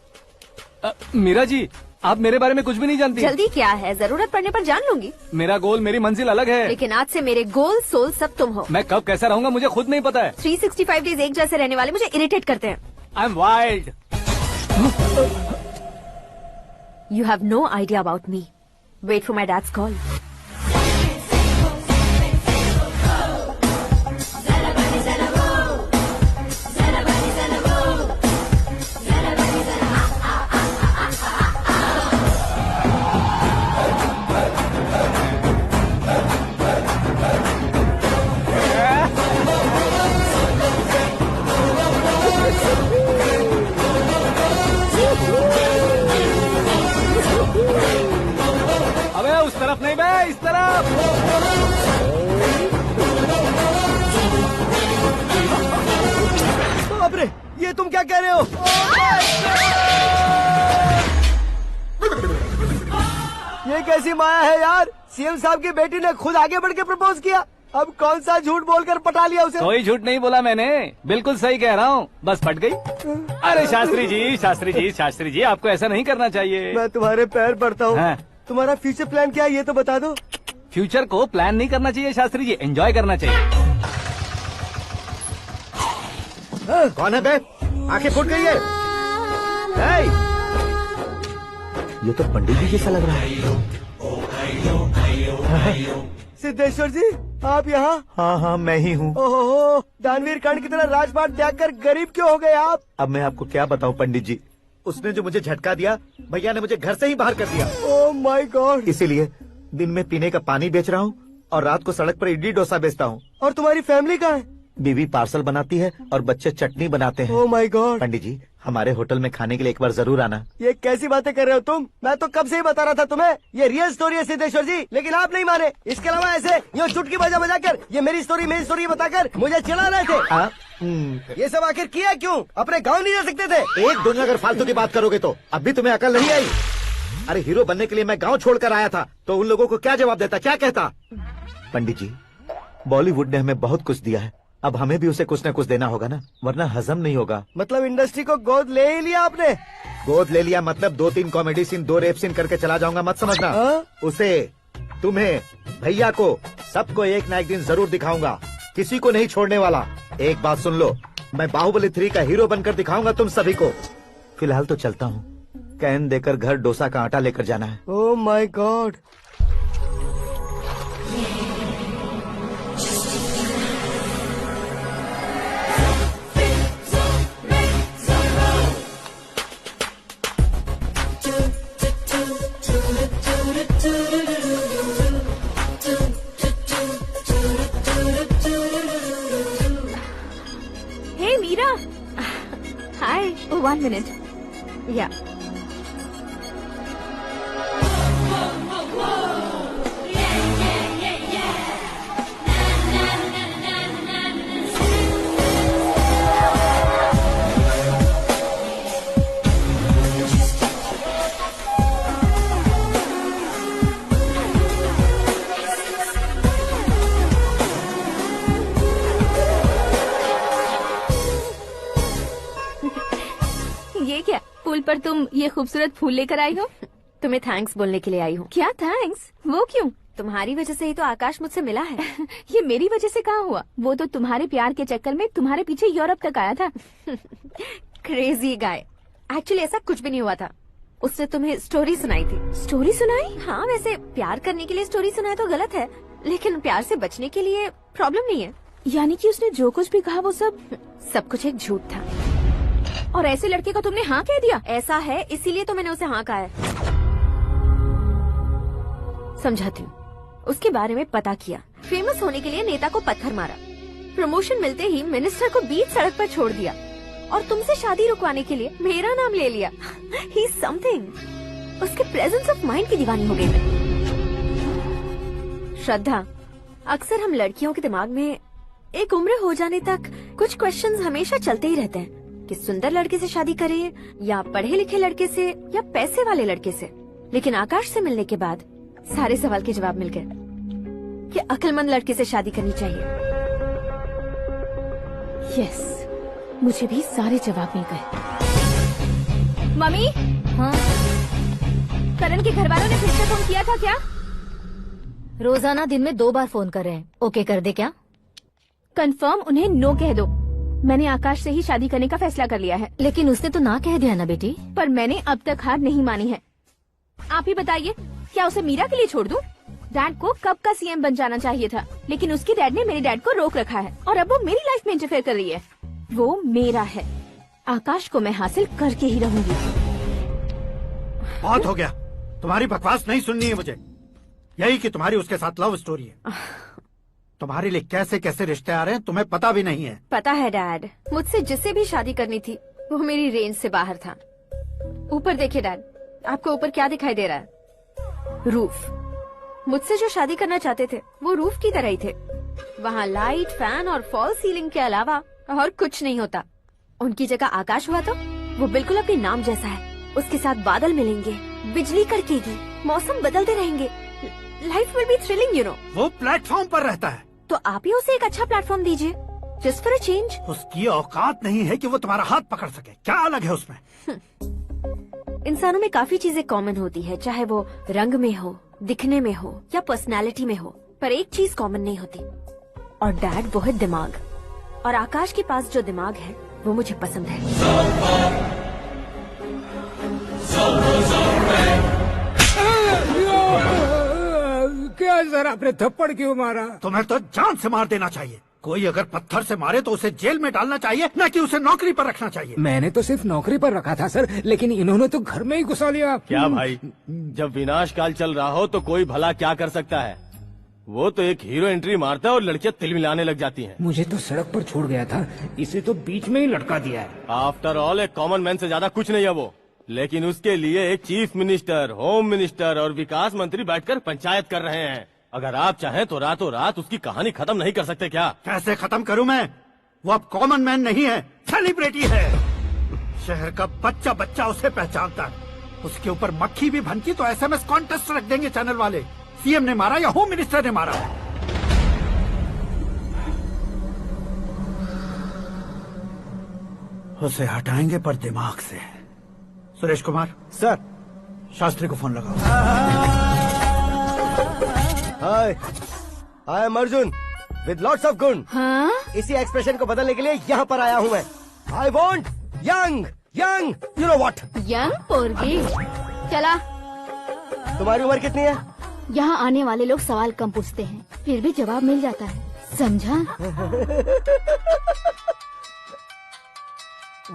Meera ji, आप मेरे बारे में कुछ भी नहीं जानती। जल्दी क्या है, जरूरत पड़ने पर जान लूंगी। मेरा गोल, मेरी मंजिल अलग है। लेकिन आज से मेरे गोल सोल सब तुम हो। मैं कब कैसा रहूंगा मुझे खुद नहीं पता है। 365 डेज एक जैसे रहने वाले मुझे इरिटेट करते हैं। I'm wild। You have no idea about me। Wait for my dad's call। अबे उस तरफ नहीं बे, इस तरफ। बाप रे, ये तुम क्या कह रहे हो? ये कैसी माया है यार? सीएम साहब की बेटी ने खुद आगे बढ़ के प्रपोज किया। अब कौन सा झूठ बोलकर पटा लिया उसे? कोई झूठ नहीं बोला मैंने, बिल्कुल सही कह रहा हूँ, बस फट गई। अरे शास्त्री जी, आपको ऐसा नहीं करना चाहिए। मैं तुम्हारे पैर पड़ता हूँ। हाँ। तुम्हारा फ्यूचर प्लान क्या है ये तो बता दो। फ्यूचर को प्लान नहीं करना चाहिए शास्त्री जी, एंजॉय करना चाहिए। कौन है बे? आंखें फूट गई है। हे! ये तो पंडित जी जैसा लग रहा है। सिद्धेश्वर जी, आप यहाँ? हाँ, मैं ही हूँ। ओहो, दानवीर कर्ण की तरह राजपाट त्याग कर गरीब क्यों हो गए आप? अब मैं आपको क्या बताऊँ पंडित जी, उसने जो मुझे झटका दिया, भैया ने मुझे घर से ही बाहर कर दिया। Oh my God. इसीलिए दिन में पीने का पानी बेच रहा हूँ और रात को सड़क पर इडली डोसा बेचता हूँ। और तुम्हारी फैमिली कहाँ है? बीवी पार्सल बनाती है और बच्चे चटनी बनाते हैं। Oh my God. पंडित जी, हमारे होटल में खाने के लिए एक बार जरूर आना। ये कैसी बातें कर रहे हो तुम? मैं तो कब से ही बता रहा था तुम्हें, ये रियल स्टोरी है सिद्धेश्वर जी, लेकिन आप नहीं माने। इसके अलावा ऐसे ये चुटकी बजा बजा कर ये मेरी स्टोरी बताकर मुझे चिढ़ा रहे थे। ये सब आखिर किया क्यों? अपने गाँव नहीं जा सकते थे? एक दिन अगर फालतू की बात करोगे तो अब भी तुम्हें अकल नहीं आई? अरे हीरो बनने के लिए मैं गाँव छोड़कर आया था तो उन लोगों को क्या जवाब देता, क्या कहता? पंडित जी, बॉलीवुड ने हमें बहुत कुछ दिया है, अब हमें भी उसे कुछ न कुछ देना होगा ना, वरना हजम नहीं होगा। मतलब इंडस्ट्री को गोद ले ही लिया आपने? गोद ले लिया मतलब 2-3 कॉमेडी सीन 2 रेप सीन करके चला जाऊंगा मत समझना। उसे, तुम्हें, भैया को, सबको एक ना एक दिन जरूर दिखाऊंगा, किसी को नहीं छोड़ने वाला। एक बात सुन लो, मैं बाहुबली 3 का हीरो बनकर दिखाऊंगा तुम सभी को। फिलहाल तो चलता हूँ, कैन देकर घर डोसा का आटा लेकर जाना है। Oh my God. Hey, Meera. Hi. Oh, 1 minute. Yeah. ये क्या, पुल पर तुम ये खूबसूरत फूल लेकर आई हो? तुम्हें थैंक्स बोलने के लिए आई हूँ। क्या थैंक्स? वो क्यों? तुम्हारी वजह से ही तो आकाश मुझसे मिला है। ये मेरी वजह से कहाँ हुआ? वो तो तुम्हारे प्यार के चक्कर में तुम्हारे पीछे यूरोप तक आया था। Crazy guy. एक्चुअली ऐसा कुछ भी नहीं हुआ था, उसने तुम्हें स्टोरी सुनाई थी। स्टोरी सुनाई? हाँ, वैसे प्यार करने के लिए स्टोरी सुनाए तो गलत है, लेकिन प्यार से बचने के लिए प्रॉब्लम नहीं है। यानी कि उसने जो कुछ भी कहा वो सब कुछ एक झूठ था। और ऐसे लड़के को तुमने हाँ कह दिया? ऐसा है, इसीलिए तो मैंने उसे हाँ कहा है। समझाती हूँ। उसके बारे में पता किया, फेमस होने के लिए नेता को पत्थर मारा, प्रमोशन मिलते ही मिनिस्टर को बीच सड़क पर छोड़ दिया, और तुमसे शादी रुकवाने के लिए मेरा नाम ले लिया। He is something. उसके प्रेजेंस ऑफ माइंड की दीवानी हो गई मैं। श्रद्धा, अक्सर हम लड़कियों के दिमाग में एक उम्र हो जाने तक कुछ क्वेश्चंस हमेशा चलते ही रहते हैं कि सुंदर लड़के से शादी करें या पढ़े लिखे लड़के से या पैसे वाले लड़के से। लेकिन आकाश से मिलने के बाद सारे सवाल के जवाब मिल गए कि अक्लमंद लड़के से शादी करनी चाहिए। यस, मुझे भी सारे जवाब मिल गए। मम्मी। हाँ? करण के घर वालों ने फिर से फोन किया था क्या? रोजाना दिन में 2 बार फोन कर रहे हैं। ओके कर दे क्या? कंफर्म उन्हें नो कह दो। मैंने आकाश से ही शादी करने का फैसला कर लिया है। लेकिन उसने तो ना कह दिया ना बेटी। पर मैंने अब तक हार नहीं मानी है। आप ही बताइए, क्या उसे मीरा के लिए छोड़ दूं? डैड को कब का सीएम बन जाना चाहिए था, लेकिन उसके डैड ने मेरे डैड को रोक रखा है, और अब वो मेरी लाइफ में इंटरफेयर कर रही है। वो मेरा है, आकाश को मैं हासिल करके ही रहूंगी। बहुत हो गया, तुम्हारी बकवास नहीं सुननी है मुझे। यही कि तुम्हारी उसके साथ लव स्टोरी है। तुम्हारे लिए कैसे कैसे रिश्ते आ रहे हैं तुम्हें पता भी नहीं है। पता है डैड, मुझसे जिससे भी शादी करनी थी वो मेरी रेंज से बाहर था। ऊपर देखिए डैड, आपको ऊपर क्या दिखाई दे रहा है? रूफ। मुझसे जो शादी करना चाहते थे वो रूफ की तरह ही थे। वहाँ लाइट, फैन और फॉल सीलिंग के अलावा और कुछ नहीं होता। उनकी जगह आकाश हुआ तो वो बिल्कुल अपने नाम जैसा है। उसके साथ बादल मिलेंगे, बिजली कड़केगी, मौसम बदलते रहेंगे, life will be thrilling, you know. वो प्लेटफॉर्म पर रहता है, तो आप ही उसे एक अच्छा प्लेटफॉर्म दीजिए, जस्ट फॉर अ चेंज। उसकी औकात नहीं है कि वो तुम्हारा हाथ पकड़ सके। क्या अलग है उसमें? इंसानों में काफी चीजें कॉमन होती है, चाहे वो रंग में हो, दिखने में हो या पर्सनालिटी में हो, पर एक चीज कॉमन नहीं होती, और डैड वो है दिमाग। और आकाश के पास जो दिमाग है वो मुझे पसंद है। क्या सर, आपने थप्पड़ क्यों मारा? तुम्हें तो जान से मार देना चाहिए। कोई अगर पत्थर से मारे तो उसे जेल में डालना चाहिए, न कि उसे नौकरी पर रखना चाहिए। मैंने तो सिर्फ नौकरी पर रखा था सर, लेकिन इन्होंने तो घर में ही घुसा लिया। क्या भाई, जब विनाश काल चल रहा हो तो कोई भला क्या कर सकता है? वो तो एक हीरो एंट्री मारता है और लड़कियां तिल मिलाने लग जाती हैं। मुझे तो सड़क पर छोड़ गया था, इसे तो बीच में ही लटका दिया है। आफ्टर ऑल एक कॉमन मैन से ज्यादा कुछ नहीं है वो, लेकिन उसके लिए एक चीफ मिनिस्टर, होम मिनिस्टर और विकास मंत्री बैठकर पंचायत कर रहे हैं। अगर आप चाहें तो रातों रात उसकी कहानी खत्म नहीं कर सकते क्या? कैसे खत्म करूं मैं? वो अब कॉमन मैन नहीं है, सेलिब्रिटी है। शहर का बच्चा बच्चा उसे पहचानता है। उसके ऊपर मक्खी भी भनकी तो SMS कॉन्टेस्ट रख देंगे चैनल वाले। सीएम ने मारा या होम मिनिस्टर ने मारा? उसे हटाएंगे पर दिमाग से। सुरेश कुमार सर, शास्त्री को फोन लगाओ। Hi, I am Arjun with lots of गुण। हाँ? इसी एक्सप्रेशन को बदलने के लिए यहाँ पर आया हूँ मैं। I want young young, you know what? Young पोरगी। चला। तुम्हारी उम्र कितनी है? यहाँ आने वाले लोग सवाल कम पूछते हैं, फिर भी जवाब मिल जाता है, समझा?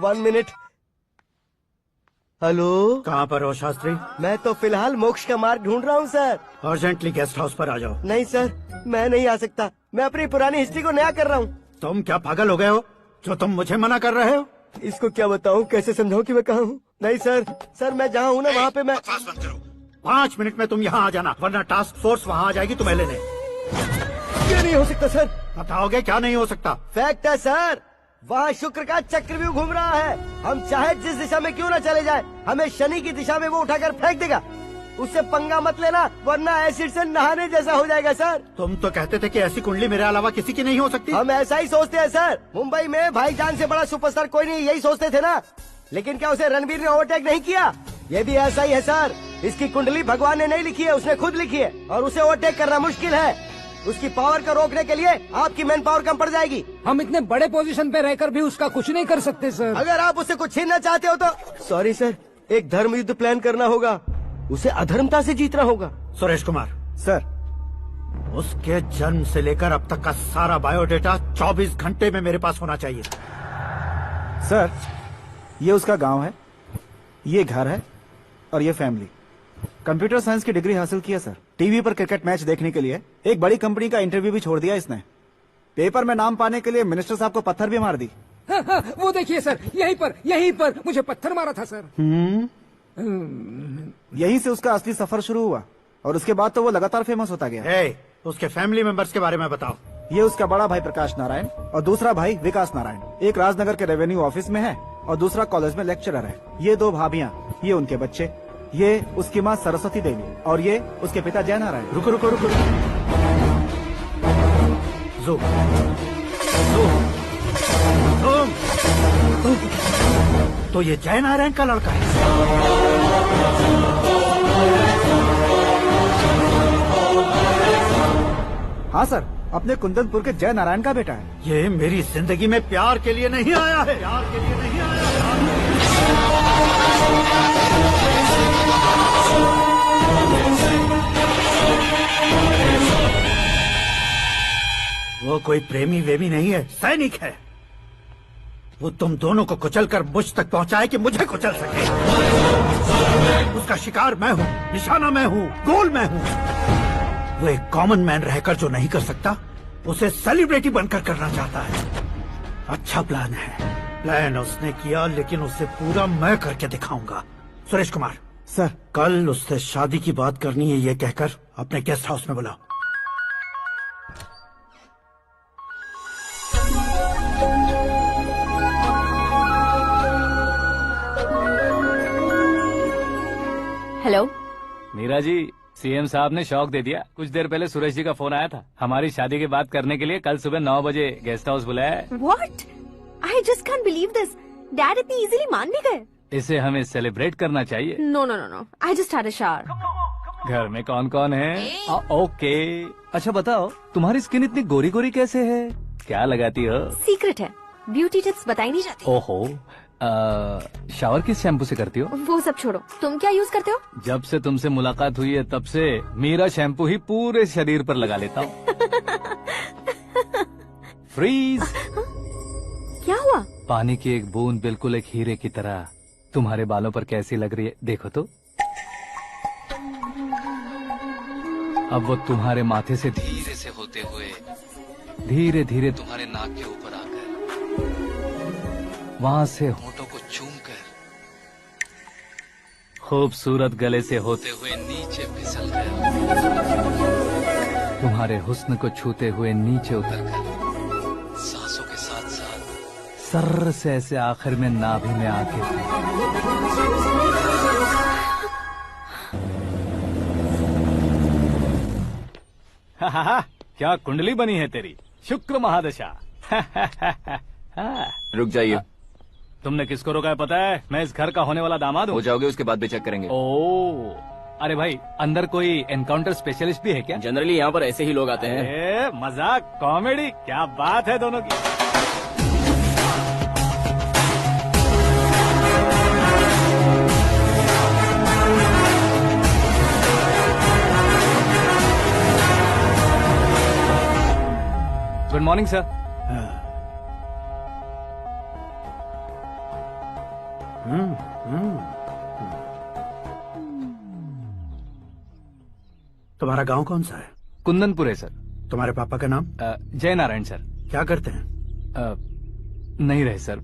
1 मिनट। हेलो, कहाँ पर हो शास्त्री? मैं तो फिलहाल मोक्ष का मार्ग ढूंढ रहा हूँ सर। अर्जेंटली गेस्ट हाउस पर आ जाओ। नहीं सर, मैं नहीं आ सकता। मैं अपनी पुरानी हिस्ट्री को नया कर रहा हूँ। तुम क्या पागल हो गए हो जो तुम मुझे मना कर रहे हो? इसको क्या बताऊँ, कैसे समझाऊँ कि मैं कहाँ हूँ? नहीं सर, सर मैं जहाँ हूँ ना वहाँ पे मैं। 5 मिनट में तुम यहाँ आ जाना, वरना टास्क फोर्स वहाँ आ जाएगी तुम्हें लेने। ये नहीं हो सकता सर। बताओगे क्या नहीं हो सकता? फैक्ट है सर, वहाँ शुक्र का चक्रव्यूह घूम रहा है। हम चाहे जिस दिशा में क्यों न चले जाए, हमें शनि की दिशा में वो उठाकर फेंक देगा। उससे पंगा मत लेना, वरना एसिड से नहाने जैसा हो जाएगा सर। तुम तो कहते थे कि ऐसी कुंडली मेरे अलावा किसी की नहीं हो सकती। हम ऐसा ही सोचते हैं सर। मुंबई में भाईजान से बड़ा सुपरस्टार कोई नहीं, यही सोचते थे ना। लेकिन क्या उसे रणवीर ने ओवरटेक नहीं किया? ये भी ऐसा ही है सर। इसकी कुंडली भगवान ने नहीं लिखी है, उसने खुद लिखी है, और उसे ओवरटेक करना मुश्किल है। उसकी पावर को रोकने के लिए आपकी मैन पावर कम पड़ जाएगी। हम इतने बड़े पोजीशन पे रहकर भी उसका कुछ नहीं कर सकते सर। अगर आप उससे कुछ छीनना चाहते हो तो सॉरी सर, एक धर्म युद्ध प्लान करना होगा। उसे अधर्मता से जीतना होगा। सुरेश कुमार सर, उसके जन्म से लेकर अब तक का सारा बायोडेटा 24 घंटे में मेरे पास होना चाहिए। सर, ये उसका गांव है, ये घर है और ये फैमिली। कंप्यूटर साइंस की डिग्री हासिल किया सर। टीवी पर क्रिकेट मैच देखने के लिए एक बड़ी कंपनी का इंटरव्यू भी छोड़ दिया इसने। पेपर में नाम पाने के लिए मिनिस्टर साहब को पत्थर भी मार दी। हाँ, हाँ, वो देखिए सर, यहीं पर मुझे पत्थर मारा था सर। यहीं से उसका असली सफर शुरू हुआ और उसके बाद तो वो लगातार फेमस होता गया। उसके फैमिली मेंबर्स के बारे में बताओ। ये उसका बड़ा भाई प्रकाश नारायण और दूसरा भाई विकास नारायण। एक राजनगर के रेवेन्यू ऑफिस में है और दूसरा कॉलेज में लेक्चरर है। ये 2 भाभियाँ, ये उनके बच्चे, ये उसकी माँ सरस्वती देवी और ये उसके पिता जय नारायण। रुको रुको रुको, ज़ूम। तो ये जय नारायण का लड़का है। हाँ सर, अपने कुंदनपुर के जय नारायण का बेटा है। ये मेरी जिंदगी में प्यार के लिए नहीं आया है। प्यार के लिए नहीं आया है। वो कोई प्रेमी वेमी नहीं है, सैनिक है। वो तुम दोनों को कुचलकर मुझ तक पहुंचाए कि मुझे कुचल सके। उसका शिकार मैं हूँ, निशाना मैं हूँ, गोल मैं हूँ। वो एक कॉमन मैन रहकर जो नहीं कर सकता, उसे सेलिब्रिटी बनकर करना चाहता है। अच्छा प्लान है। प्लान उसने किया, लेकिन उसे पूरा मैं करके दिखाऊंगा। सुरेश कुमार सर, कल उससे शादी की बात करनी है, ये कहकर अपने गेस्ट हाउस में बुलाओ। हेलो मीरा जी, सीएम साहब ने शौक दे दिया। कुछ देर पहले सुरेश जी का फोन आया था, हमारी शादी की बात करने के लिए कल सुबह 9 बजे गेस्ट हाउस बुलाया है। What? I just can't believe this. Dad इतनी इजीली मान भी गए। इसे हमें सेलिब्रेट करना चाहिए। No no no no. I just had a shower. घर में कौन कौन है? ओके। अच्छा बताओ, तुम्हारी स्किन इतनी गोरी गोरी कैसे है? क्या लगाती हो? सीक्रेट है, ब्यूटी टिप्स बताई नहीं जाती। ओहो, शावर किस शैम्पू से करती हो? वो सब छोड़ो, तुम क्या यूज करते हो? जब से तुमसे मुलाकात हुई है तब से मीरा शैम्पू ही पूरे शरीर पर लगा लेता हूँ। फ्रीज। क्या हुआ? पानी की एक बूंद बिल्कुल एक हीरे की तरह तुम्हारे बालों पर कैसी लग रही है, देखो तो। अब वो तुम्हारे माथे से धीरे धीरे धीरे तुम्हारे नाक के ऊपर आकर वहां से होठों को चूमकर खूबसूरत गले से होते हुए नीचे फिसल कर तुम्हारे हुस्न को छूते हुए नीचे उतरकर सांसों के साथ साथ सर्र से ऐसे आखिर में नाभि में आके क्या कुंडली बनी है तेरी, शुक्र महादशा। रुक जाइए। तुमने किसको रोका है पता है? मैं इस घर का होने वाला दामाद हूँ। हो जाओगे उसके बाद भी चेक करेंगे। ओ, अरे भाई अंदर कोई एनकाउंटर स्पेशलिस्ट भी है क्या? जनरली यहाँ पर ऐसे ही लोग आते हैं। मजाक, कॉमेडी, क्या बात है दोनों की। Good morning sir. तुम्हारा गांव कौन सा है? कुंदनपुर है सर। तुम्हारे पापा का नाम? जय नारायण सर। क्या करते हैं? नहीं रहे सर,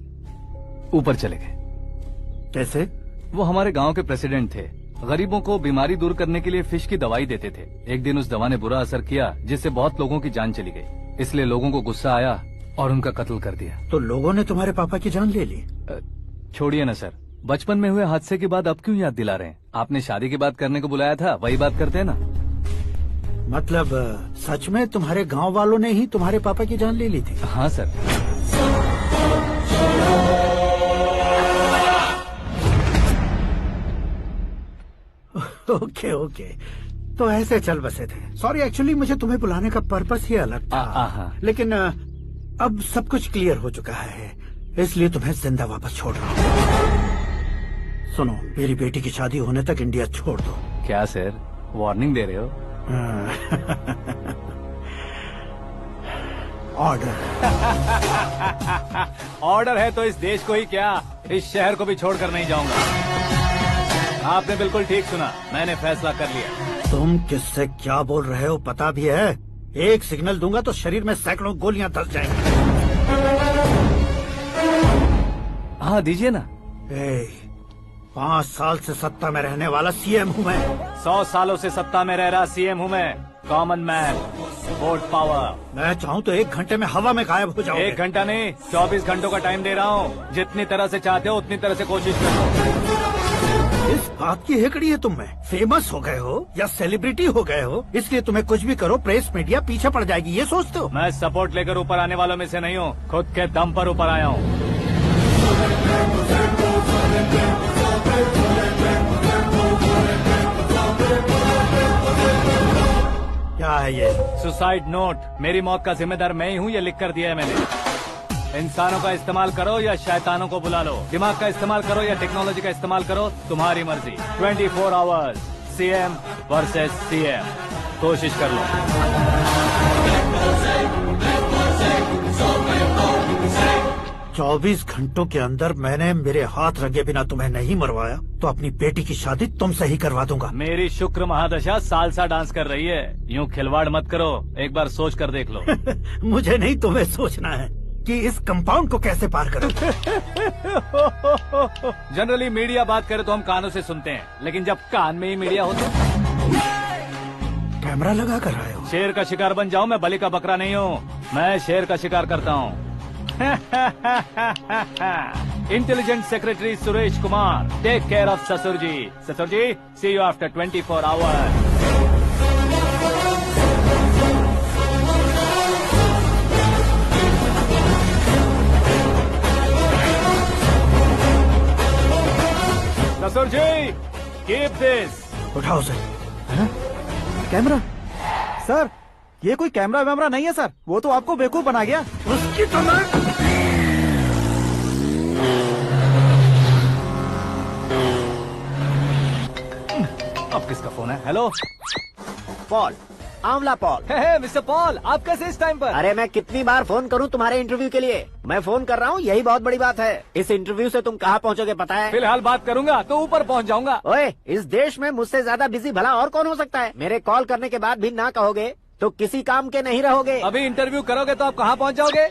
ऊपर चले गए। कैसे? वो हमारे गांव के प्रेसिडेंट थे। गरीबों को बीमारी दूर करने के लिए फिश की दवाई देते थे। एक दिन उस दवा ने बुरा असर किया जिससे बहुत लोगों की जान चली गई। इसलिए लोगों को गुस्सा आया और उनका कत्ल कर दिया। तो लोगों ने तुम्हारे पापा की जान ले ली? छोड़िए ना सर, बचपन में हुए हादसे की बात अब क्यों याद दिला रहे हैं? आपने शादी की बात करने को बुलाया था, वही बात करते हैं ना। मतलब सच में तुम्हारे गांव वालों ने ही तुम्हारे पापा की जान ले ली थी? हाँ सर। ओके ओके, तो ऐसे चल बसे थे। सॉरी, एक्चुअली मुझे तुम्हें बुलाने का पर्पस ही अलग था। लेकिन अब सब कुछ क्लियर हो चुका है, इसलिए तुम्हें जिंदा वापस छोड़ रहा हूँ। सुनो, मेरी बेटी की शादी होने तक इंडिया छोड़ दो। क्या सर, वार्निंग दे रहे हो? ऑर्डर। ऑर्डर है तो इस देश को ही क्या, इस शहर को भी छोड़कर नहीं जाऊंगा। आपने बिल्कुल ठीक सुना, मैंने फैसला कर लिया। तुम किससे क्या बोल रहे हो पता भी है? एक सिग्नल दूंगा तो शरीर में सैकड़ों गोलियां धस जाएंगी। हाँ दीजिए ना। 5 साल से सत्ता में रहने वाला सीएम हूँ मैं। 100 सालों से सत्ता में रह रहा सीएम हूँ मैं। Common man, vote power. मैं चाहूँ तो 1 घंटे में हवा में गायब हो जाऊँ। 1 घंटा नहीं, 24 घंटों का टाइम दे रहा हूँ। जितनी तरह से चाहते हो उतनी तरह से कोशिश करो। इस बात की हेकड़ी है तुम में? फेमस हो गए हो या सेलिब्रिटी हो गए हो, इसलिए तुम्हें कुछ भी करो प्रेस मीडिया पीछे पड़ जाएगी, ये सोचते हो? मैं सपोर्ट लेकर ऊपर आने वालों में से नहीं हूँ, खुद के दम पर ऊपर आया हूँ। क्या है ये? Suicide note. मेरी मौत का जिम्मेदार मैं ही हूँ, ये लिख कर दिया है मैंने। इंसानों का इस्तेमाल करो या शैतानों को बुला लो, दिमाग का इस्तेमाल करो या टेक्नोलॉजी का इस्तेमाल करो, तुम्हारी मर्जी। 24 आवर्स, सीएम वर्सेस सीएम, कोशिश कर लो। 24 घंटों के अंदर मैंने मेरे हाथ रंगे बिना तुम्हें नहीं मरवाया तो अपनी बेटी की शादी तुमसे ही करवा दूंगा। मेरी शुक्र महादशा सालसा डांस कर रही है, यूँ खिलवाड़ मत करो, एक बार सोच कर देख लो। मुझे नहीं, तुम्हें सोचना है कि इस कंपाउंड को कैसे पार करो। जनरली मीडिया बात करे तो हम कानों से सुनते हैं, लेकिन जब कान में ही मीडिया होता है। कैमरा लगा कर आए हो? शेर का शिकार बन जाऊं, मैं बलि का बकरा नहीं हूँ, मैं शेर का शिकार करता हूँ। Intelligent secretary Suresh Kumar, take care of ससुर जी। ससुर जी, सी यू आफ्टर 24 आवर्स। ससुर जी, कीप दिस। उठाओ सर। कैमरा? सर, ये कोई कैमरा वैमरा नहीं है सर, वो तो आपको बेवकूफ बना गया। उसकी तो मैं... अब किसका फोन है? हेलो पॉल, आंवला पॉल। मिस्टर पॉल, आप कैसे इस टाइम पर? अरे मैं कितनी बार फोन करूं तुम्हारे इंटरव्यू के लिए? मैं फोन कर रहा हूं, यही बहुत बड़ी बात है। इस इंटरव्यू से तुम कहां पहुंचोगे पता है? फिलहाल बात करूंगा तो ऊपर पहुंच जाऊंगा। ओए, इस देश में मुझसे ज्यादा बिजी भला और कौन हो सकता है? मेरे कॉल करने के बाद भी ना कहोगे तो किसी काम के नहीं रहोगे। अभी इंटरव्यू करोगे तो आप कहाँ पहुँच जाओगे?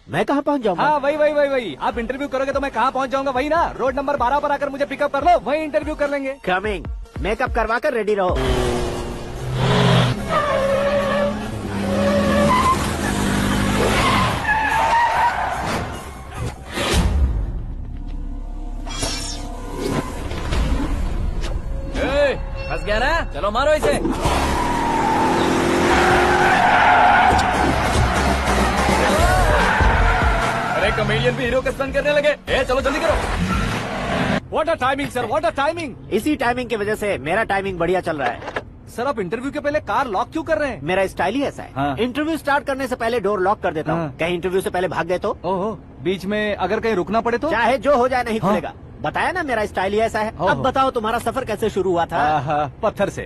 मैं कहाँ पहुँच जाऊंगा? हाँ वही। आप इंटरव्यू करोगे तो मैं कहाँ पहुँच जाऊंगा? वही ना, रोड नंबर 12 पर आकर मुझे पिकअप कर लो, वही इंटरव्यू कर लेंगे। कमिंग। मेकअप करवा कर रेडी रहो। फंस गया ना, चलो मारो इसे। अरे कमेडियन भी हीरो का स्टंट करने लगे। चलो जल्दी करो। What a timing sir, what a timing. इसी टाइमिंग की वजह से मेरा टाइमिंग बढ़िया चल रहा है। सर आप इंटरव्यू के पहले कार लॉक क्यों कर रहे हैं? मेरा स्टाइल ही ऐसा है। हाँ। इंटरव्यू स्टार्ट करने से पहले डोर लॉक कर देता हूँ। हाँ। कहीं इंटरव्यू से पहले भाग गए तो? ओहो, बीच में अगर कहीं रुकना पड़े तो? चाहे जो हो जाए नहीं हाँ। खुलेगा। बताया ना मेरा स्टाइल ही ऐसा है। अब बताओ तुम्हारा सफर कैसे शुरू हुआ था? पत्थर से।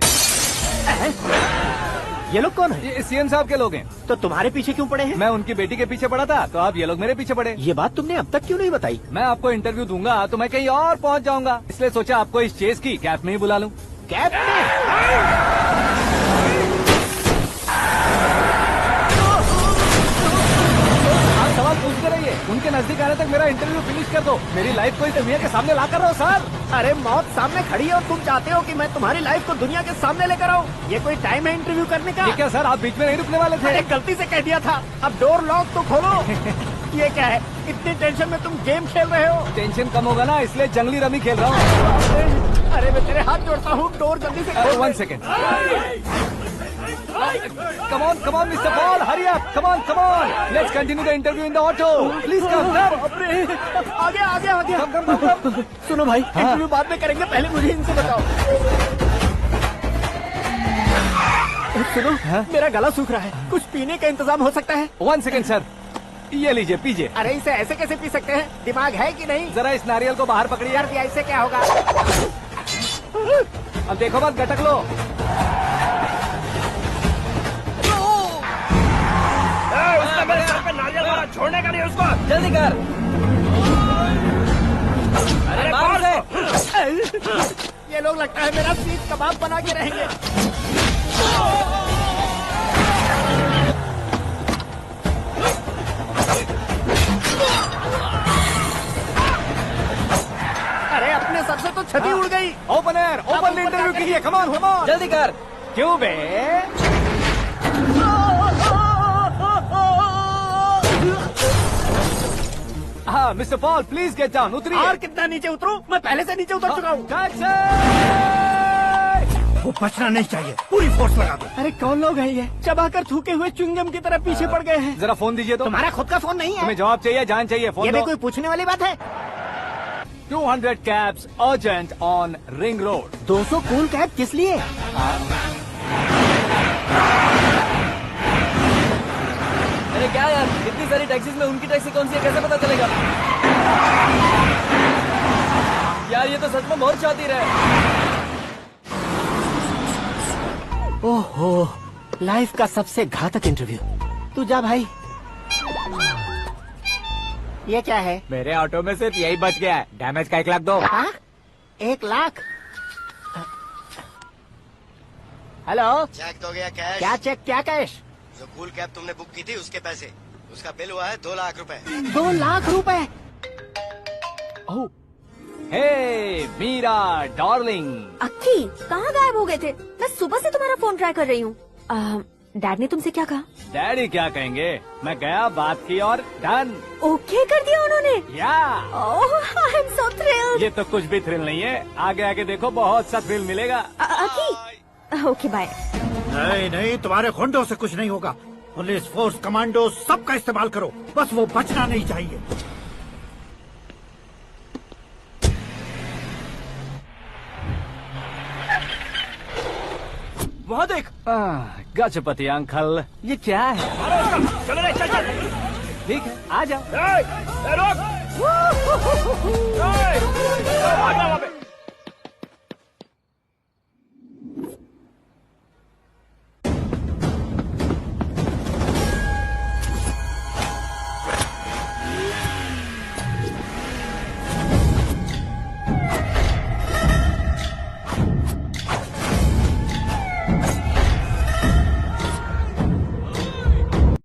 ये लोग कौन है? ये सीएम साहब के लोग हैं। तो तुम्हारे पीछे क्यों पड़े हैं? मैं उनकी बेटी के पीछे पड़ा था, तो आप ये लोग मेरे पीछे पड़े। ये बात तुमने अब तक क्यों नहीं बताई? मैं आपको इंटरव्यू दूंगा तो मैं कहीं और पहुंच जाऊंगा, इसलिए सोचा आपको इस चेस की कैप में ही बुला लूं। कैप में? आप सवाल पूछते रहिए, उनके नजदीक आने तक मेरा इंटरव्यू फिनिश कर दो। मेरी लाइफ को इस दुनिया के सामने ला कर रहो सर। अरे मौत सामने खड़ी है और तुम चाहते हो कि मैं तुम्हारी लाइफ को दुनिया के सामने लेकर आऊं? ये कोई टाइम है इंटरव्यू करने का? ये क्या सर, आप बीच में नहीं रुकने वाले थे? अरे गलती से कह दिया था। अब डोर लॉक तो खोलो। ये क्या है? इतनी टेंशन में तुम गेम खेल रहे हो? टेंशन कम होगा ना, इसलिए जंगली रमी खेल रहा हूँ। अरे मैं तेरे हाथ जोड़ता हूँ, डोर जल्दी से खोल। 1 second. Come on, Mr. Paul, hurry up. Come on. Let's continue the interview in the auto. Please come. आ गया। Come. सुनो भाई, इंटरव्यू बाद में करेंगे, पहले मुझे इनसे बताओ। सुनो, मेरा गला सूख रहा है, कुछ पीने का इंतजाम हो सकता है? 1 सेकेंड सर, ये लीजिए पीजिए। अरे इसे ऐसे कैसे पी सकते हैं? दिमाग है कि नहीं? जरा इस नारियल को बाहर पकड़िए। यार ऐसे क्या होगा? अब देखो मत, गटक लो। उसने मेरे सर पे नारियल मारा, छोड़ने का नहीं उसको। जल्दी कर। अरे मार उसे। ये लोग लगता है मेरा सीख कबाब बना के रहेंगे। अरे अपने सर से तो छती उड़ गई। ओपन इंटरव्यू कीजिए। कम ऑन जल्दी कर। क्यों बे? हाँ mister Paul, please get down. उतरिए। और कितना नीचे उतरूं? मैं पहले से नीचे उतर चुका हूँ। वो बचना नहीं चाहिए, पूरी फोर्स लगा दो। अरे कौन लोग हैं ये? चबाकर थूके हुए च्युइंगम की तरह पीछे पड़ गए हैं। जरा फोन दीजिए तो। तुम्हारा खुद का फोन नहीं है? तुम्हें जवाब चाहिए, जान चाहिए, फोन ये दो। भी कोई पूछने वाली बात है? 200 cabs urgent on Ring Road. 200 cool cab किस लिए? अरे क्या यार, इतनी सारी टैक्सीज में उनकी टैक्सी कौन सी है, कैसे पता चलेगा? यार ये तो सच में बहुत शातिर है। ओहो, लाइफ का सबसे घातक इंटरव्यू। तू जा भाई। ये क्या है? मेरे ऑटो में सिर्फ यही बच गया है, डैमेज का 1 लाख दो। 1 लाख? हेलो, चेक तो गया कैश। क्या चेक, क्या कैश? जो कूल कैब तुमने बुक की थी उसके पैसे, उसका बिल हुआ है 2 लाख रुपए। 2 लाख रुपए? हे मीरा डार्लिंग। अक्की, कहाँ गायब हो गए थे? मैं सुबह से तुम्हारा फोन ट्राई कर रही हूँ। डैड ने तुमसे क्या कहा? डैडी क्या कहेंगे, मैं गया, बात की और डन। ओके कर दिया उन्होंने? या। ओह, आई एम सो थ्रिल्ड। ये तो कुछ भी थ्रिल नहीं है, आगे आगे देखो बहुत सा थ्रिल मिलेगा। अक्की, ओके बाय। नहीं, तुम्हारे गुंडों से कुछ नहीं होगा। पुलिस फोर्स, कमांडो, सबका इस्तेमाल करो, बस वो बचना नहीं चाहिए। वहाँ देख। गजपति अंकल, ये क्या है? चलो रे, चल। ठीक है, आ जाओ। रोक।